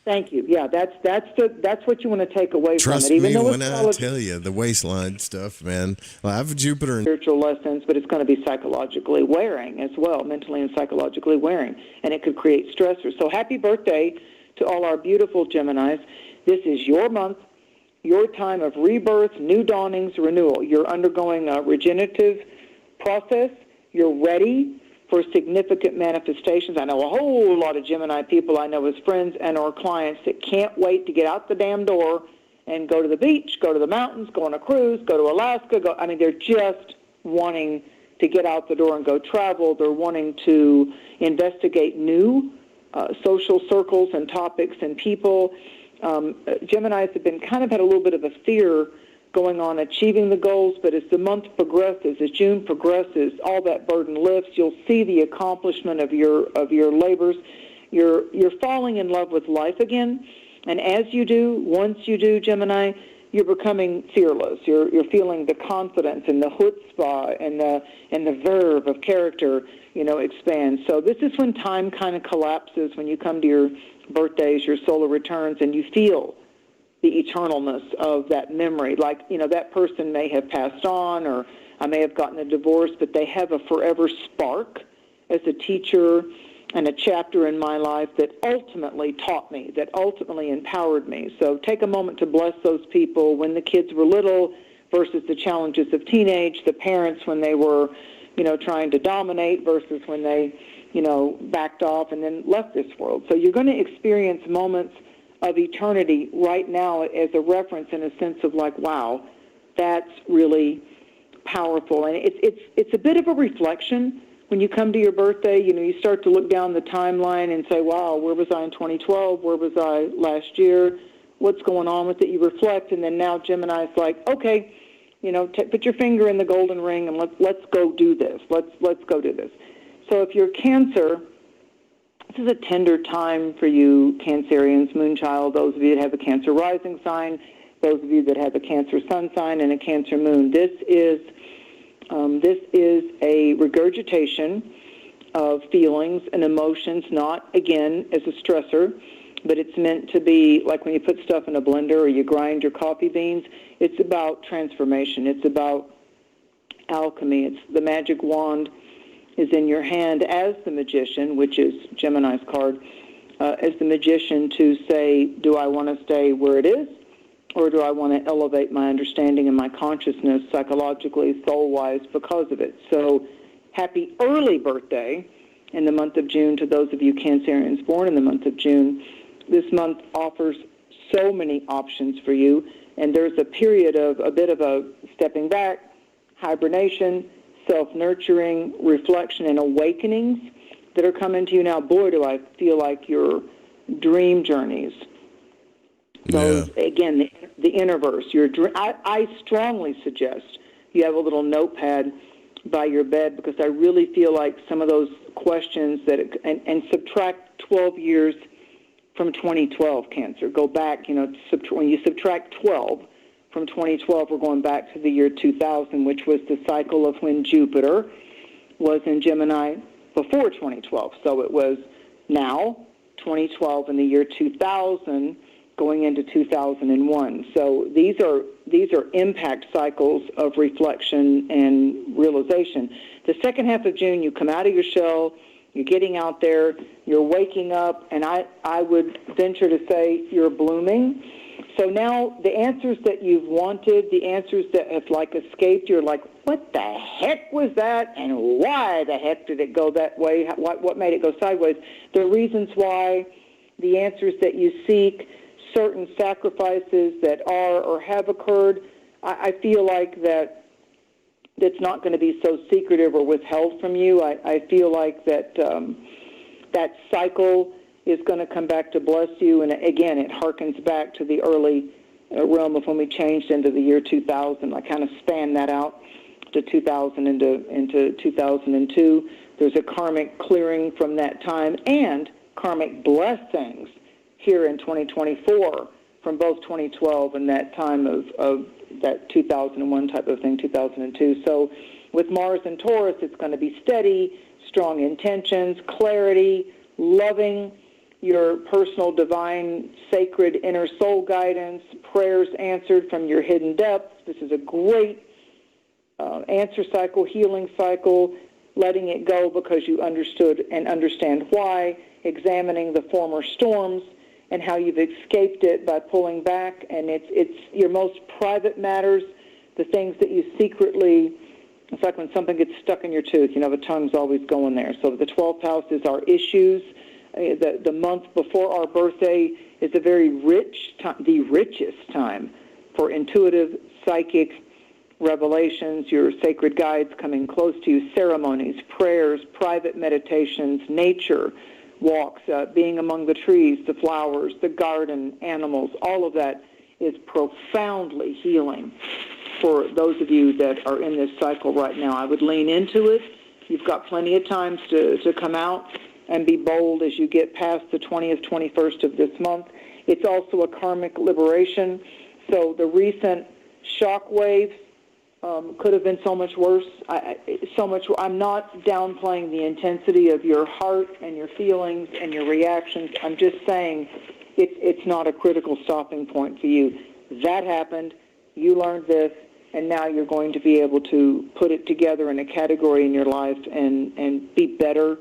Speaker 5: Thank you. Yeah, that's what you want to take away
Speaker 4: Trust
Speaker 5: from it.
Speaker 4: me when I tell you the waistline stuff, man. Well, I have Jupiter in
Speaker 5: spiritual lessons, but it's going to be psychologically wearing as well, mentally and psychologically wearing, and it could create stressors. So happy birthday to all our beautiful Geminis. This is your month, your time of rebirth, new dawnings, renewal. You're undergoing a regenerative process. You're ready for significant manifestations. I know a whole lot of Gemini people I know as friends and or clients that can't wait to get out the damn door and go to the beach, go to the mountains, go on a cruise, go to Alaska. They're just wanting to get out the door and go travel. They're wanting to investigate new social circles and topics and people. Geminis have been kind of had a little bit of a fear going on achieving the goals, but as the month progresses, as June progresses, all that burden lifts. You'll see the accomplishment of your labors. You're falling in love with life again, and as you do, once you do, Gemini, you're becoming fearless. You're feeling the confidence and the chutzpah and the verve of character, expand. So this is when time kind of collapses, when you come to your birthdays, your solar returns, and you feel the eternalness of that memory. Like, that person may have passed on, or I may have gotten a divorce, but they have a forever spark as a teacher and a chapter in my life that ultimately taught me, that ultimately empowered me. So take a moment to bless those people when the kids were little versus the challenges of teenage, the parents when they were, trying to dominate versus when they, backed off and then left this world. So you're going to experience moments of eternity right now as a reference, in a sense of like, wow, that's really powerful. And it's a bit of a reflection. When you come to your birthday, you start to look down the timeline and say, wow, where was I in 2012? Where was I last year? What's going on with it? You reflect, and then now Gemini's like, okay, put your finger in the golden ring and let's go do this. Let's go do this. So if you're Cancer, this is a tender time for you, Cancerians, Moonchild, those of you that have a Cancer rising sign, those of you that have a Cancer sun sign and a Cancer moon. This is a regurgitation of feelings and emotions, not, again, as a stressor, but it's meant to be like when you put stuff in a blender or you grind your coffee beans. It's about transformation. It's about alchemy. It's the magic wand is in your hand as the magician, which is Gemini's card, as the magician to say, do I want to stay where it is, or do I want to elevate my understanding and my consciousness psychologically, soul-wise, because of it? So happy early birthday in the month of June to those of you Cancerians born in the month of June. This month offers so many options for you, and there's a period of a bit of a stepping back, hibernation, self-nurturing, reflection, and awakenings that are coming to you now. Boy, do I feel like your dream journeys. Those, again, the innerverse. I strongly suggest you have a little notepad by your bed, because I really feel like some of those questions and subtract 12 years from 2012, Cancer. Go back, when you subtract 12 from 2012, we're going back to the year 2000, which was the cycle of when Jupiter was in Gemini before 2012. So it was now 2012 and the year 2000 going into 2001. So these are impact cycles of reflection and realization. The second half of June, you come out of your shell, you're getting out there, you're waking up, and I would venture to say you're blooming. So now the answers that you've wanted, the answers that have escaped, you're like, what the heck was that, and why the heck did it go that way? What made it go sideways? The reasons why, the answers that you seek, certain sacrifices that are or have occurred. I feel like that's not going to be so secretive or withheld from you. I feel like that cycle is going to come back to bless you. And again, it harkens back to the early realm of when we changed into the year 2000. I kind of span that out to 2000 into 2002. There's a karmic clearing from that time and karmic blessings here in 2024 from both 2012 and that time of that 2001 type of thing, 2002. So with Mars and Taurus, it's going to be steady, strong intentions, clarity, loving your personal, divine, sacred inner soul guidance, prayers answered from your hidden depths. This is a great answer cycle, healing cycle, letting it go because you understood and understand why, examining the former storms and how you've escaped it by pulling back. And it's your most private matters, the things that you secretly, it's like when something gets stuck in your tooth, the tongue's always going there. So the 12th house is our issues. The month before our birthday is a very rich time, the richest time for intuitive, psychic revelations, your sacred guides coming close to you, ceremonies, prayers, private meditations, nature walks, being among the trees, the flowers, the garden, animals. All of that is profoundly healing for those of you that are in this cycle right now. I would lean into it. You've got plenty of times to come out and be bold as you get past the 20th, 21st of this month. It's also a karmic liberation So the recent shock waves could have been so much worse. I'm not downplaying the intensity of your heart and your feelings and your reactions. I'm just saying it's not a critical stopping point for you. That happened. You learned this, and now you're going to be able to put it together in a category in your life and be better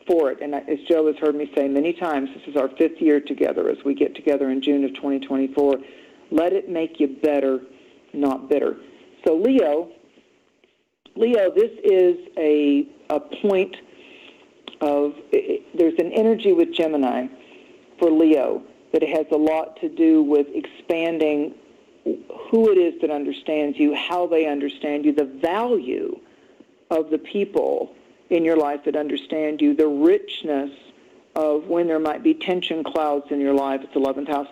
Speaker 5: for it. And as Joe has heard me say many times, this is our 5th year together as we get together in June of 2024. Let it make you better, not bitter. So Leo, this is a point of, there's an energy with Gemini for Leo that it has a lot to do with expanding who it is that understands you, how they understand you, the value of the people in your life that understand you, the richness of when there might be tension clouds in your life. It's 11th house,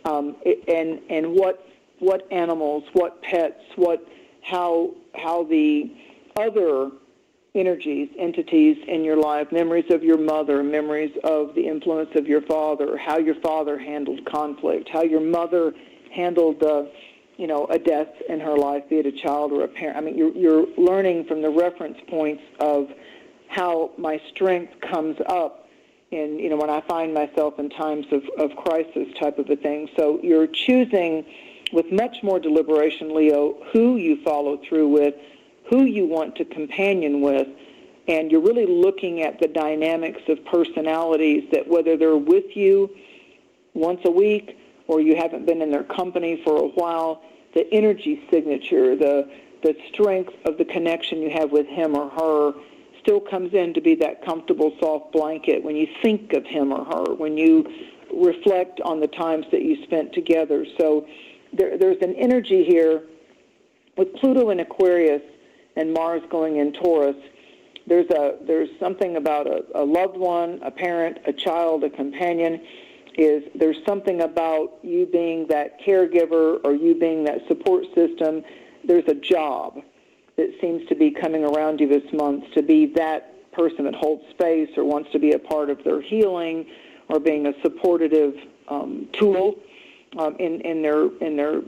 Speaker 5: and what animals, what pets, how the other energies, entities in your life, memories of your mother, memories of the influence of your father, how your father handled conflict, how your mother handled a death in her life, be it a child or a parent. I mean, you're learning from the reference points of how my strength comes up in, when I find myself in times of crisis type of a thing. So you're choosing with much more deliberation, Leo, who you follow through with, who you want to companion with, and you're really looking at the dynamics of personalities that whether they're with you once a week or you haven't been in their company for a while, the energy signature, the strength of the connection you have with him or her still comes in to be that comfortable, soft blanket when you think of him or her, when you reflect on the times that you spent together. So there's an energy here with Pluto in Aquarius and Mars going in Taurus. There's something about a loved one, a parent, a child, a companion. There's something about you being that caregiver or you being that support system. There's a job that seems to be coming around you this month to be that person that holds space or wants to be a part of their healing or being a supportive tool in their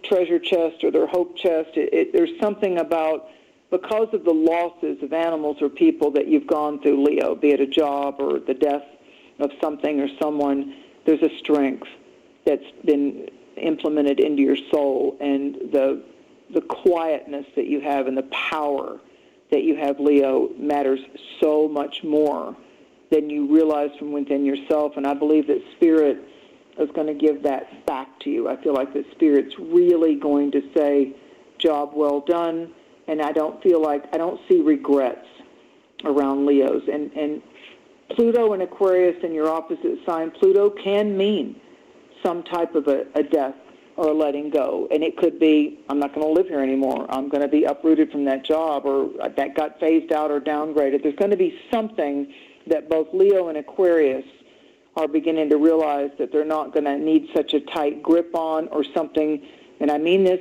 Speaker 5: treasure chest or their hope chest. There's something about, because of the losses of animals or people that you've gone through, Leo, be it a job or the death of something or someone, there's a strength that's been implemented into your soul, and the quietness that you have and the power that you have, Leo, matters so much more than you realize from within yourself. And I believe that Spirit is going to give that back to you. I feel like that Spirit's really going to say, job well done, and I don't see regrets around Leos. And Pluto in Aquarius in your opposite sign, Pluto can mean some type of a death or a letting go. And it could be, I'm not going to live here anymore. I'm going to be uprooted from that job, or that got phased out or downgraded. There's going to be something that both Leo and Aquarius are beginning to realize that they're not going to need such a tight grip on, or something, and I mean this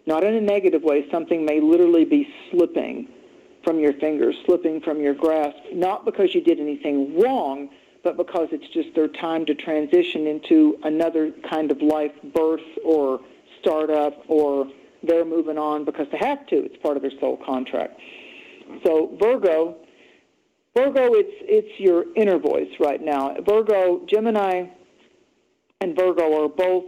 Speaker 5: not in a negative way, something may literally be slipping from your fingers, slipping from your grasp, not because you did anything wrong, but because it's just their time to transition into another kind of life, birth or startup, or they're moving on because they have to. It's part of their soul contract. So Virgo, it's your inner voice right now. Virgo, Gemini and Virgo are both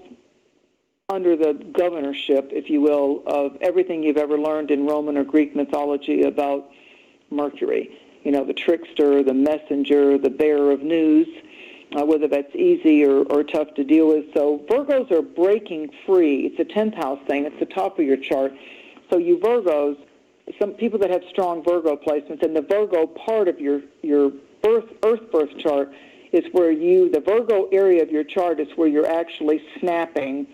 Speaker 5: under the governorship, if you will, of everything you've ever learned in Roman or Greek mythology about Mercury. The trickster, the messenger, the bearer of news, whether that's easy or tough to deal with. So Virgos are breaking free. It's a 10th house thing. It's the top of your chart. So you Virgos, some people that have strong Virgo placements, and the Virgo part of your earth birth chart is where the Virgo area of your chart is where you're actually snapping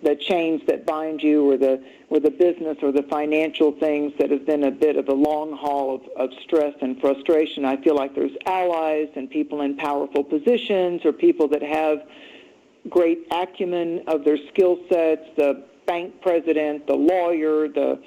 Speaker 5: the chains that bind you, or the business or the financial things that have been a bit of a long haul of stress and frustration. I feel like there's allies and people in powerful positions, or people that have great acumen of their skill sets, the bank president, the lawyer, the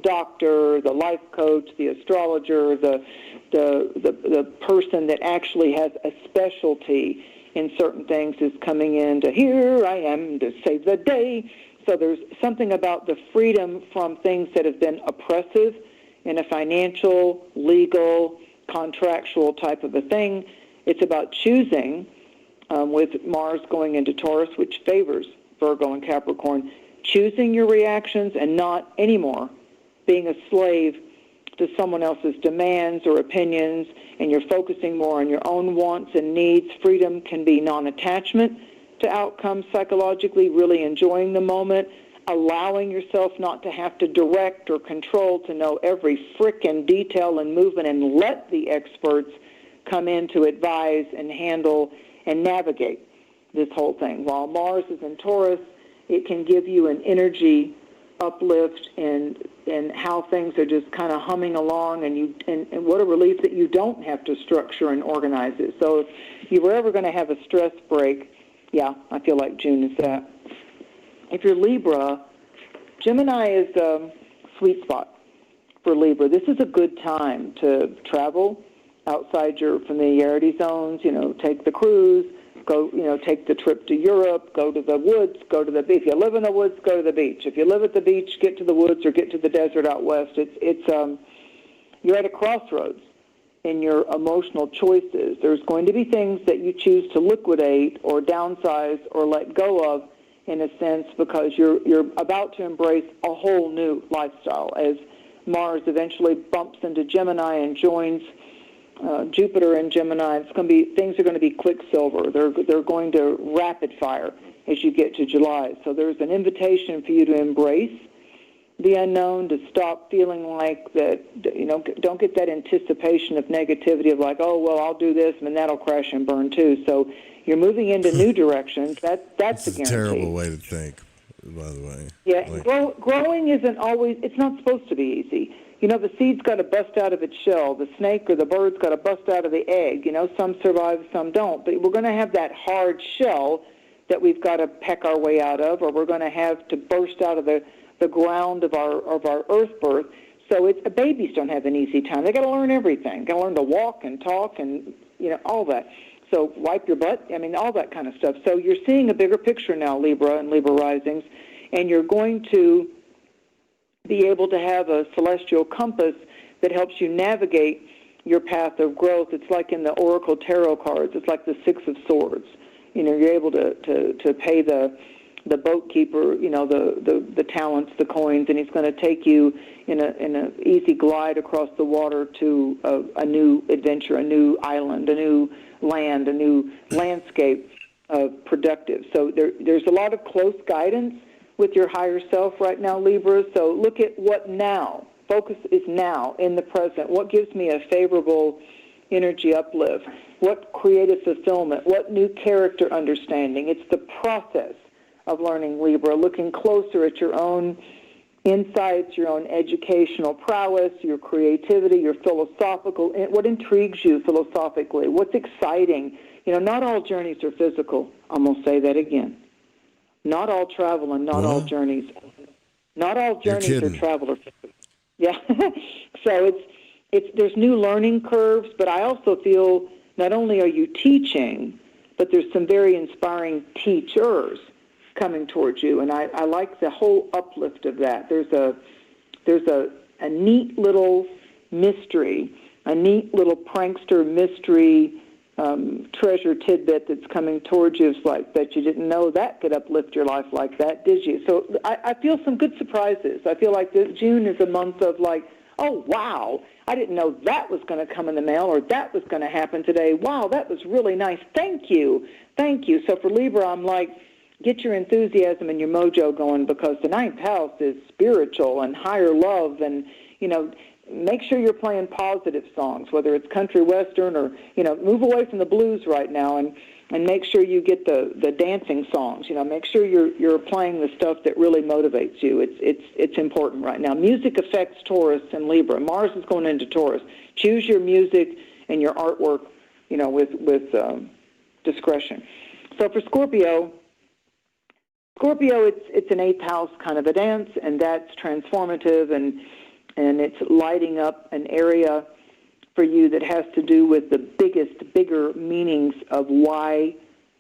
Speaker 5: doctor, the life coach, the astrologer, the person that actually has a specialty in certain things is coming in to, here I am to save the day. So there's something about the freedom from things that have been oppressive in a financial, legal, contractual type of a thing. It's about choosing, with Mars going into Taurus, which favors Virgo and Capricorn, choosing your reactions and not anymore being a slave to someone else's demands or opinions, and you're focusing more on your own wants and needs. Freedom can be non-attachment to outcomes psychologically, really enjoying the moment, allowing yourself not to have to direct or control, to know every frickin' detail and movement, and let the experts come in to advise and handle and navigate this whole thing. While Mars is in Taurus, it can give you an energy uplift and how things are just kind of humming along, and what a relief that you don't have to structure and organize it. So if you were ever going to have a stress break, yeah, I feel like June is that. If you're Libra, Gemini is a sweet spot for Libra. This is a good time to travel outside your familiarity zones, take the cruise, go, take the trip to Europe, go to the woods, go to the beach. If you live in the woods, go to the beach. If you live at the beach, get to the woods or get to the desert out west. You're at a crossroads in your emotional choices. There's going to be things that you choose to liquidate or downsize or let go of, in a sense, because you're about to embrace a whole new lifestyle as Mars eventually bumps into Gemini and joins Jupiter in Gemini. Things are going to be quicksilver. They're going to rapid fire as you get to July. So there's an invitation for you to embrace the unknown, to stop feeling like that, don't get that anticipation of negativity of like, oh, well, I'll do this and that'll crash and burn too. So you're moving into new directions. That's a guarantee.
Speaker 4: It's a terrible way to think, by the way.
Speaker 5: Yeah, growing isn't always, it's not supposed to be easy. The seed's got to bust out of its shell. The snake or the bird's got to bust out of the egg. Some survive, some don't. But we're going to have that hard shell that we've got to peck our way out of, or we're going to have to burst out of the ground of our earth birth. So babies don't have an easy time. They got to learn everything. Got to learn to walk and talk and all that. So wipe your butt. All that kind of stuff. So you're seeing a bigger picture now, Libra and Libra risings, and you're going to be able to have a celestial compass that helps you navigate your path of growth. It's like in the Oracle Tarot cards. It's like the Six of Swords. You're able to pay the boat keeper, the talents, the coins, and he's going to take you in an easy glide across the water to a new adventure, a new island, a new land, a new landscape of productive. So there's a lot of close guidance with your higher self right now, Libra. So look at what now. Focus is now, in the present. What gives me a favorable energy uplift? What creative fulfillment? What new character understanding? It's the process of learning, Libra, looking closer at your own insights, your own educational prowess, your creativity, your philosophical, what intrigues you philosophically, what's exciting. Not all journeys are physical. I'm going to say that again. Not all travel and not all journeys. Not all journeys or travel are physical. Yeah. So there's new learning curves, but I also feel not only are you teaching, but there's some very inspiring teachers coming towards you, and I like the whole uplift of that. There's a neat little mystery, a neat little prankster mystery treasure tidbit that's coming towards you. It's like, bet you didn't know that could uplift your life like that, did you? So I feel some good surprises. I feel like June is a month of like, oh, wow, I didn't know that was going to come in the mail or that was going to happen today. Wow, that was really nice. Thank you. Thank you. So for Libra, I'm like, get your enthusiasm and your mojo going, because the ninth house is spiritual and higher love, and, make sure you're playing positive songs, whether it's country western or, move away from the blues right now and make sure you get the dancing songs. Make sure you're playing the stuff that really motivates you. It's important right now. Music affects Taurus and Libra. Mars is going into Taurus. Choose your music and your artwork, with discretion. So for Scorpio, it's an eighth house kind of a dance, and that's transformative, and it's lighting up an area for you that has to do with the bigger meanings of why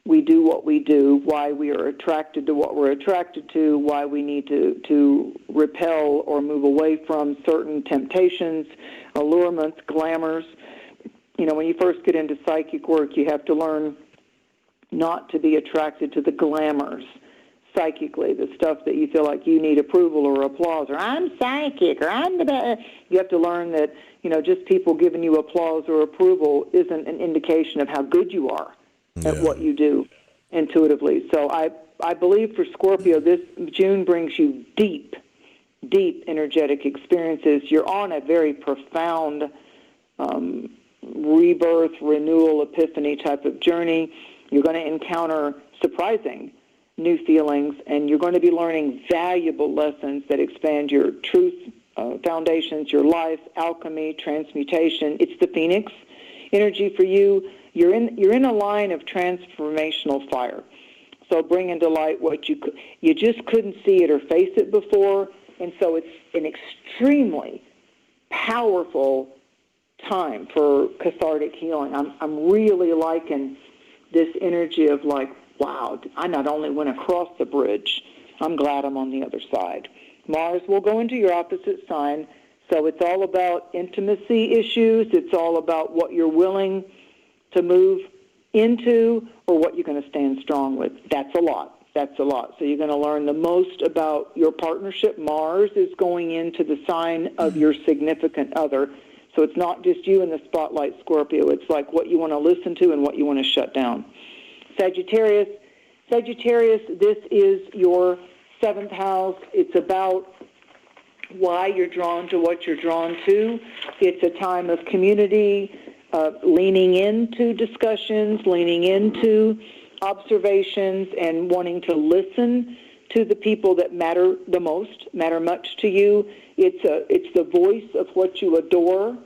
Speaker 5: we do what we do, why we are attracted to what we're attracted to, why we need to repel or move away from certain temptations, allurements, glamours. When you first get into psychic work, you have to learn not to be attracted to the glamours psychically, the stuff that you feel like you need approval or applause, or I'm psychic, or I'm the best. You have to learn that, just people giving you applause or approval isn't an indication of how good you are at what you do intuitively. So I believe for Scorpio, this June brings you deep energetic experiences. You're on a very profound rebirth, renewal, epiphany type of journey. You're going to encounter surprising new feelings, and you're going to be learning valuable lessons that expand your truth foundations, your life, alchemy, transmutation. It's the Phoenix energy for you. You're in a line of transformational fire. So bringing to light what you just couldn't see it or face it before, and so it's an extremely powerful time for cathartic healing. I'm really liking this energy of like, wow, I not only went across the bridge, I'm glad I'm on the other side. Mars will go into your opposite sign, so it's all about intimacy issues. It's all about what you're willing to move into or what you're going to stand strong with. That's a lot. So you're going to learn the most about your partnership. Mars is going into the sign of your significant other. So it's not just you in the spotlight, Scorpio. It's like what you want to listen to and what you want to shut down. Sagittarius, this is your 7th house. It's about why you're drawn to what you're drawn to. It's a time of community, leaning into discussions, leaning into observations, and wanting to listen to the people that matter the most, matter much to you. It's the voice of what you adore,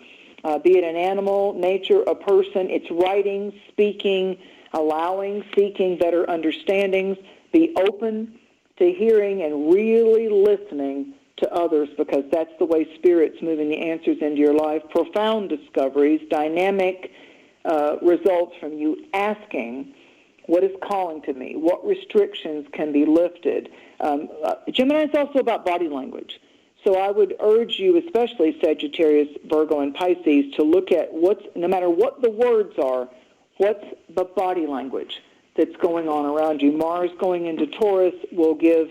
Speaker 5: be it an animal, nature, a person. It's writing, speaking, allowing, seeking better understandings. Be open to hearing and really listening to others, because that's the way Spirit's moving the answers into your life. Profound discoveries, dynamic results from you asking, what is calling to me? What restrictions can be lifted? Gemini is also about body language. So I would urge you, especially Sagittarius, Virgo, and Pisces, to look at no matter what the words are, what's the body language that's going on around you. Mars going into Taurus will give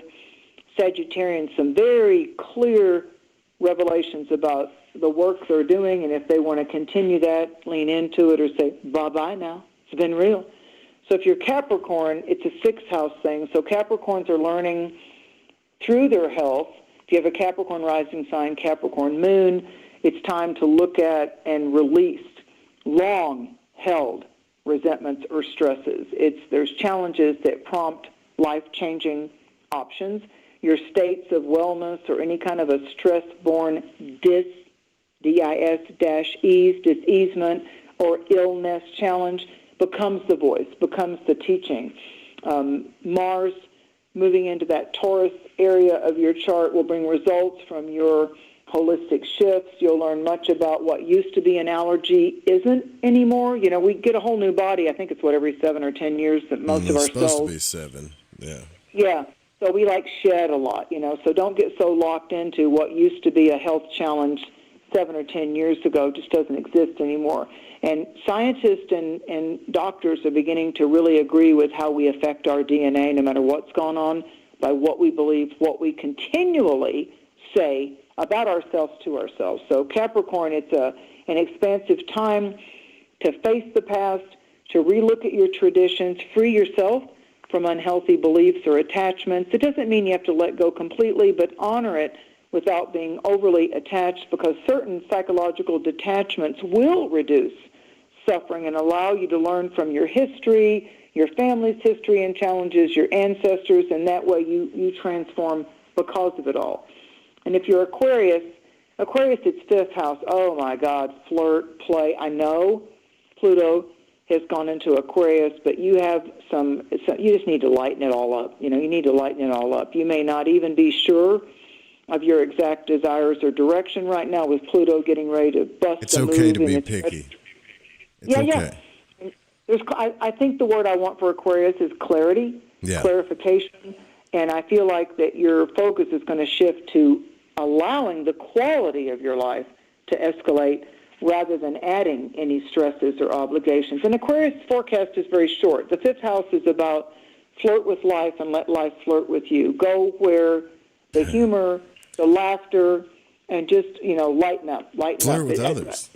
Speaker 5: Sagittarians some very clear revelations about the work they're doing, and if they want to continue that, lean into it or say, bye-bye now. It's been real. So if you're Capricorn, it's a 6th house thing. So Capricorns are learning through their health. If you have a Capricorn rising sign, Capricorn moon, it's time to look at and release long-held resentments or stresses. There's challenges that prompt life-changing options. Your states of wellness or any kind of a stress-borne diseasement or illness challenge becomes the voice, becomes the teaching. Mars moving into that Taurus area of your chart will bring results from your holistic shifts. You'll learn much about what used to be an allergy isn't anymore. We get a whole new body. I think it's every 7 or 10 years that most of our cells.
Speaker 4: It's supposed to be 7, yeah.
Speaker 5: Yeah, so we shed a lot, so don't get so locked into what used to be a health challenge 7 or 10 years ago. Just doesn't exist anymore. And scientists and doctors are beginning to really agree with how we affect our DNA, no matter what's going on, by what we believe, what we continually say about ourselves to ourselves. So Capricorn, it's an expansive time to face the past, to relook at your traditions, free yourself from unhealthy beliefs or attachments. It doesn't mean you have to let go completely, but honor it without being overly attached, because certain psychological detachments will reduce suffering and allow you to learn from your history, your family's history and challenges, your ancestors, and that way you transform because of it all. And if you're Aquarius, it's 5th house. Oh, my God, flirt, play. I know Pluto has gone into Aquarius, but you have you just need to lighten it all up. You need to lighten it all up. You may not even be sure of your exact desires or direction right now with Pluto getting ready to bust
Speaker 4: It's
Speaker 5: a move.
Speaker 4: okay to be picky. It's okay.
Speaker 5: I think the word I want for Aquarius is clarity, clarification, and I feel like that your focus is going to shift to allowing the quality of your life to escalate rather than adding any stresses or obligations. And Aquarius forecast is very short. The fifth house is about flirt with life and let life flirt with you. Go where the humor, the laughter, and just, lighten up.
Speaker 4: Flirt with others.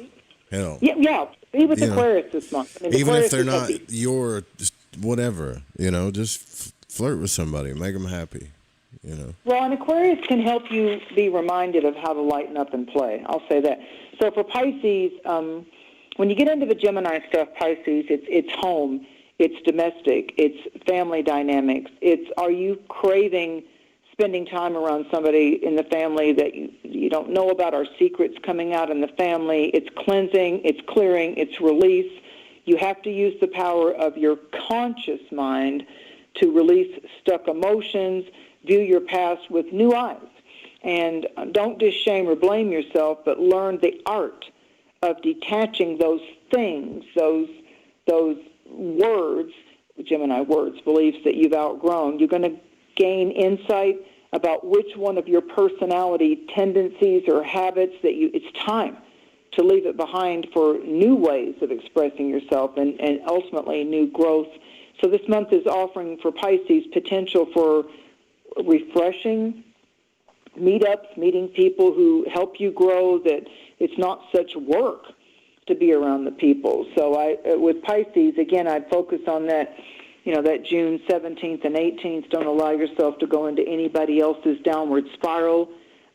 Speaker 4: Hell.
Speaker 5: Yeah. Be with Aquarius this month. I mean,
Speaker 4: even
Speaker 5: Aquarius
Speaker 4: if they're not your, just whatever, just flirt with somebody, make them happy,
Speaker 5: Well, and Aquarius can help you be reminded of how to lighten up and play. I'll say that. So for Pisces, when you get into the Gemini stuff, Pisces, it's home, it's domestic, it's family dynamics. It's, are you craving spending time around somebody in the family that you don't know about, our secrets coming out in the family? It's cleansing, it's clearing, it's release. You have to use the power of your conscious mind to release stuck emotions, view your past with new eyes. And don't just shame or blame yourself, but learn the art of detaching those things, those words, Gemini words, beliefs that you've outgrown. You're going to gain insight about which one of your personality tendencies or habits that it's time to leave it behind for new ways of expressing yourself and ultimately new growth. So this month is offering for Pisces potential for refreshing meetups, meeting people who help you grow, that it's not such work to be around the people. So with Pisces, again, I'd focus on that, that June 17th and 18th. Don't allow yourself to go into anybody else's downward spiral.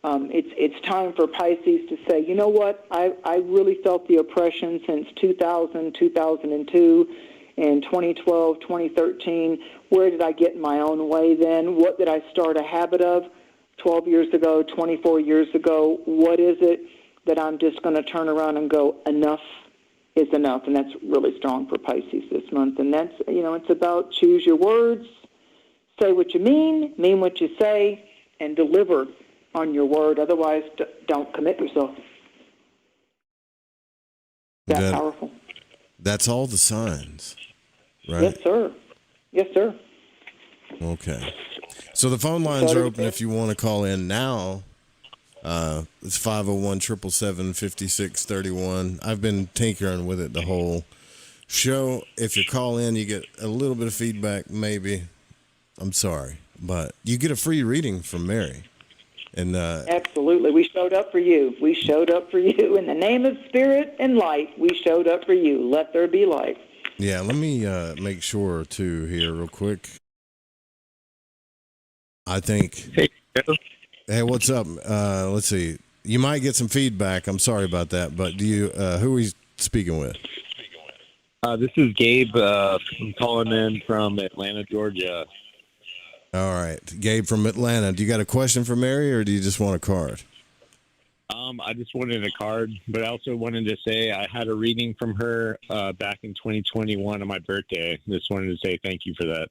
Speaker 5: It's time for Pisces to say, you know what, I really felt the oppression since 2000, 2002, and 2012, 2013. Where did I get in my own way then? What did I start a habit of 12 years ago, 24 years ago? What is it that I'm just going to turn around and go, enough is enough? And that's really strong for Pisces this month. And that's, it's about choose your words, say what you mean what you say, and deliver on your word. Otherwise, don't commit yourself. That's powerful.
Speaker 4: That's all the signs, right?
Speaker 5: Yes, sir. Yes, sir.
Speaker 4: Okay. So the phone lines are open if you want to call in now. It's 501-777-5631. I've been tinkering with it the whole show. If you call in, you get a little bit of feedback, maybe. I'm sorry, but you get a free reading from Mary. And
Speaker 5: absolutely. We showed up for you. We showed up for you. In the name of spirit and light, we showed up for you. Let there be light.
Speaker 4: Yeah, let me make sure, too, here real quick. I think... Hey, what's up? Let's see. You might get some feedback. I'm sorry about that, but do you? Who are we speaking with?
Speaker 19: This is Gabe. I'm calling in from Atlanta, Georgia.
Speaker 4: All right, Gabe from Atlanta. Do you got a question for Mary, or do you just want a card?
Speaker 19: I just wanted a card, but I also wanted to say I had a reading from her back in 2021 on my birthday. Just wanted to say thank you for that.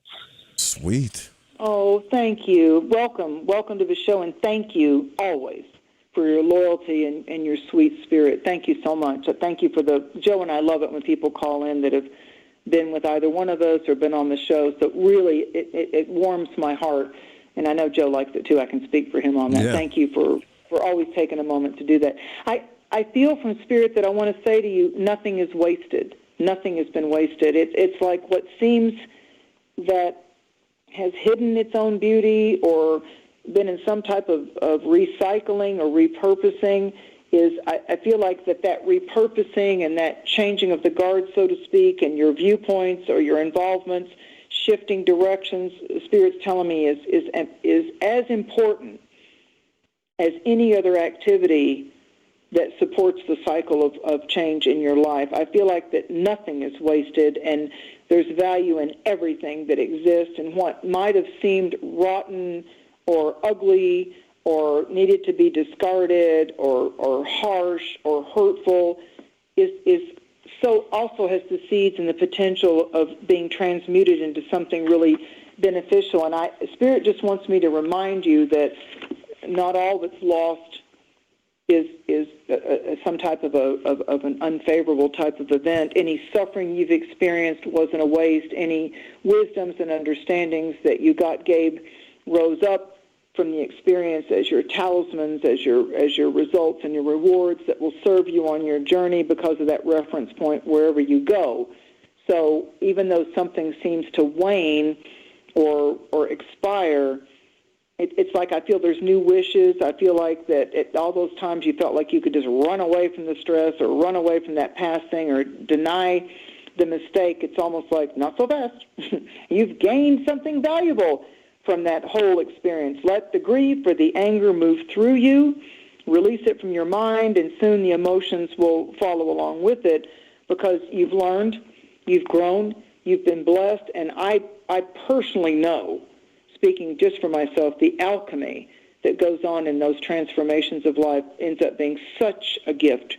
Speaker 4: Sweet.
Speaker 5: Oh, thank you. Welcome to the show, and thank you always for your loyalty and your sweet spirit. Thank you so much. Thank you for Joe and I love it when people call in that have been with either one of us or been on the show. So really, it warms my heart, and I know Joe likes it too. I can speak for him on that.
Speaker 4: Yeah.
Speaker 5: Thank you for always taking a moment to do that. I feel from spirit that I want to say to you, nothing is wasted. Nothing has been wasted. It's like what seems that has hidden its own beauty or been in some type of recycling or repurposing is, I feel like that repurposing and that changing of the guard, so to speak, and your viewpoints or your involvements, shifting directions, Spirit's telling me is as important as any other activity that supports the cycle of change in your life. I feel like that nothing is wasted, and there's value in everything that exists, and what might have seemed rotten or ugly or needed to be discarded or harsh or hurtful is so also has the seeds and the potential of being transmuted into something really beneficial. And Spirit just wants me to remind you that not all that's lost is some type of an unfavorable type of event. Any suffering you've experienced wasn't a waste. Any wisdoms and understandings that you gave rose up from the experience as your talismans, as your results and your rewards that will serve you on your journey because of that reference point wherever you go. So even though something seems to wane or expire, it's like I feel there's new wishes. I feel like that all those times you felt like you could just run away from the stress or run away from that past thing or deny the mistake. It's almost like, not so fast. You've gained something valuable from that whole experience. Let the grief or the anger move through you. Release it from your mind, and soon the emotions will follow along with it because you've learned, you've grown, you've been blessed, and I personally know, speaking just for myself, the alchemy that goes on in those transformations of life ends up being such a gift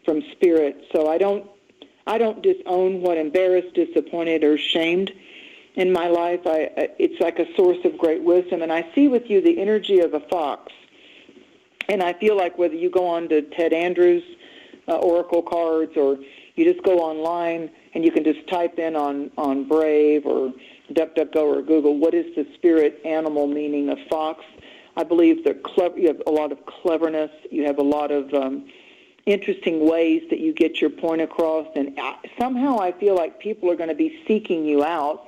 Speaker 5: from Spirit. So I don't disown what embarrassed, disappointed, or shamed in my life. It's like a source of great wisdom. And I see with you the energy of a fox. And I feel like whether you go on to Ted Andrews' Oracle cards or you just go online and you can just type in on Brave or DuckDuckGo or Google, what is the spirit animal meaning of fox? I believe that you have a lot of cleverness. You have a lot of interesting ways that you get your point across. And somehow I feel like people are going to be seeking you out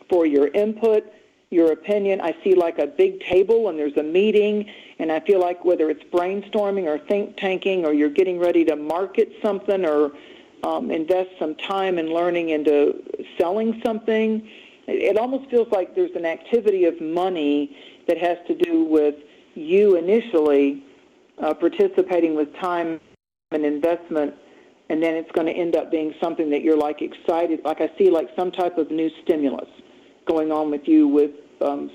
Speaker 5: for your input, your opinion. I see like a big table and there's a meeting, and I feel like whether it's brainstorming or think tanking or you're getting ready to market something or invest some time in learning into selling something, it almost feels like there's an activity of money that has to do with you initially participating with time and investment, and then it's going to end up being something that you're like excited, like I see like some type of new stimulus going on with you with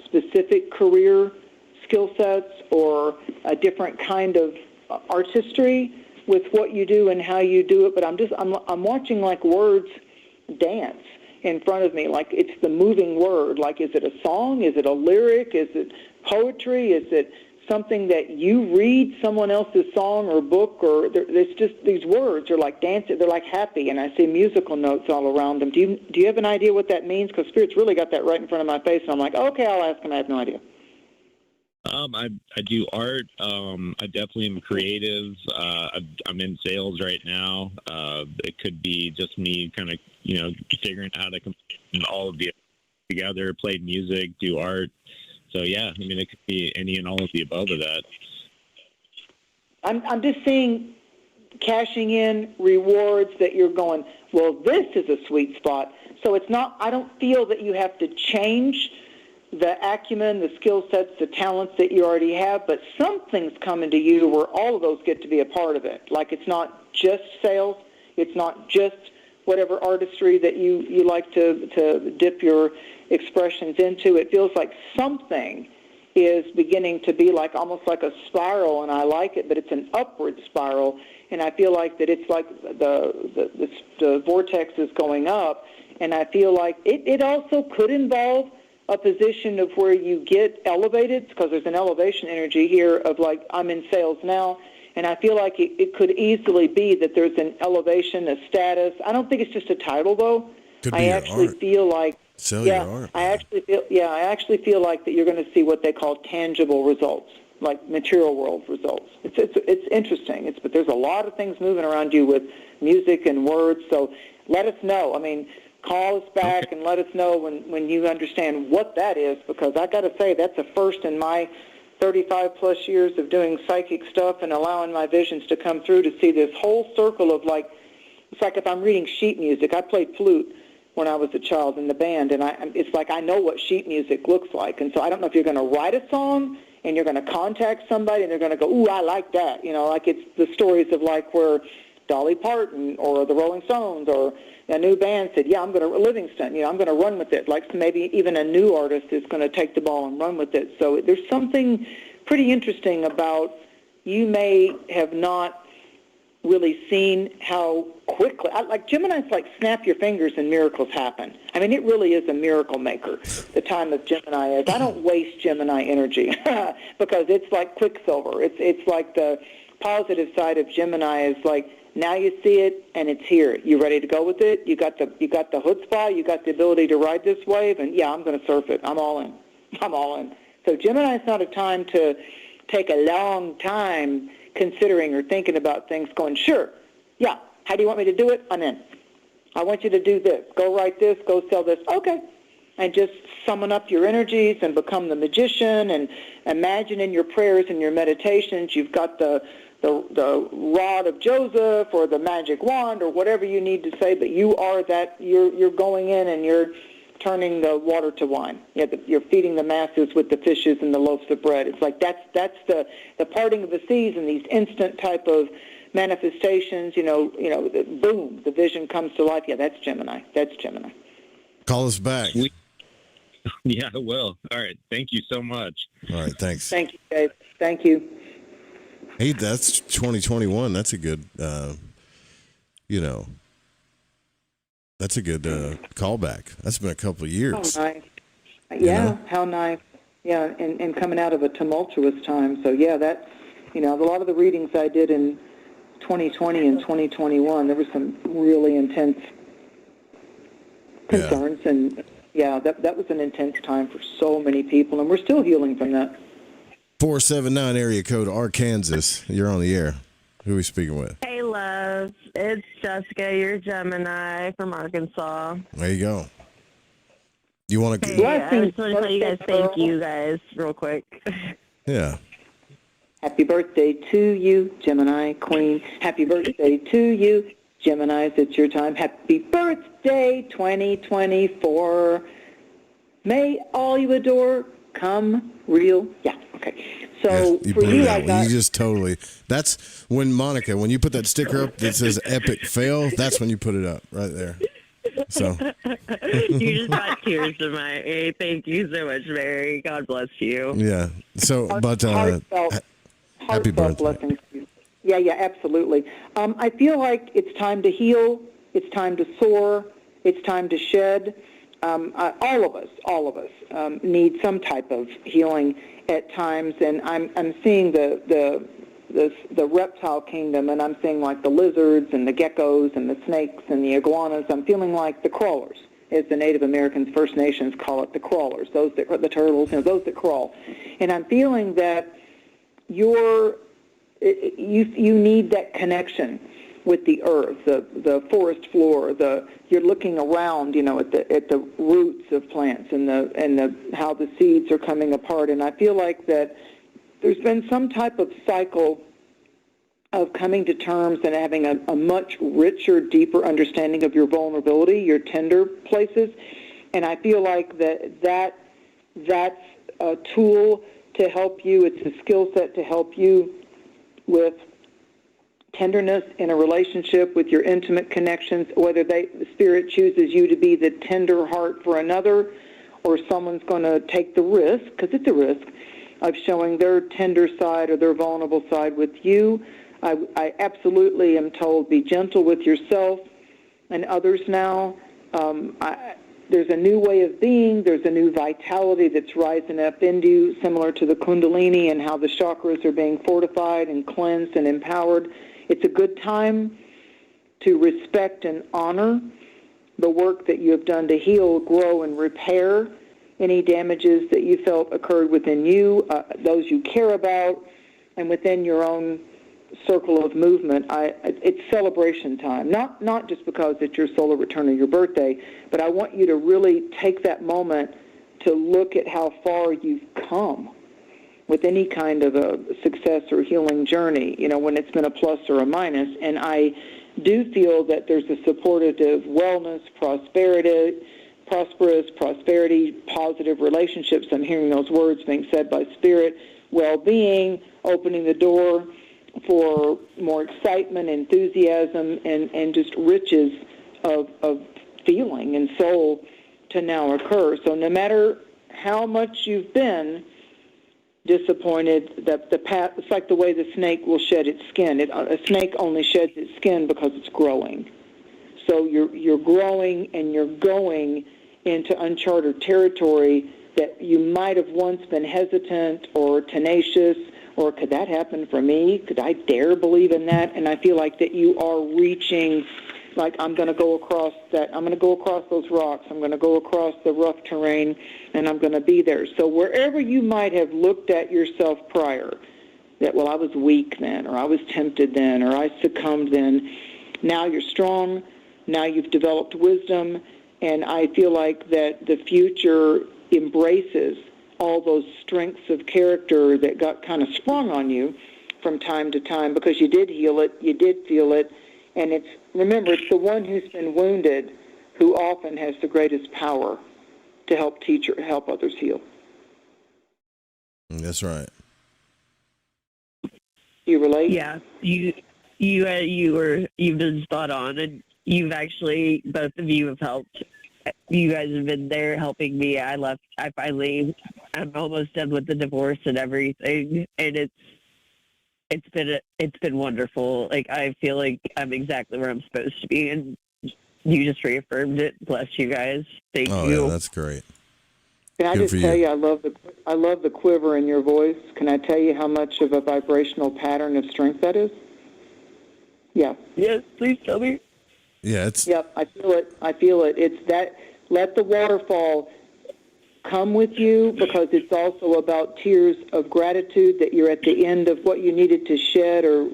Speaker 5: specific career skill sets or a different kind of artistry with what you do and how you do it. But I'm watching like words dance in front of me, like it's the moving word. Like, is it a song? Is it a lyric? Is it poetry? Is it something that you read someone else's song or book? Or there's just these words are like dancing. They're like happy, and I see musical notes all around them. Do you have an idea what that means? Because Spirit's really got that right in front of my face, and I'm like, okay, I'll ask him. I have no idea.
Speaker 19: I do art. I definitely am creative. I'm in sales right now. It could be just me kind of, figuring out how to combine all of the together, play music, do art. So, yeah, I mean, it could be any and all of the above of that.
Speaker 5: I'm just seeing cashing in rewards that you're going, well, this is a sweet spot. So it's not, I don't feel that you have to change the acumen, the skill sets, the talents that you already have, but something's coming to you where all of those get to be a part of it. Like it's not just sales, it's not just whatever artistry that you like to dip your expressions into. It feels like something is beginning to be like almost like a spiral, and I like it, but it's an upward spiral, and I feel like that it's like the vortex is going up, and I feel like it also could involve a position of where you get elevated, because there's an elevation energy here of like, I'm in sales now, and I feel like it could easily be that there's an elevation, a status. I don't think it's just a title, though.
Speaker 4: Could be
Speaker 5: I actually feel like,
Speaker 4: your art.
Speaker 5: I actually feel like that you're going to see what they call tangible results, like material world results. It's interesting. But there's a lot of things moving around you with music and words. So let us know. I mean, call us back and let us know when you understand what that is, because I got to say that's a first in my 35-plus years of doing psychic stuff and allowing my visions to come through to see this whole circle of like, it's like if I'm reading sheet music. I played flute when I was a child in the band, and it's like I know what sheet music looks like. And so I don't know if you're going to write a song and you're going to contact somebody and they're going to go, ooh, I like that. Like it's the stories of like where Dolly Parton or the Rolling Stones or a new band said, yeah, I'm going to, Livingston, I'm going to run with it. Like maybe even a new artist is going to take the ball and run with it. So there's something pretty interesting about you may have not really seen how quickly, like Gemini's like snap your fingers and miracles happen. I mean, it really is a miracle maker, the time of Gemini is. I don't waste Gemini energy because it's like Quicksilver. It's like the positive side of Gemini is like, now you see it and it's here. You ready to go with it? You got the chutzpah, you got the ability to ride this wave, and yeah, I'm going to surf it. I'm all in. I'm all in. So Gemini is not a time to take a long time considering or thinking about things, going, sure, yeah, how do you want me to do it? I'm in. I want you to do this. Go write this. Go sell this. Okay. And just summon up your energies and become the magician, and imagine in your prayers and your meditations you've got the rod of Joseph or the magic wand or whatever you need to say, but you are that, you're going in and you're turning the water to wine. You're feeding the masses with the fishes and the loaves of bread. It's like that's the parting of the seas and these instant type of manifestations, boom, the vision comes to life. Yeah, that's Gemini. That's Gemini.
Speaker 4: Call us back.
Speaker 19: Yeah, I will. All right. Thank you so much.
Speaker 4: All right. Thanks.
Speaker 5: Thank you, Dave. Thank you.
Speaker 4: Hey, that's 2021. That's a good, that's a good callback. That's been a couple of years.
Speaker 5: Oh, nice. Yeah, how nice. Yeah, and coming out of a tumultuous time. So, yeah, that's, a lot of the readings I did in 2020 and 2021, there were some really intense concerns. Yeah. And, yeah, that was an intense time for so many people, and we're still healing from that.
Speaker 4: 479 area code Arkansas. You're on the air. Who are we speaking with?
Speaker 20: Hey, love. It's Jessica. You're Gemini from Arkansas.
Speaker 4: There you go. You want to?
Speaker 20: Hey, I just want to tell you guys thank you guys real quick.
Speaker 4: Yeah.
Speaker 5: Happy birthday to you, Gemini Queen. Happy birthday to you, Geminis. It's your time. Happy birthday, 2024. May all you adore come real. Yeah. Okay. So
Speaker 4: you
Speaker 5: for you,
Speaker 4: I got. You just totally. That's when Monica, when you put that sticker up that says "epic fail," that's when you put it up right there. So
Speaker 20: you just brought tears to my eyes. Thank you so much, Mary. God bless you.
Speaker 4: Yeah. So, but happy birthday.
Speaker 5: Blessings. Yeah, absolutely. I feel like it's time to heal. It's time to soar. It's time to shed. All of us need some type of healing at times, and I'm seeing the reptile kingdom, and I'm seeing like the lizards and the geckos and the snakes and the iguanas. I'm feeling like the crawlers, as the Native Americans, First Nations call it, the crawlers, the turtles, those that crawl. And I'm feeling that you need that connection with the earth, the forest floor. You're looking around, at the roots of plants and how the seeds are coming apart. And I feel like that there's been some type of cycle of coming to terms and having a much richer, deeper understanding of your vulnerability, your tender places. And I feel like that's a tool to help you. It's a skill set to help you with tenderness in a relationship, with your intimate connections, whether the Spirit chooses you to be the tender heart for another, or someone's going to take the risk, because it's a risk, of showing their tender side or their vulnerable side with you. I absolutely am told, be gentle with yourself and others now. There's a new way of being. There's a new vitality that's rising up in you, similar to the Kundalini and how the chakras are being fortified and cleansed and empowered. It's a good time to respect and honor the work that you have done to heal, grow, and repair any damages that you felt occurred within you, those you care about, and within your own circle of movement. It's celebration time, not just because it's your solar return or your birthday, but I want you to really take that moment to look at how far you've come with any kind of a success or healing journey, when it's been a plus or a minus. And I do feel that there's a supportive wellness, prosperous, positive relationships. I'm hearing those words being said by Spirit, well-being, opening the door for more excitement, enthusiasm, and just riches of feeling and soul to now occur. So no matter how much you've been disappointed, that the path, it's like the way the snake will shed its skin. A snake only sheds its skin because it's growing. So you're growing and you're going into uncharted territory that you might have once been hesitant or tenacious or could that happen for me? Could I dare believe in that? And I feel like that you are reaching, like I'm going to go across those rocks, I'm going to go across the rough terrain, and I'm going to be there. So wherever you might have looked at yourself prior, that, well, I was weak then, or I was tempted then, or I succumbed then, now you're strong, now you've developed wisdom, and I feel like that the future embraces all those strengths of character that got kind of sprung on you from time to time, because you did heal it, you did feel it, and remember, it's the one who's been wounded who often has the greatest power to help others heal.
Speaker 4: That's right.
Speaker 5: You relate?
Speaker 20: Yeah, you've been spot on, and you've actually, both of you have helped. You guys have been there helping me. I'm almost done with the divorce and everything, and it's been wonderful. Like, I feel like I'm exactly where I'm supposed to be, and you just reaffirmed it. Bless you guys. Thank you.
Speaker 4: Oh, yeah, that's great.
Speaker 5: Can I just tell you, I love the quiver in your voice. Can I tell you how much of a vibrational pattern of strength that is? Yeah.
Speaker 20: Yes, please tell me.
Speaker 4: Yeah,
Speaker 5: Yep, I feel it. It's that, let the waterfall come with you, because it's also about tears of gratitude that you're at the end of what you needed to shed or,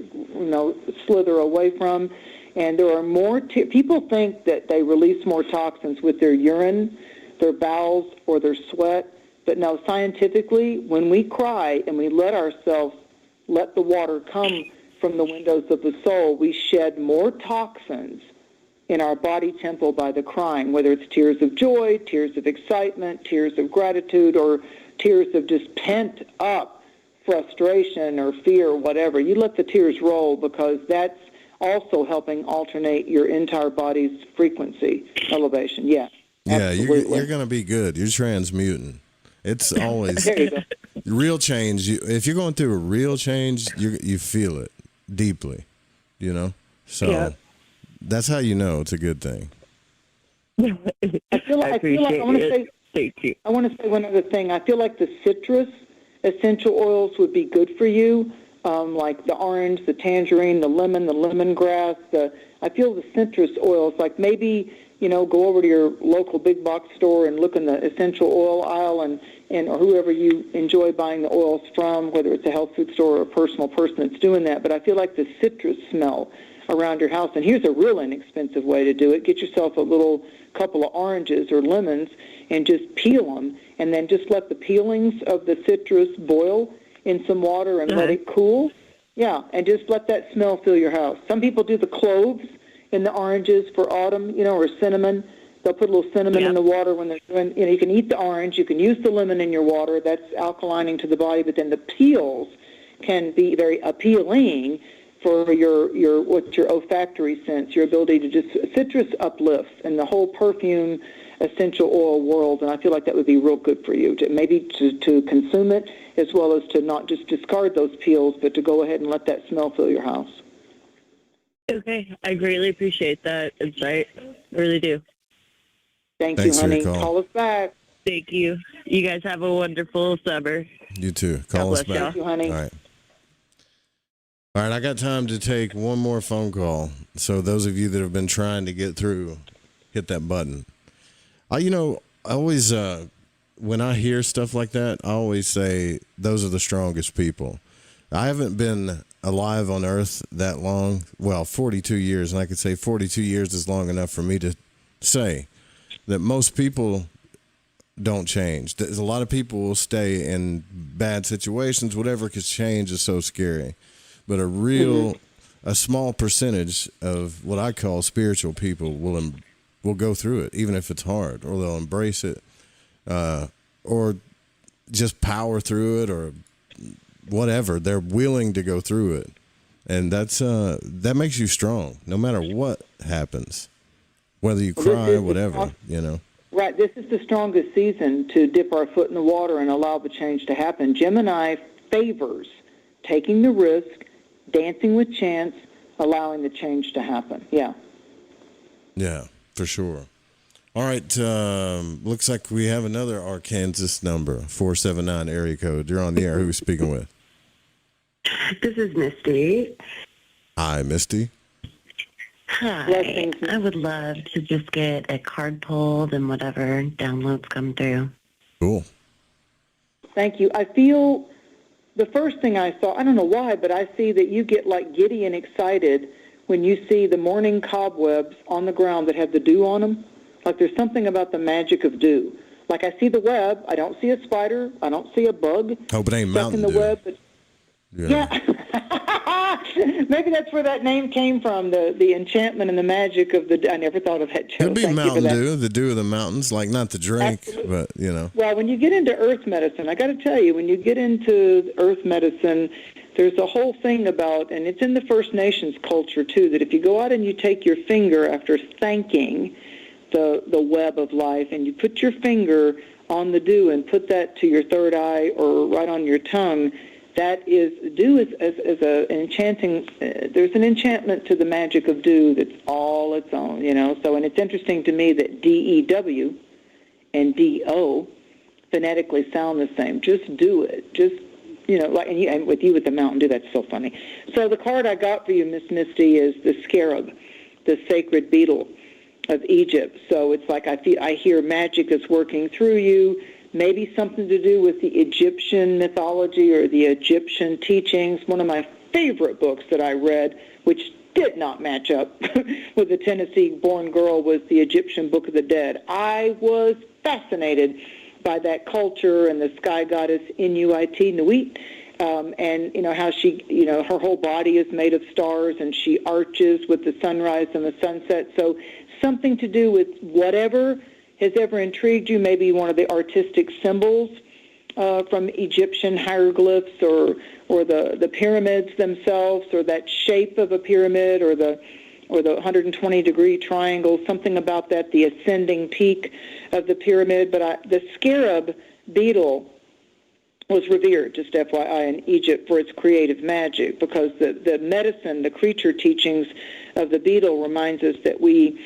Speaker 5: slither away from. And there are more, people think that they release more toxins with their urine, their bowels, or their sweat. But no, scientifically, when we cry and we let the water come from the windows of the soul, we shed more toxins in our body temple by the crying, whether it's tears of joy, tears of excitement, tears of gratitude, or tears of just pent up frustration or fear or whatever. You let the tears roll, because that's also helping alternate your entire body's frequency elevation. Yeah.
Speaker 4: Yeah, you're going to be good. You're transmuting. It's always real change. If you're going through a real change, you feel it deeply, So that's how you know it's a good thing.
Speaker 5: I want to say one other thing. I feel like the citrus essential oils would be good for you, like the orange, the tangerine, the lemon, the lemongrass. I feel the citrus oils, like maybe, go over to your local big box store and look in the essential oil aisle and or whoever you enjoy buying the oils from, whether it's a health food store or a personal person that's doing that. But I feel like the citrus smell around your house. And here's a real inexpensive way to do it. Get yourself a little couple of oranges or lemons and just peel them, and then just let the peelings of the citrus boil in some water and let it cool. Yeah, and just let that smell fill your house. Some people do the cloves in the oranges for autumn, or cinnamon. They'll put a little cinnamon in the water when they're doing, you can eat the orange, you can use the lemon in your water. That's alkalining to the body, but then the peels can be very appealing for your olfactory sense, your ability to just, citrus uplifts and the whole perfume essential oil world, and I feel like that would be real good for you, to consume it, as well as to not just discard those peels, but to go ahead and let that smell fill your house.
Speaker 20: Okay, I greatly appreciate that insight. I really do.
Speaker 5: Thanks you, honey. Call us back.
Speaker 20: Thank you. You guys have a wonderful summer.
Speaker 4: You too. Call us back.
Speaker 5: Thank you, honey.
Speaker 4: All right, I got time to take one more phone call. So those of you that have been trying to get through, hit that button. I always, when I hear stuff like that, I always say those are the strongest people. I haven't been alive on Earth that long. Well, 42 years, and I could say 42 years is long enough for me to say that most people don't change. There's a lot of people will stay in bad situations, whatever, because change is so scary. But a small percentage of what I call spiritual people will go through it, even if it's hard, or they'll embrace it, or just power through it, or whatever. They're willing to go through it, and that makes you strong, no matter what happens, whether you cry, whatever,
Speaker 5: Right. This is the strongest season to dip our foot in the water and allow the change to happen. Gemini favors taking the risk, dancing with chance, allowing the change to happen. Yeah.
Speaker 4: Yeah, for sure. All right. Looks like we have another Arkansas number, 479 area code. You're on the air. Who are we speaking with?
Speaker 21: This is Misty.
Speaker 4: Hi, Misty.
Speaker 21: Hi. I would love to just get a card pulled and whatever downloads come through.
Speaker 4: Cool.
Speaker 5: Thank you. I feel the first thing I saw, I don't know why, but I see that you get like giddy and excited when you see the morning cobwebs on the ground that have the dew on them. Like there's something about the magic of dew. Like I see the web, I don't see a spider, I don't see a bug.
Speaker 4: Hope it ain't
Speaker 5: stuck
Speaker 4: Mountain
Speaker 5: in the
Speaker 4: Dew.
Speaker 5: web. But yeah. Maybe that's where that name came from, the enchantment and the magic of the, I never thought of that, Joe.
Speaker 4: Could be
Speaker 5: Thank you for
Speaker 4: Mountain
Speaker 5: that.
Speaker 4: Dew, the dew of the mountains, like not the drink, but you know.
Speaker 5: Well, when you get into earth medicine, I got to tell you, when you get into earth medicine, there's a whole thing about, and it's in the First Nations culture too, that if you go out and you take your finger after thanking the web of life, and you put your finger on the dew and put that to your third eye or right on your tongue, that is, dew is an enchanting, there's an enchantment to the magic of dew that's all its own, you know. So, and it's interesting to me that D-E-W and D-O phonetically sound the same. Just do it. Just, you know, like, and with you with the Mountain Dew, that's so funny. So the card I got for you, Miss Misty, is the scarab, the sacred beetle of Egypt. So it's like I hear magic is working through you, maybe something to do with the Egyptian mythology or the Egyptian teachings. One of my favorite books that I read, which did not match up with the Tennessee-born girl, was the Egyptian Book of the Dead. I was fascinated by that culture and the sky goddess Inuit, and, you know, how she, you know, her whole body is made of stars and she arches with the sunrise and the sunset. So something to do with whatever has ever intrigued you, maybe one of the artistic symbols from Egyptian hieroglyphs or the pyramids themselves, or that shape of a pyramid, or the 120-degree triangle, something about that, the ascending peak of the pyramid. But the scarab beetle was revered, just FYI, in Egypt for its creative magic, because the medicine, the creature teachings of the beetle reminds us that we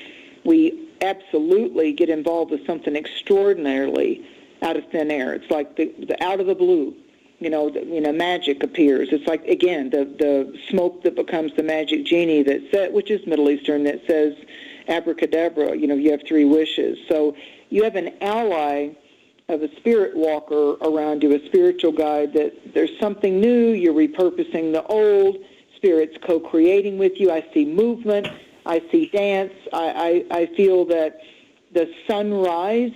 Speaker 5: absolutely get involved with something extraordinarily out of thin air. It's like the out of the blue, magic appears. It's like, again, the smoke that becomes the magic genie which is Middle Eastern, that says abracadabra, you have 3 wishes. So you have an ally of a spirit walker around you, a spiritual guide, that there's something new, you're repurposing the old, spirit's co-creating with you. I see movement, I see dance, I feel that the sunrise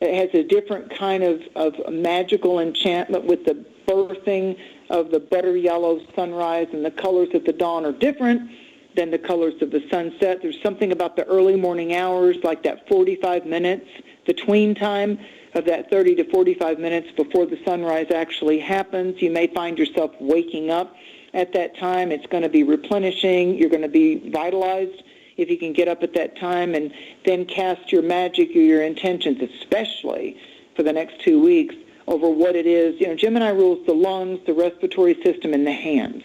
Speaker 5: has a different kind of magical enchantment with the birthing of the butter yellow sunrise, and the colors of the dawn are different than the colors of the sunset. There's something about the early morning hours, like that 45 minutes, the tween time of that 30 to 45 minutes before the sunrise actually happens. You may find yourself waking up at that time. It's going to be replenishing. You're going to be vitalized if you can get up at that time and then cast your magic or your intentions, especially for the next 2 weeks, over what it is. Gemini rules the lungs, the respiratory system, and the hands.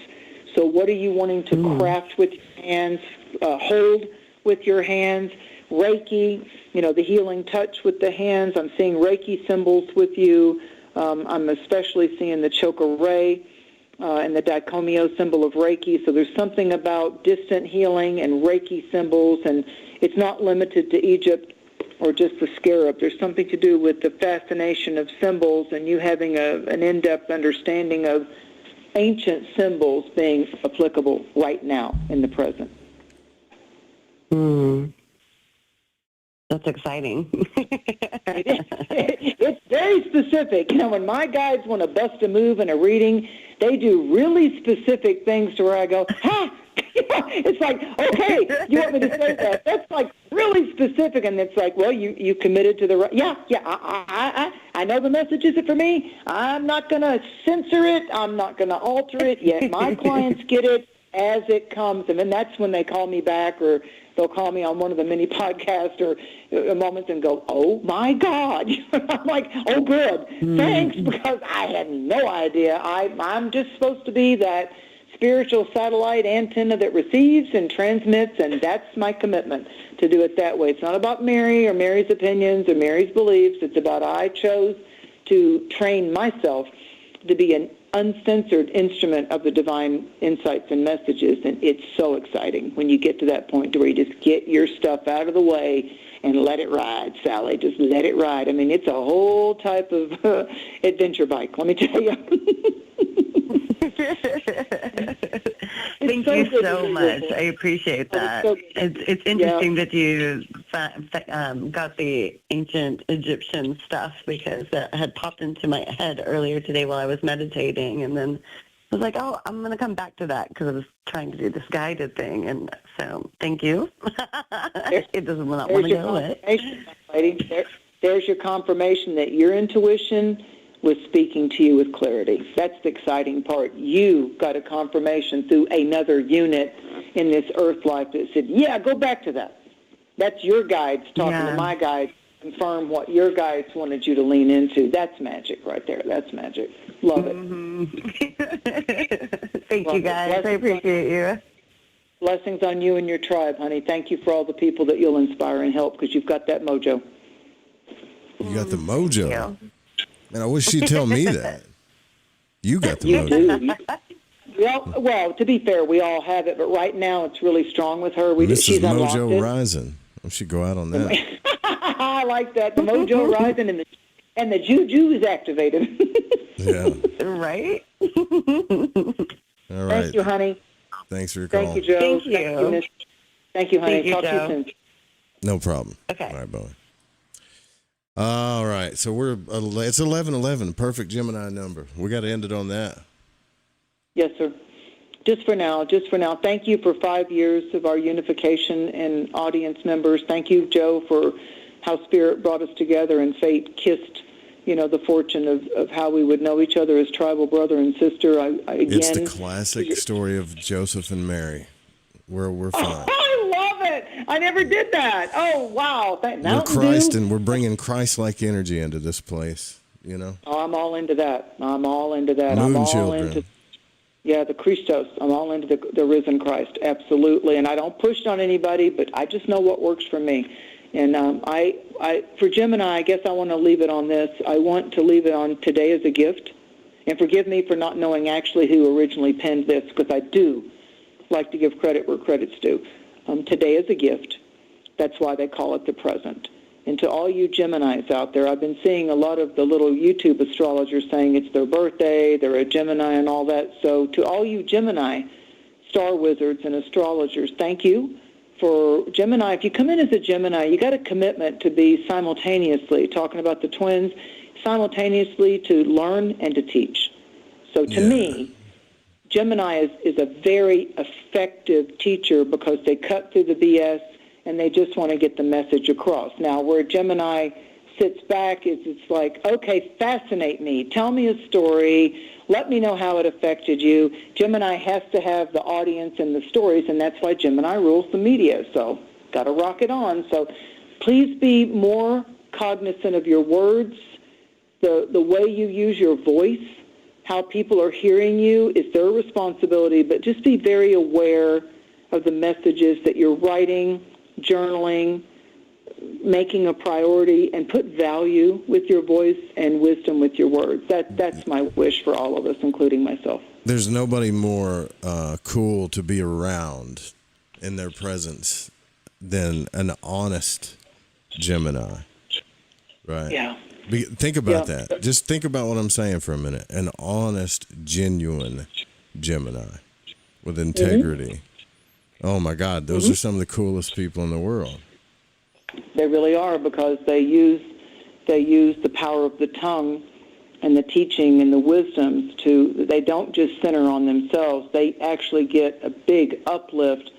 Speaker 5: So what are you wanting to craft with your hands, hold with your hands? Reiki, the healing touch with the hands. I'm seeing Reiki symbols with you. I'm especially seeing the Choka-Rei and the Daikomyo symbol of Reiki. So there's something about distant healing and Reiki symbols, and it's not limited to Egypt or just the scarab. There's something to do with the fascination of symbols and you having an in-depth understanding of ancient symbols being applicable right now in the present.
Speaker 20: That's exciting.
Speaker 5: It's very specific. When my guides want to bust a move in a reading, they do really specific things to where I go, ha! It's like, okay, you want me to say that? That's like really specific, and it's like, well, you committed to the right. Yeah, I know the message isn't for me. I'm not going to censor it. I'm not going to alter it. Yet my clients get it as it comes, and then that's when they call me back, or they'll call me on one of the mini podcasts or moments and go, oh, my God. I'm like, oh, good. Thanks, because I had no idea. I'm just supposed to be that spiritual satellite antenna that receives and transmits, and that's my commitment, to do it that way. It's not about Mary or Mary's opinions or Mary's beliefs. It's about I chose to train myself to be an uncensored instrument of the divine insights and messages, and it's so exciting when you get to that point where you just get your stuff out of the way and let it ride, Sally. Just let it ride. I mean, it's a whole type of adventure bike, let me tell you.
Speaker 21: Thank you so much. I appreciate that. It's interesting that you got the ancient Egyptian stuff, because that had popped into my head earlier today while I was meditating, and then I was like, oh, I'm going to come back to that because I was trying to do this guided thing, and so thank you. It does not want to go away.
Speaker 5: Lady. There's your confirmation that your intuition was speaking to you with clarity. That's the exciting part. You got a confirmation through another unit in this earth life that said, yeah, go back to that. That's your guides talking to my guides, confirm what your guides wanted you to lean into. That's magic right there. That's magic. Love it.
Speaker 21: Thank you, guys. I appreciate you.
Speaker 5: Blessings on you and your tribe, honey. Thank you for all the people that you'll inspire and help, because you've got that mojo.
Speaker 4: You got the mojo. Man, I wish she'd tell me that. You got the mojo.
Speaker 5: Do. Well, to be fair, we all have it, but right now it's really strong with her. She's
Speaker 4: Mojo Rising. I should go out on that.
Speaker 5: I like that. The Mojo Rising and the Juju is activated.
Speaker 4: Yeah.
Speaker 21: Right?
Speaker 4: All right.
Speaker 5: Thank you, honey.
Speaker 4: Thanks for your call.
Speaker 5: Thank you, Joe.
Speaker 21: Thank you.
Speaker 5: Thank you, honey.
Speaker 21: Thank you,
Speaker 5: Talk
Speaker 21: Joe.
Speaker 5: to you soon.
Speaker 4: No problem.
Speaker 21: Okay.
Speaker 4: All right, bye. All right, so it's 11:11, perfect Gemini number. We got to end it on that.
Speaker 5: Yes, sir. Just for now. Thank you for 5 years of our unification and audience members. Thank you, Joe, for how Spirit brought us together and fate kissed, the fortune of how we would know each other as tribal brother and sister.
Speaker 4: It's the classic story of Joseph and Mary, where we're fine.
Speaker 5: I love it. I never did that. Oh, wow.
Speaker 4: We're Christ, and we're bringing Christ-like energy into this place, Oh,
Speaker 5: I'm all into that.
Speaker 4: Moon
Speaker 5: I'm all
Speaker 4: children.
Speaker 5: into the Christos. I'm all into the risen Christ, absolutely. And I don't push it on anybody, but I just know what works for me. And for Gemini, I guess I want to leave it on this. I want to leave it on today as a gift. And forgive me for not knowing actually who originally penned this, because I do like to give credit where credit's due. Today is a gift. That's why they call it the present. And to all you Geminis out there, I've been seeing a lot of the little YouTube astrologers saying it's their birthday, they're a Gemini and all that. So to all you Gemini star wizards and astrologers, thank you. For Gemini, if you come in as a Gemini, you got a commitment to be simultaneously, talking about the twins, simultaneously to learn and to teach. So to me, Gemini is a very effective teacher because they cut through the BS and they just want to get the message across. Now, where Gemini sits back, it's like, okay, fascinate me. Tell me a story. Let me know how it affected you. Gemini has to have the audience and the stories, and that's why Gemini rules the media. So got to rock it on. So please be more cognizant of your words, the way you use your voice. How people are hearing you is their responsibility, but just be very aware of the messages that you're writing, journaling, making a priority, and put value with your voice and wisdom with your words. That's my wish for all of us, including myself.
Speaker 4: There's nobody more cool to be around in their presence than an honest Gemini, right?
Speaker 5: Yeah.
Speaker 4: Think about that. Just think about what I'm saying for a minute. An honest, genuine Gemini with integrity. Oh, my God. Those are some of the coolest people in the world.
Speaker 5: They really are, because they use the power of the tongue and the teaching and the wisdoms they don't just center on themselves. They actually get a big uplift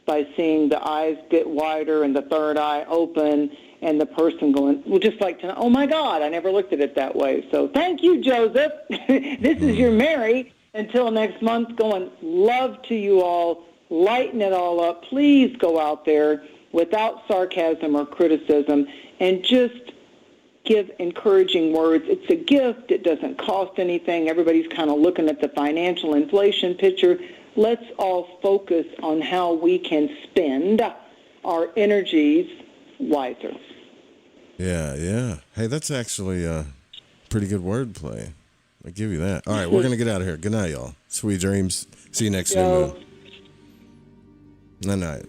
Speaker 5: by seeing the eyes get wider and the third eye open and the person going, well, just like tonight, oh, my God, I never looked at it that way. So thank you, Joseph. This is your Mary. Until next month, going love to you all. Lighten it all up. Please go out there without sarcasm or criticism and just give encouraging words. It's a gift. It doesn't cost anything. Everybody's kind of looking at the financial inflation picture. Let's all focus on how we can spend our energies wiser.
Speaker 4: Yeah. Hey, that's actually a pretty good wordplay. I give you that. All right, we're going to get out of here. Good night, y'all. Sweet dreams. See you next new moon. Night night.